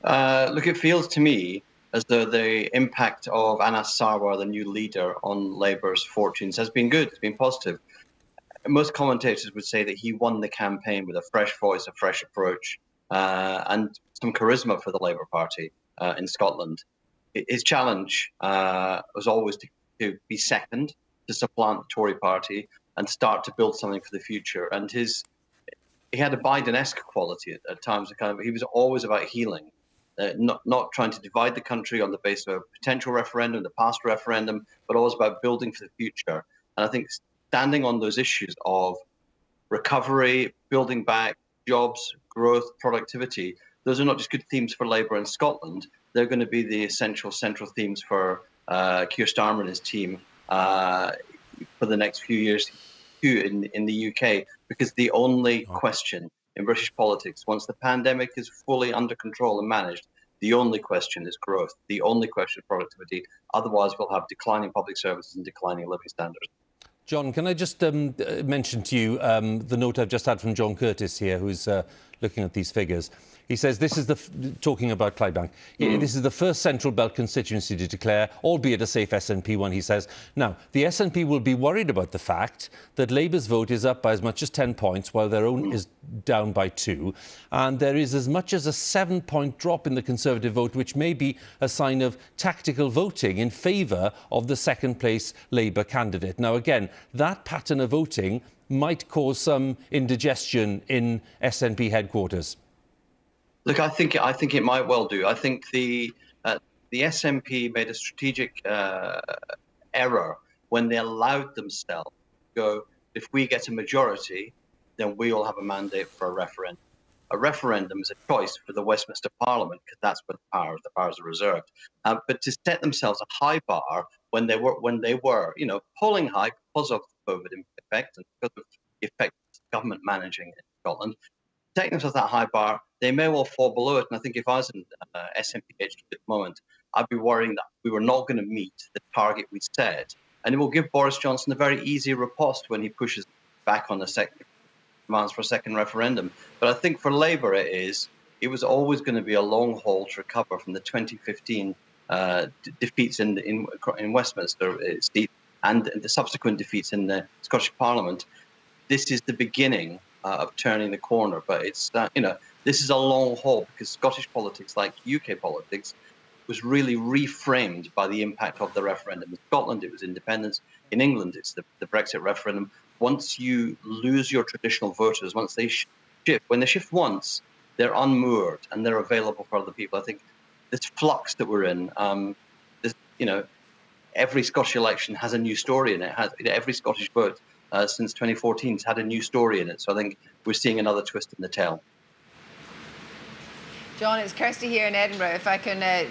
Look, it feels to me as though the impact of Anas Sarwar, the new leader, on Labour's fortunes has been good. It's been positive. Most commentators would say that he won the campaign with a fresh voice, a fresh approach, and some charisma for the Labour Party in Scotland. His challenge was always to be second, to supplant the Tory Party, and start to build something for the future. And he had a Biden-esque quality at times. He was always about healing. Not trying to divide the country on the basis of a potential referendum, the past referendum, but always about building for the future. And I think standing on those issues of recovery, building back, jobs, growth, productivity, those are not just good themes for Labour in Scotland. They're going to be the essential central themes for Keir Starmer and his team for the next few years too in the UK, because the only question in British politics, once the pandemic is fully under control and managed, the only question is growth. The only question is productivity. Otherwise, we'll have declining public services and declining living standards. John, can I just mention to you the note I've just had from John Curtice here, who's looking at these figures. He says this is talking about Clydebank. This is the first Central Belt constituency to declare, albeit a safe SNP one, he says. Now, the SNP will be worried about the fact that Labour's vote is up by as much as 10 points, while their own is down by 2. And there is as much as a 7-point drop in the Conservative vote, which may be a sign of tactical voting in favour of the second-place Labour candidate. Now, again, that pattern of voting might cause some indigestion in SNP headquarters. Look, I think it might well do. I think the SNP made a strategic error when they allowed themselves to go, if we get a majority, then we will have a mandate for a referendum. A referendum is a choice for the Westminster Parliament, because that's where the powers are reserved. But to set themselves a high bar when they were, polling high because of the COVID effect and because of the effect of government managing in Scotland, setting themselves that high bar, they may well fall below it. And I think if I was in SNP HQ at the moment, I'd be worrying that we were not going to meet the target we set. And it will give Boris Johnson a very easy riposte when he pushes back on the demands for a second referendum. But I think for Labour it was always going to be a long haul to recover from the 2015 defeats in Westminster seat and the subsequent defeats in the Scottish Parliament. This is the beginning of turning the corner, but it's this is a long haul, because Scottish politics, like UK politics, was really reframed by the impact of the referendum. In Scotland, it was independence. In England, it's the Brexit referendum. Once you lose your traditional voters, once they shift, when they shift once, they're unmoored and they're available for other people. I think this flux that we're in, every Scottish election has a new story in it. Every Scottish vote since 2014 has had a new story in it. So I think we're seeing another twist in the tail. John, it's Kirsty here in Edinburgh. If I can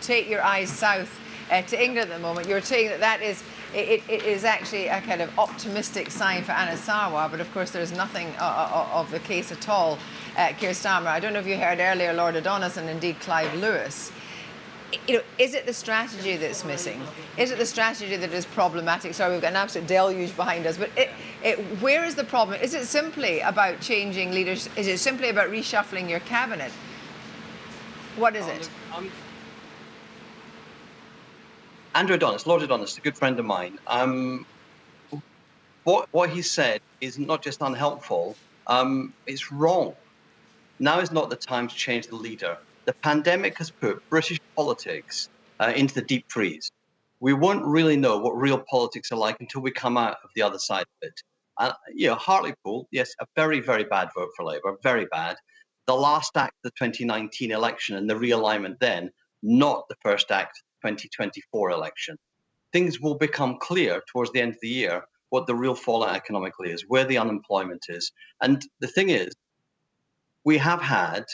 take your eyes south to England at the moment, you're saying that it is actually a kind of optimistic sign for Anas Sarwar, but of course there's nothing of the case at all. Keir Starmer, I don't know if you heard earlier Lord Adonis and indeed Clive Lewis. Is it the strategy that's missing? Is it the strategy that is problematic? Sorry, we've got an absolute deluge behind us, but where is the problem? Is it simply about changing leaders? Is it simply about reshuffling your cabinet? What is it? Andrew Adonis, Lord Adonis, a good friend of mine. What he said is not just unhelpful, it's wrong. Now is not the time to change the leader. The pandemic has put British politics into the deep freeze. We won't really know what real politics are like until we come out of the other side of it. Hartlepool, yes, a very, very bad vote for Labour, very bad. The last act of the 2019 election and the realignment then, not the first act of the 2024 election. Things will become clear towards the end of the year what the real fallout economically is, where the unemployment is. And the thing is, we have had,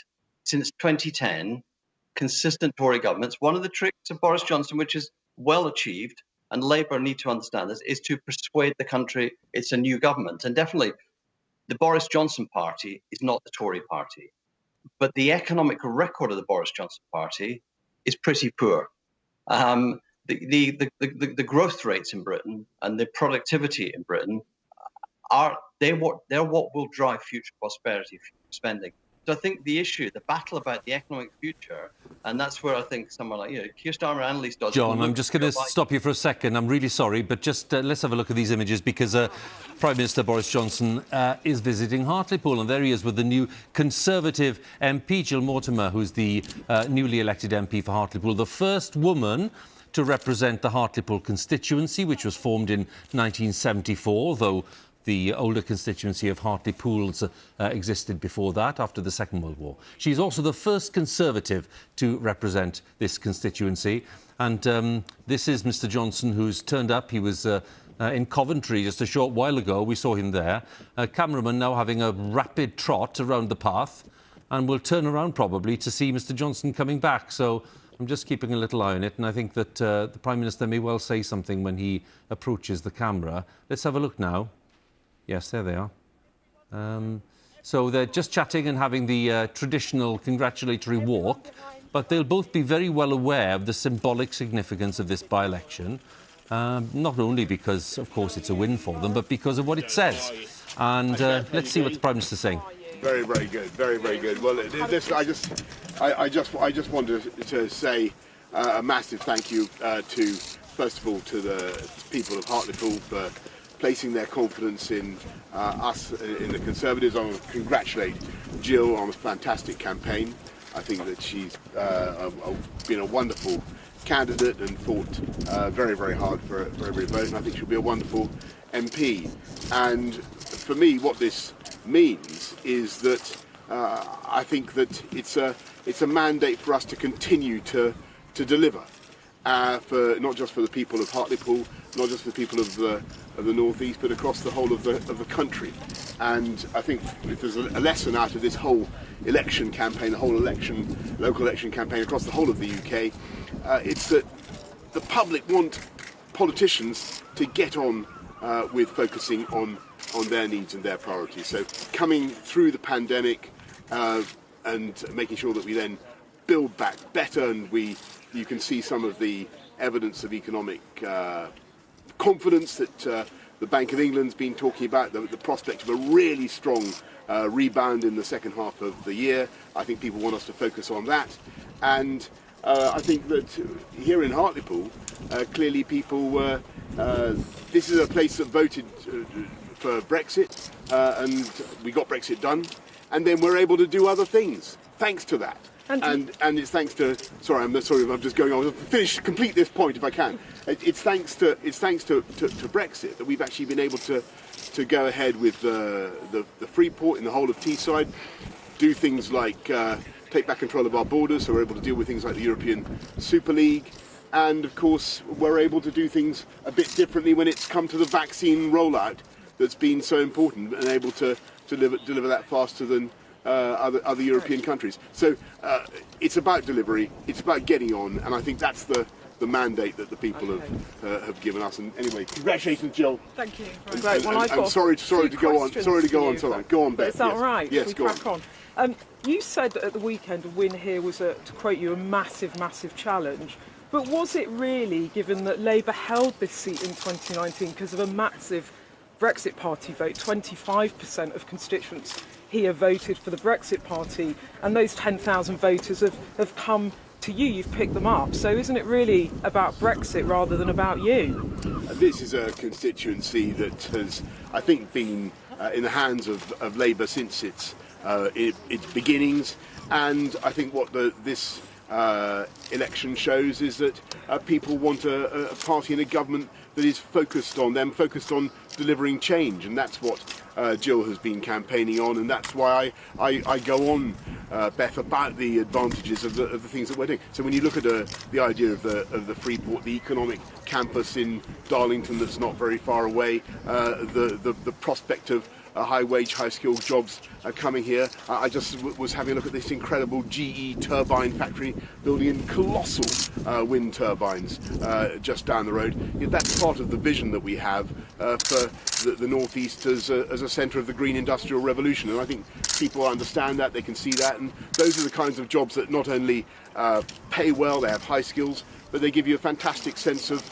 since 2010, consistent Tory governments. One of the tricks of Boris Johnson, which is well achieved, and Labour need to understand this, is to persuade the country it's a new government. And definitely, the Boris Johnson party is not the Tory party. But the economic record of the Boris Johnson party is pretty poor. The growth rates in Britain and the productivity in Britain they're what will drive future prosperity, future spending. So I think the issue, the battle about the economic future, and that's where I think someone like, Keir Starmer and Annalise Dodds... John, I'm just going to stop you for a second. I'm really sorry, but just let's have a look at these images, because Prime Minister Boris Johnson is visiting Hartlepool, and there he is with the new Conservative MP, Jill Mortimer, who's the newly elected MP for Hartlepool, the first woman to represent the Hartlepool constituency, which was formed in 1974, though the older constituency of Hartlepools existed before that, after the Second World War. She's also the first Conservative to represent this constituency. And this is Mr Johnson, who's turned up. He was in Coventry just a short while ago. We saw him there. A cameraman now having a rapid trot around the path, and will turn around probably to see Mr Johnson coming back. So I'm just keeping a little eye on it, and I think that the Prime Minister may well say something when he approaches the camera. Let's have a look now. Yes, there they are. So they're just chatting and having the traditional congratulatory walk, but they'll both be very well aware of the symbolic significance of this by-election, not only because, of course, it's a win for them, but because of what it says. And let's see what the Prime Minister's saying. Very, very good. Very, very good. Well, listen, I just wanted to say a massive thank you to, first of all, to the people of Hartlepool for placing their confidence in us, in the Conservatives. I want to congratulate Jill on a fantastic campaign. I think that she's been a wonderful candidate and fought very, very hard for every vote, and I think she'll be a wonderful MP. And for me, what this means is that I think that it's a mandate for us to continue to deliver, for not just for the people of Hartlepool, not just for the people of the North East, but across the whole of the country. And I think if there's a lesson out of this whole election campaign, the whole local election campaign across the whole of the UK, it's that the public want politicians to get on with focusing on their needs and their priorities. So coming through the pandemic and making sure that we then build back better, and you can see some of the evidence of economic confidence that the Bank of England's been talking about, the prospect of a really strong rebound in the second half of the year. I think people want us to focus on that. And I think that here in Hartlepool, clearly people were... this is a place that voted for Brexit, and we got Brexit done. And then we're able to do other things, thanks to that. And it's thanks to... Sorry, I'm just going on. Complete this point if I can. It's thanks to Brexit that we've actually been able to go ahead with the free port in the whole of Teesside, do things like take back control of our borders, so we're able to deal with things like the European Super League, and of course we're able to do things a bit differently when it's come to the vaccine rollout that's been so important, and able to deliver that faster than other European countries. So it's about delivery, it's about getting on, and I think that's the mandate that the people have given us. And anyway, congratulations, Jill. Thank you. Great. Well, I'm sorry to go on. Sorry to go on so long. Go on, Beth. Is that all right? Yes, go on. You said that at the weekend a win here was, to quote you, a massive, massive challenge. But was it really, given that Labour held this seat in 2019 because of a massive Brexit Party vote? 25% of constituents here voted for the Brexit Party, and those 10,000 voters have come to you. You've picked them up. So isn't it really about Brexit rather than about you? This is a constituency that has, I think, been in the hands of Labour since its beginnings, and I think what this election shows is that people want a party and a government that is focused on them, focused on delivering change, and that's what Jill has been campaigning on, and that's why I go on, Beth, about the advantages of the things that we're doing. So when you look at the idea of the Freeport, the economic campus in Darlington that's not very far away, the prospect of high-wage, high-skilled jobs coming here. I just was having a look at this incredible GE turbine factory building in colossal wind turbines just down the road. That's part of the vision that we have for the North East as a centre of the green industrial revolution, and I think people understand that, they can see that, and those are the kinds of jobs that not only pay well, they have high skills, but they give you a fantastic sense of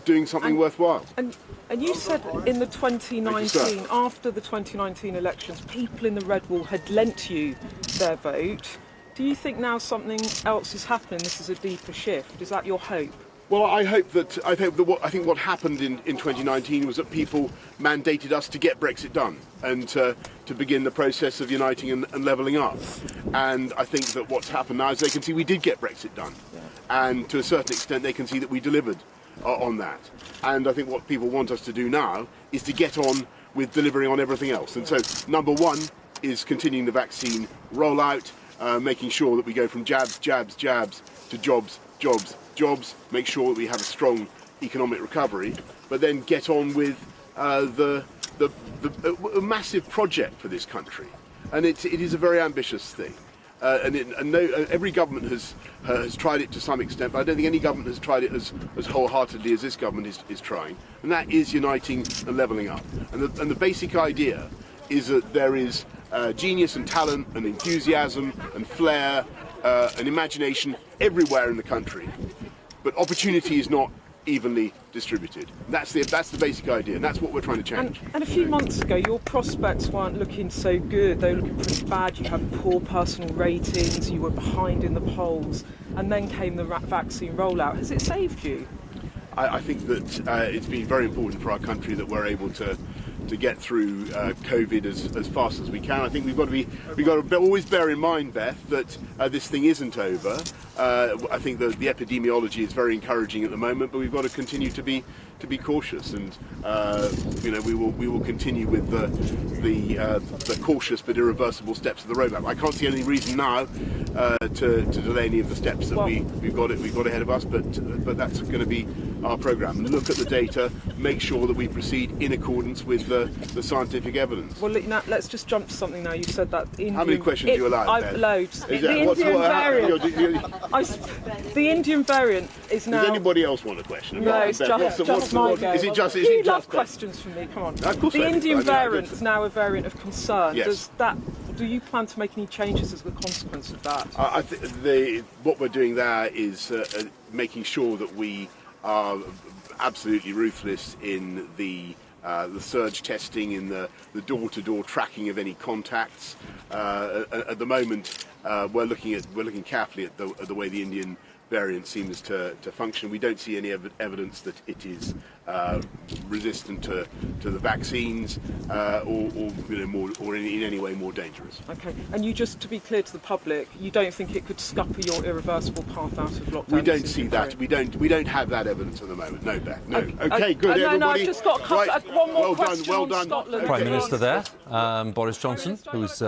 doing something worthwhile. And you said in the 2019, after the 2019 elections, people in the Red Wall had lent you their vote. Do you think now something else is happening? This is a deeper shift. Is that your hope? Well, I think what happened in 2019 was that people mandated us to get Brexit done and to begin the process of uniting and levelling up. And I think that what's happened now is they can see we did get Brexit done. Yeah. And to a certain extent they can see that we delivered on that. And I think what people want us to do now is to get on with delivering on everything else. And so number one is continuing the vaccine rollout, making sure that we go from jabs, jabs, jabs to jobs, jobs, jobs, make sure that we have a strong economic recovery, but then get on with a massive project for this country. And it is a very ambitious thing. Every government has tried it to some extent, but I don't think any government has tried it as wholeheartedly as this government is trying. And that is uniting and levelling up. And the basic idea is that there is genius and talent and enthusiasm and flair and imagination everywhere in the country, but opportunity is not evenly distributed. That's the basic idea, and that's what we're trying to change. And a few months ago, your prospects weren't looking so good. They were looking pretty bad. You had poor personal ratings, you were behind in the polls, and then came the vaccine rollout. Has it saved you? I think that it's been very important for our country that we're able to get through COVID as fast as we can. I think we've got to always bear in mind, Beth, that this thing isn't over. I think the epidemiology is very encouraging at the moment, but we've got to continue to be cautious, and we will continue with the cautious but irreversible steps of the roadmap. I can't see any reason now to delay any of the steps that we've got ahead of us, but that's going to be our programme. Look at the data, make sure that we proceed in accordance with the scientific evidence. Well, now, let's just jump to something now. You said that Indian... How many questions do you allow? Loads. The Indian variant. The Indian variant is now... Does anybody else want a question? No, it's just my go. Is it just... You love questions from me, come on. Of course the Indian variant is now a variant of concern. Yes. Do you plan to make any changes as a consequence of that? I think what we're doing there is making sure that we are absolutely ruthless in the surge testing, in the door-to-door tracking of any contacts. At the moment, we're looking carefully at the way the Indian variant seems to function. We don't see any evidence that it is resistant to the vaccines or in any way more dangerous. Okay, and you, just to be clear to the public, you don't think it could scupper your irreversible path out of lockdown? We don't see that. We don't have that evidence at the moment. No, Beth. No. Okay, good. Everybody. No, I've just got one more question. Well done. Scotland. Prime Minister there, Boris Johnson, who's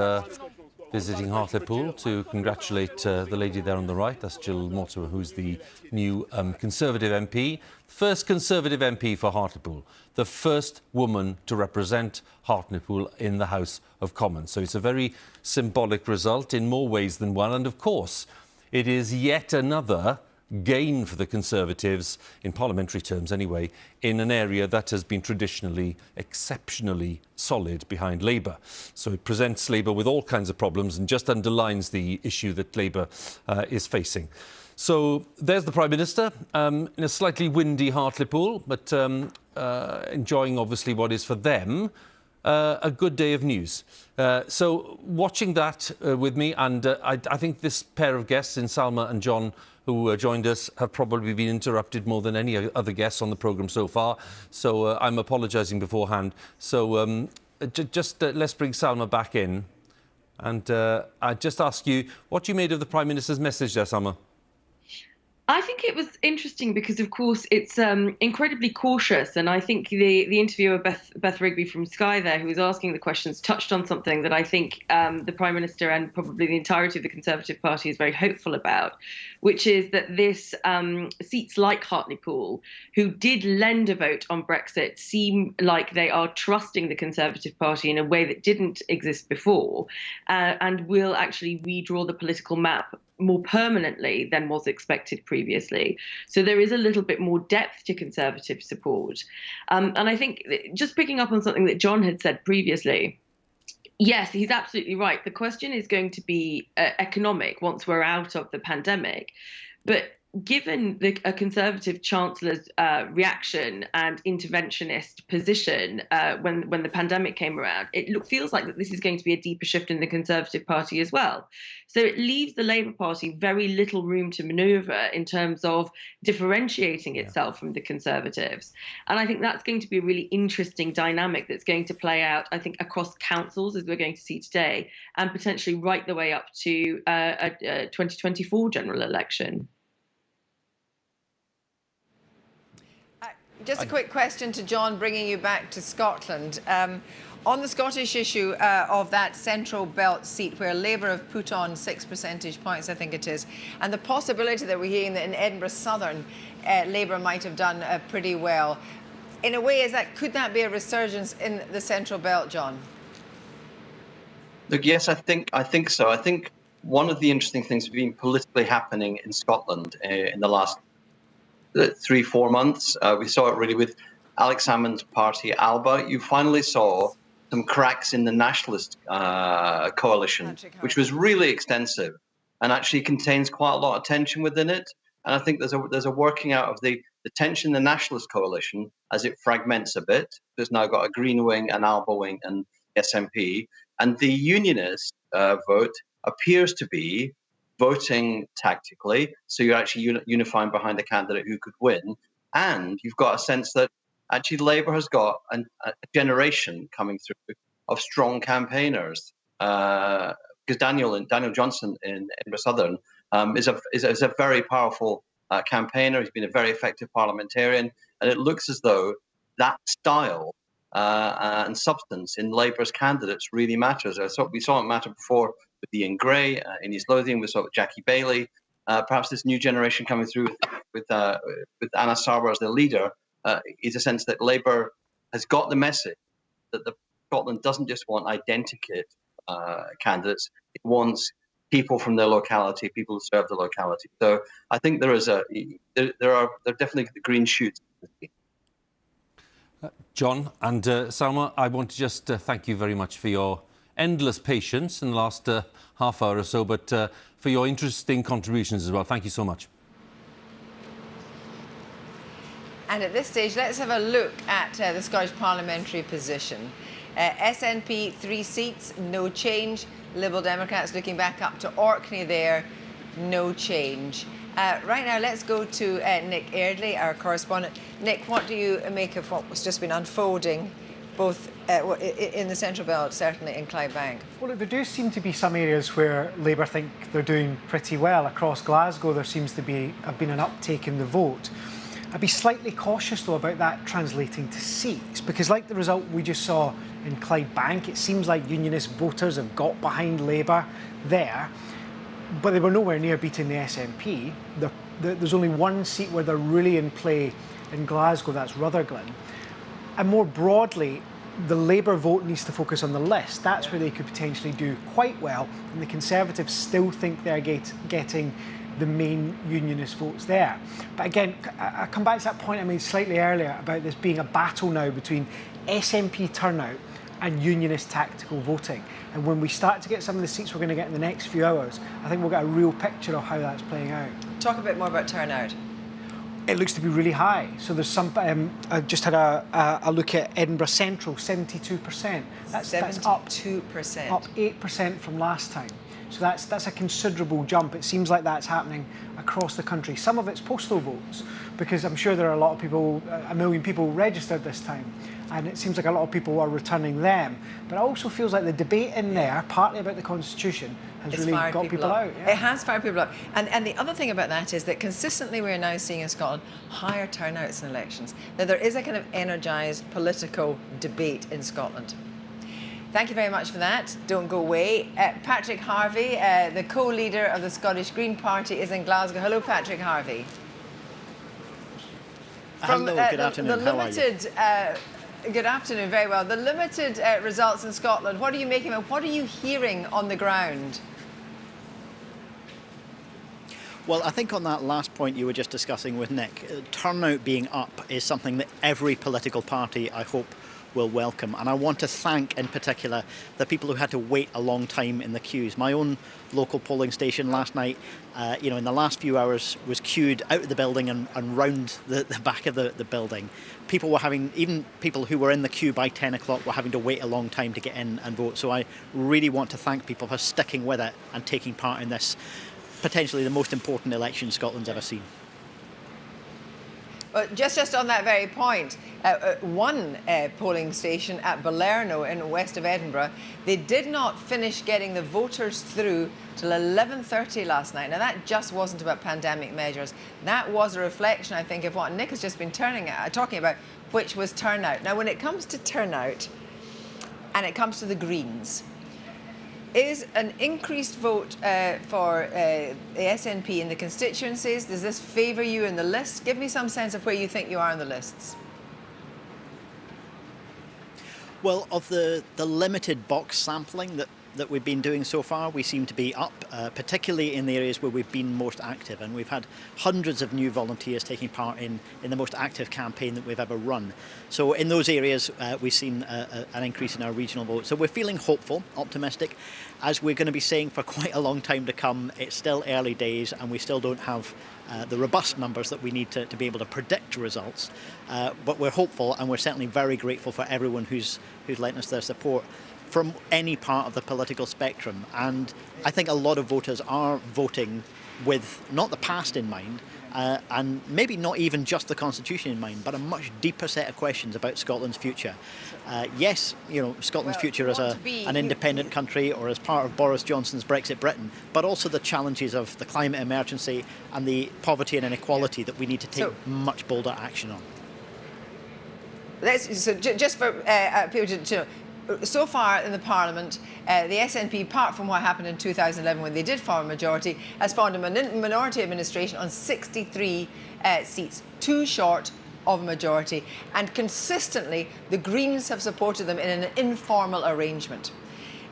visiting Hartlepool to congratulate the lady there on the right. That's Jill Mortimer, who's the new Conservative MP. First Conservative MP for Hartlepool. The first woman to represent Hartlepool in the House of Commons. So it's a very symbolic result in more ways than one. And of course, it is yet another gain for the Conservatives, in parliamentary terms anyway, in an area that has been traditionally exceptionally solid behind Labour. So it presents Labour with all kinds of problems and just underlines the issue that Labour is facing. So there's the Prime Minister in a slightly windy Hartlepool, but enjoying obviously what is for them a good day of news. So watching that with me, and I think this pair of guests in Salma and John who joined us have probably been interrupted more than any other guests on the programme so far. So I'm apologising beforehand. So just let's bring Salma back in. And I just ask you, what you made of the Prime Minister's message there, Salma? I think it was interesting because, of course, it's incredibly cautious. And I think the interviewer, Beth Rigby from Sky there, who was asking the questions, touched on something that I think the Prime Minister and probably the entirety of the Conservative Party is very hopeful about, which is that this seats like Hartlepool, who did lend a vote on Brexit, seem like they are trusting the Conservative Party in a way that didn't exist before, and will actually redraw the political map more permanently than was expected previously. So there is a little bit more depth to Conservative support. And I think just picking up on something that John had said previously, yes, he's absolutely right. The question is going to be economic once we're out of the pandemic. But given a Conservative Chancellor's reaction and interventionist position when the pandemic came around, it feels like that this is going to be a deeper shift in the Conservative Party as well. So it leaves the Labour Party very little room to manoeuvre in terms of differentiating itself from the Conservatives. And I think that's going to be a really interesting dynamic that's going to play out, I think, across councils, as we're going to see today, and potentially right the way up to a 2024 general election. Just a quick question to John, bringing you back to Scotland. On the Scottish issue of that central belt seat where Labour have put on 6 percentage points, I think it is, and the possibility that we're hearing that in Edinburgh Southern, Labour might have done pretty well. In a way, could that be a resurgence in the central belt, John? Look, yes, I think so. I think one of the interesting things that's been politically happening in Scotland in the last 3-4 months. We saw it really with Alex Salmond's party, Alba. You finally saw some cracks in the nationalist coalition, which was really extensive and actually contains quite a lot of tension within it. And I think there's a working out of the tension in the nationalist coalition as it fragments a bit. There's now got a Green wing, an Alba wing, and SNP. And the unionist vote appears to be voting tactically, so you're actually unifying behind a candidate who could win, and you've got a sense that actually Labour has got a generation coming through of strong campaigners. Because Daniel Johnson in Edinburgh Southern is a very powerful campaigner. He's been a very effective parliamentarian, and it looks as though that style and substance in Labour's candidates really matters. We saw it matter before with Ian Gray in East Lothian. We saw it with Jackie Bailey. Perhaps this new generation coming through with Anna Sarwar as their leader is a sense that Labour has got the message that Scotland doesn't just want identikit candidates; it wants people from their locality, people who serve the locality. So I think there are definitely the green shoots. John and Salma, I want to just thank you very much for your endless patience in the last half hour or so, but for your interesting contributions as well. Thank you so much. And at this stage, let's have a look at the Scottish parliamentary position. SNP 3 seats, no change. Liberal Democrats looking back up to Orkney there, no change. Right now, let's go to Nick Airdley, our correspondent. Nick, what do you make of what's just been unfolding, both in the Central Belt, certainly in Clydebank? Well, there do seem to be some areas where Labour think they're doing pretty well. Across Glasgow, there seems to have been an uptake in the vote. I'd be slightly cautious, though, about that translating to seats, because like the result we just saw in Clydebank, it seems like unionist voters have got behind Labour there, but they were nowhere near beating the SNP. There's only one seat where they're really in play in Glasgow, that's Rutherglen. And more broadly, the Labour vote needs to focus on the list. That's where they could potentially do quite well, and the Conservatives still think they're getting the main unionist votes there. But again, I come back to that point I made slightly earlier about this being a battle now between SNP turnout and unionist tactical voting. And when we start to get some of the seats we're going to get in the next few hours, I think we'll get a real picture of how that's playing out. Talk a bit more about turnout. It looks to be really high. So there's some. I just had a look at Edinburgh Central, 72%. That's up 2%, up 8% from last time. So that's a considerable jump. It seems like that's happening across the country. Some of it's postal votes, because I'm sure there are a lot of people, 1 million people registered this time. and it seems like a lot of people are returning them. But it also feels like the debate in there, partly about the Constitution, has really got people out. It has fired people out. And the other thing about that is that consistently we're now seeing in Scotland higher turnouts in elections, that there is a kind of energised political debate in Scotland. Thank you very much for that. Don't go away. Patrick Harvey, the co-leader of the Scottish Green Party, is in Glasgow. Hello, Patrick Harvey. Hello, good afternoon. How are you? Good afternoon, very well. The limited results in Scotland, what are you making of? What are you hearing on the ground? Well, I think on that last point you were just discussing with Nick, turnout being up is something that every political party, I hope, will welcome. And I want to thank in particular the people who had to wait a long time in the queues. My own local polling station last night, in the last few hours was queued out of the building and round the back of the building. People were even people who were in the queue by 10 o'clock were having to wait a long time to get in and vote. So I really want to thank people for sticking with it and taking part in this, potentially the most important election Scotland's ever seen. Well, just on that very point, one polling station at Balerno in west of Edinburgh, they did not finish getting the voters through till 11:30 last night. Now, that just wasn't about pandemic measures. That was a reflection, I think, of what Nick has just been talking about, which was turnout. Now, when it comes to turnout and it comes to the Greens, is an increased vote for the SNP in the constituencies, does this favour you in the list? Give me some sense of where you think you are in the lists. Well, of the limited box sampling that we've been doing so far, we seem to be up, particularly in the areas where we've been most active. And we've had hundreds of new volunteers taking part in the most active campaign that we've ever run. So in those areas, we've seen an increase in our regional vote. So we're feeling hopeful, optimistic. As we're going to be saying for quite a long time to come, it's still early days and we still don't have the robust numbers that we need to be able to predict results. But we're hopeful, and we're certainly very grateful for everyone who's lent us their support from any part of the political spectrum. And I think a lot of voters are voting with not the past in mind, and maybe not even just the Constitution in mind, but a much deeper set of questions about Scotland's future. Yes, Scotland's future as an independent country or as part of Boris Johnson's Brexit Britain, but also the challenges of the climate emergency and the poverty and inequality that we need to take much bolder action on. Just for people to know, so far in the Parliament, the SNP, apart from what happened in 2011 when they did form a majority, has formed a minority administration on 63 seats, too short of a majority. And consistently, the Greens have supported them in an informal arrangement.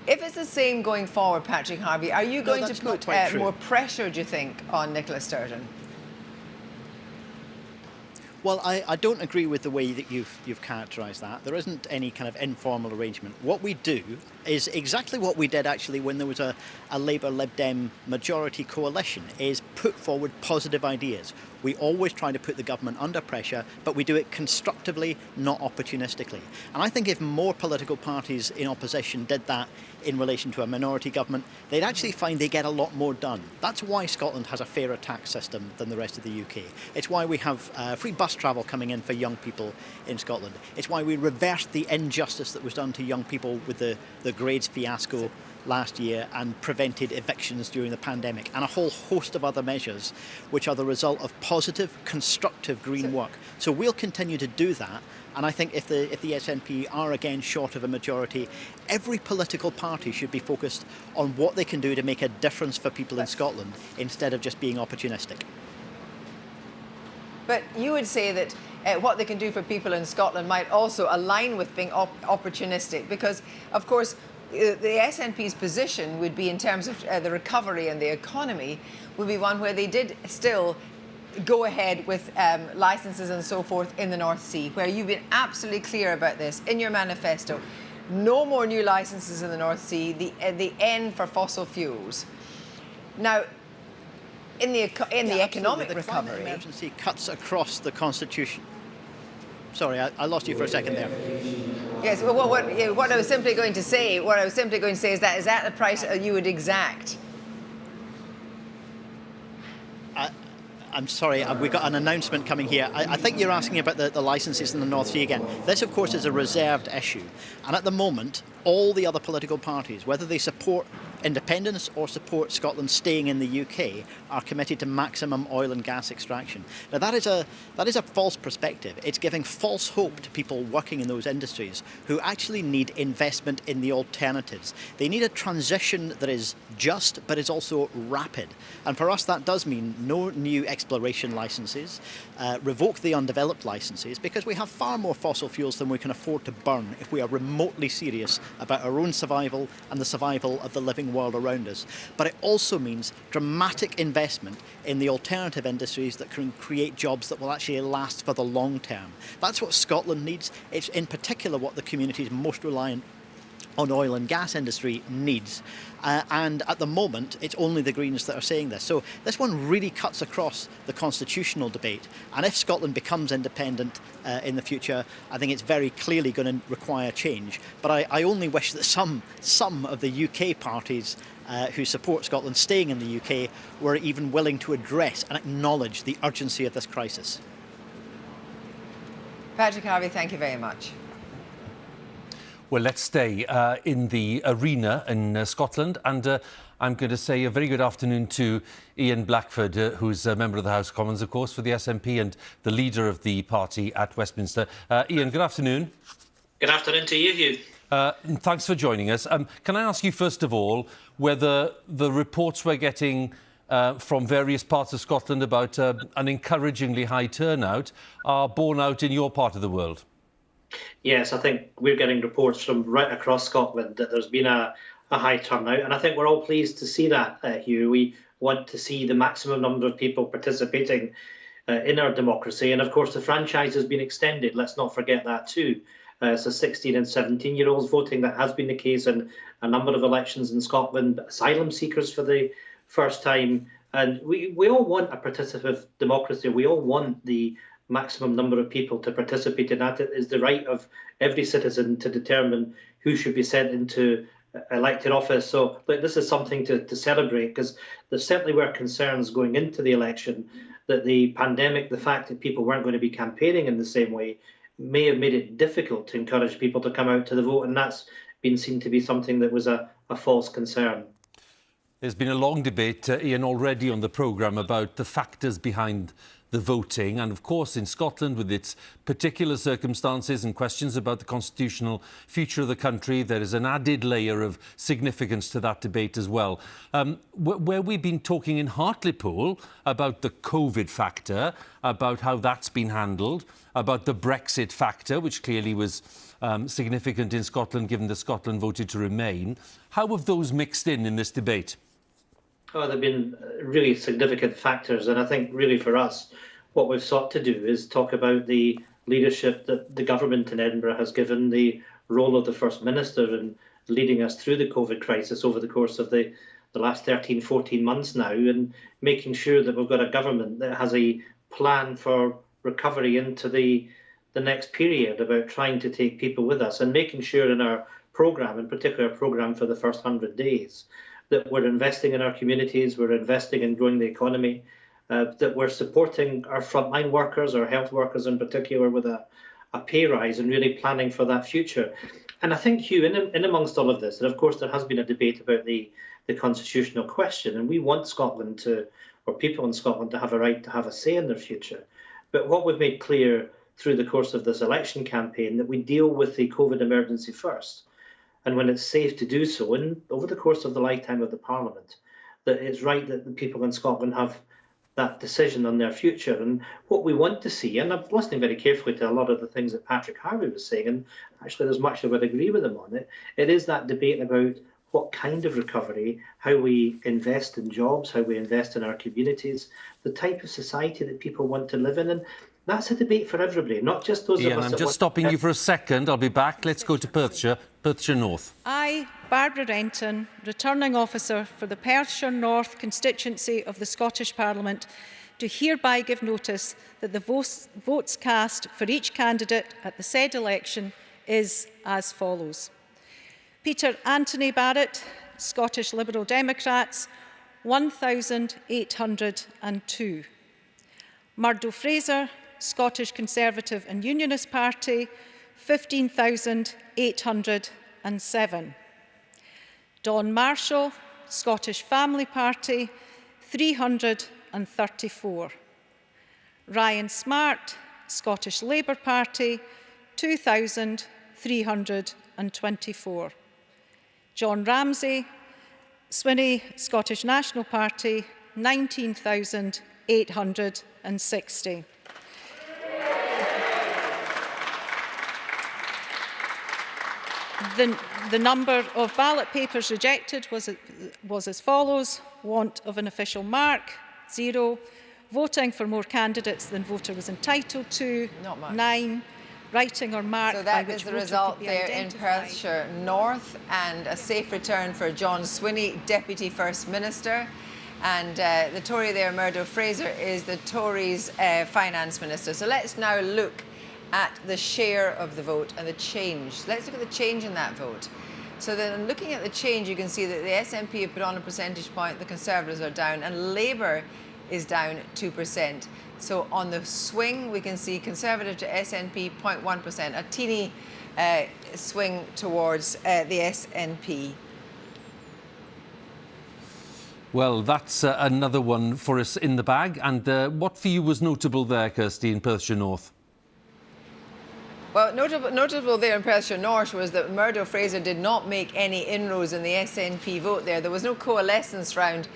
If it's the same going forward, Patrick Harvey, are you going to put more pressure, do you think, on Nicola Sturgeon? Well, I don't agree with the way that you've characterised that. There isn't any kind of informal arrangement. What we do is exactly what we did actually when there was a Labour-Lib Dem majority coalition, is put forward positive ideas. We always try to put the government under pressure, but we do it constructively, not opportunistically. And I think if more political parties in opposition did that in relation to a minority government, they'd actually find they get a lot more done. That's why Scotland has a fairer tax system than the rest of the UK. It's why we have free bus travel coming in for young people in Scotland. It's why we reversed the injustice that was done to young people with the grades fiasco last year and prevented evictions during the pandemic, and a whole host of other measures which are the result of positive, constructive green work. So we'll continue to do that, and I think if the SNP are again short of a majority, every political party should be focused on what they can do to make a difference for people in Scotland instead of just being opportunistic. But you would say that what they can do for people in Scotland might also align with being opportunistic, because, of course, the SNP's position would be, in terms of the recovery and the economy, would be one where they did still go ahead with licences and so forth in the North Sea, where you've been absolutely clear about this in your manifesto. No more new licences in the North Sea, the end for fossil fuels. Now, in the economic recovery, climate emergency cuts across the Constitution. Sorry, I lost you for a second there. Yes, well, what I was simply going to say, is that the price you would exact? I'm sorry, we've got an announcement coming here. I think you're asking about the licences in the North Sea again. This, of course, is a reserved issue. And at the moment, all the other political parties, whether they support independence or support Scotland staying in the UK, are committed to maximum oil and gas extraction. Now, that is a false perspective. It's giving false hope to people working in those industries who actually need investment in the alternatives. They need a transition that is just, but is also rapid. And for us, that does mean no new exploration licences, revoke the undeveloped licences, because we have far more fossil fuels than we can afford to burn if we are remotely serious about our own survival and the survival of the living world around us. But it also means dramatic investment in the alternative industries that can create jobs that will actually last for the long term. That's what Scotland needs. It's in particular what the communities most reliant on oil and gas industry needs. And at the moment, it's only the Greens that are saying this. So this one really cuts across the constitutional debate. And if Scotland becomes independent in the future, I think it's very clearly going to require change. But I only wish that some of the UK parties who support Scotland staying in the UK were even willing to address and acknowledge the urgency of this crisis. Patrick Harvey, thank you very much. Well, let's stay in the arena in Scotland, and I'm going to say a very good afternoon to Ian Blackford, who's a member of the House of Commons, of course, for the SNP and the leader of the party at Westminster. Ian, good afternoon. Good afternoon to you, Huw. Thanks for joining us. Can I ask you, first of all, whether the reports we're getting from various parts of Scotland about an encouragingly high turnout are borne out in your part of the world? Yes, I think we're getting reports from right across Scotland that there's been a high turnout, and I think we're all pleased to see that, Huw. We want to see the maximum number of people participating in our democracy, and of course the franchise has been extended. Let's not forget that too. So 16 and 17-year-olds voting, that has been the case in a number of elections in Scotland, asylum seekers for the first time, and we all want a participative democracy. We all want the maximum number of people to participate in that. It is the right of every citizen to determine who should be sent into elected office. So this is something to celebrate, because there certainly were concerns going into the election that the pandemic, the fact that people weren't going to be campaigning in the same way, may have made it difficult to encourage people to come out to the vote, and that's been seen to be something that was a false concern. There's been a long debate, Ian, already on the programme about the factors behind the voting, and of course in Scotland, with its particular circumstances and questions about the constitutional future of the country, there is an added layer of significance to that debate as well. Where we've been talking in Hartlepool about the COVID factor, about how that's been handled, about the Brexit factor, which clearly was significant in Scotland given that Scotland voted to remain, how have those mixed in this debate? Oh, there have been really significant factors, and I think really for us, what we've sought to do is talk about the leadership that the government in Edinburgh has given, the role of the First Minister in leading us through the COVID crisis over the course of the last 13, 14 months now, and making sure that we've got a government that has a plan for recovery into the next period, about trying to take people with us, and making sure in our programme, in particular our programme for the first 100 days, that we're investing in our communities, we're investing in growing the economy, that we're supporting our frontline workers, our health workers in particular, with a pay rise, and really planning for that future. And I think, Huw, in amongst all of this, and of course there has been a debate about the constitutional question, and we want Scotland to, or people in Scotland, to have a right to have a say in their future. But what we've made clear through the course of this election campaign, that we deal with the COVID emergency first. And when it's safe to do so, and over the course of the lifetime of the Parliament, that it's right that the people in Scotland have that decision on their future. And what we want to see, and I'm listening very carefully to a lot of the things that Patrick Harvey was saying, and actually there's much I would agree with him on it, it is that debate about what kind of recovery, how we invest in jobs, how we invest in our communities, the type of society that people want to live in. And that's a debate for everybody, not just those Ian, of us I'm that just stopping you for a second. I'll be back. Let's go to Perthshire North. I, Barbara Renton, Returning Officer for the Perthshire North constituency of the Scottish Parliament, do hereby give notice that the votes cast for each candidate at the said election is as follows. Peter Anthony Barrett, Scottish Liberal Democrats, 1,802. Murdo Fraser, Scottish Conservative and Unionist Party, 15,807. Don Marshall, Scottish Family Party, 334. Ryan Smart, Scottish Labour Party, 2,324. John Ramsay, Swinney, Scottish National Party, 19,860. The number of ballot papers rejected was as follows: want of an official mark, 0. Voting for more candidates than voter was entitled to, 9. Writing or mark so by that which is the voter result could be there in identified. Perthshire North, and a safe return for John Swinney, Deputy First Minister. And the Tory there, Murdo Fraser, is the Tories' Finance Minister. So let's now look at the share of the vote and the change. Let's look at the change in that vote. So then looking at the change, you can see that the SNP have put on a percentage point, the Conservatives are down, and Labour is down 2%. So on the swing, we can see Conservative to SNP 0.1%, a teeny swing towards the SNP. Well, that's another one for us in the bag. And what for you was notable there, Kirsty, in Perthshire North? Well, notable there in Perthshire North was that Murdo Fraser did not make any inroads in the SNP vote there. There was no coalescence around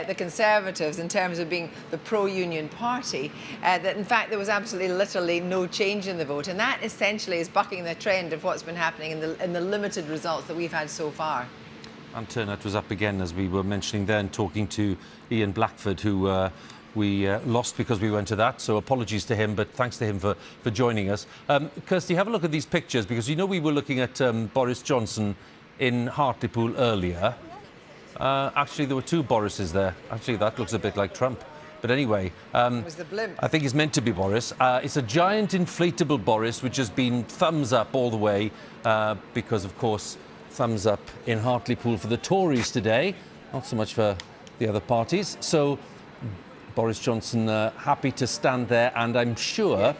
the Conservatives in terms of being the pro-union party. That in fact there was absolutely literally no change in the vote, and that essentially is bucking the trend of what's been happening in the limited results that we've had so far. And turnout was up again, as we were mentioning then, talking to Ian Blackford, who we lost because we went to that, so apologies to him, but thanks to him for joining us. Kirsty, have a look at these pictures, because you know we were looking at Boris Johnson in Hartlepool earlier. Actually, there were two Borises there. Actually, that looks a bit like Trump. But anyway, it was the blimp. I think he's meant to be Boris. It's a giant inflatable Boris, which has been thumbs up all the way, because, of course, thumbs up in Hartlepool for the Tories today, not so much for the other parties. So Boris Johnson happy to stand there, and I'm sure,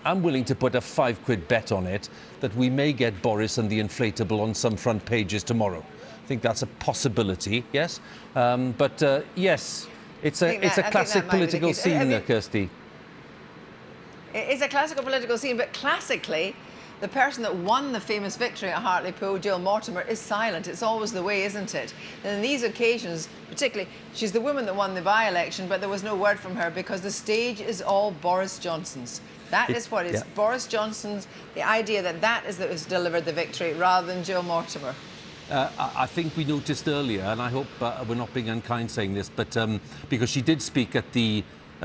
I'm willing to put a £5 bet on it, that we may get Boris and the inflatable on some front pages tomorrow. I think that's a possibility, yes? Yes, it's a classic political scene, Kirsty. It's a classical political scene, but classically, the person that won the famous victory at Hartlepool, Jill Mortimer, is silent. It's always the way, isn't it? And on these occasions, particularly, she's the woman that won the by-election, but there was no word from her because the stage is all Boris Johnson's. That is what is Boris Johnson's, the idea that is delivered the victory rather than Jill Mortimer. I think we noticed earlier, and I hope we're not being unkind saying this, but because she did speak at the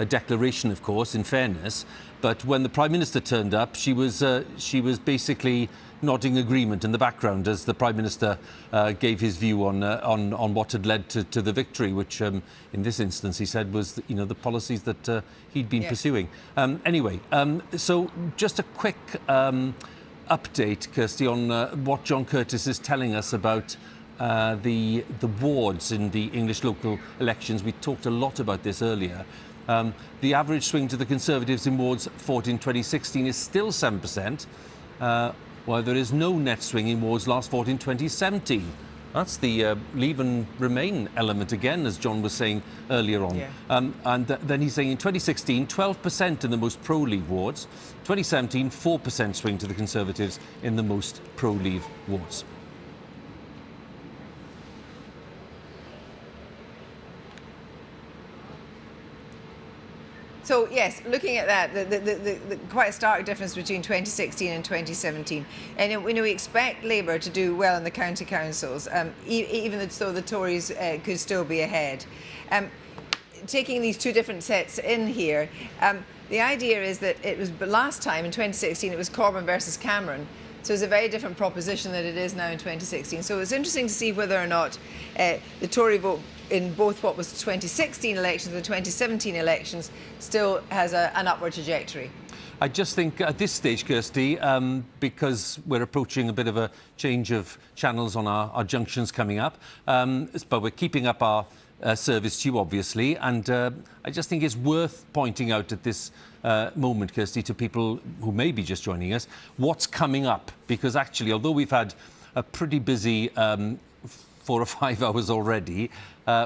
declaration, of course, in fairness, but when the Prime Minister turned up, she was basically nodding agreement in the background as the Prime Minister gave his view on what had led to the victory, which in this instance he said was the policies that he'd been pursuing. Anyway, so just a quick update, Kirsty, on what John Curtice is telling us about the wards in the English local elections. We talked a lot about this earlier. The average swing to the Conservatives in wards fought in 2016 is still 7%, while there is no net swing in wards last fought in 2017. That's the leave and remain element again, as John was saying earlier on. And then he's saying in 2016, 12% in the most pro-leave wards. 2017, 4% swing to the Conservatives in the most pro-leave wards. So, yes, looking at that, the quite stark difference between 2016 and 2017. And we expect Labour to do well in the county councils, even though the Tories could still be ahead. Taking these two different sets in here, the idea is that it was last time, in 2016, it was Corbyn versus Cameron. So it's a very different proposition than it is now in 2016. So it's interesting to see whether or not the Tory vote in both what was 2016 elections and the 2017 elections still has an upward trajectory. I just think at this stage, Kirsty, because we're approaching a bit of a change of channels on our junctions coming up, but we're keeping up our service to you, obviously, and I just think it's worth pointing out at this moment, Kirsty, to people who may be just joining us, what's coming up. Because actually, although we've had a pretty busy 4 or 5 hours already,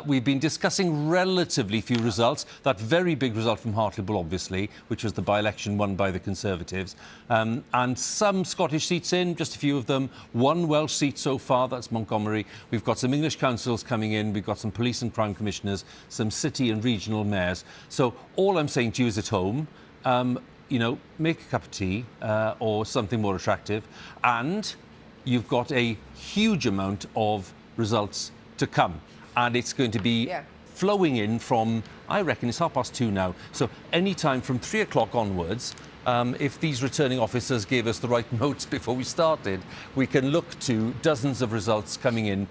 we've been discussing relatively few results. That very big result from Hartlepool, obviously, which was the by-election won by the Conservatives. And some Scottish seats in, just a few of them. 1 Welsh seat so far, that's Montgomery. We've got some English councils coming in. We've got some police and crime commissioners, some city and regional mayors. So all I'm saying to you is at home, you know, make a cup of tea or something more attractive. And you've got a huge amount of results to come. And it's going to be flowing in from, I reckon it's 2:30 now. So any time from 3 o'clock onwards, if these returning officers gave us the right notes before we started, we can look to dozens of results coming in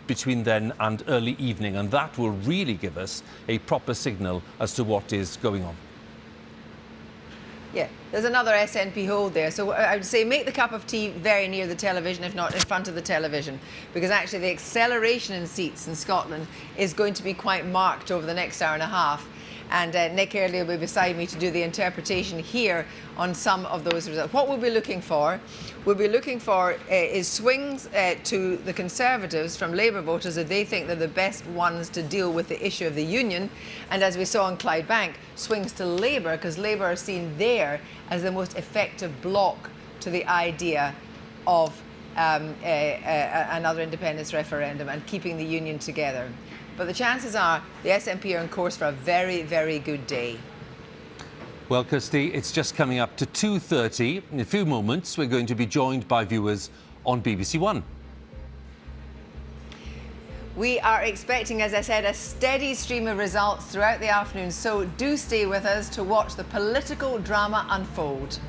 between then and early evening. And that will really give us a proper signal as to what is going on. Yeah, there's another SNP hold there. So I would say make the cup of tea very near the television, if not in front of the television, because actually the acceleration in seats in Scotland is going to be quite marked over the next hour and a half. And Nick Earley will be beside me to do the interpretation here on some of those results. What we'll be looking for, is swings to the Conservatives from Labour voters that they think they're the best ones to deal with the issue of the union. And as we saw in Clydebank, swings to Labour, because Labour are seen there as the most effective bloc to the idea of another independence referendum and keeping the union together. But the chances are the SNP are on course for a very, very good day. Well, Kirsty, it's just coming up to 2:30. In a few moments, we're going to be joined by viewers on BBC One. We are expecting, as I said, a steady stream of results throughout the afternoon. So do stay with us to watch the political drama unfold.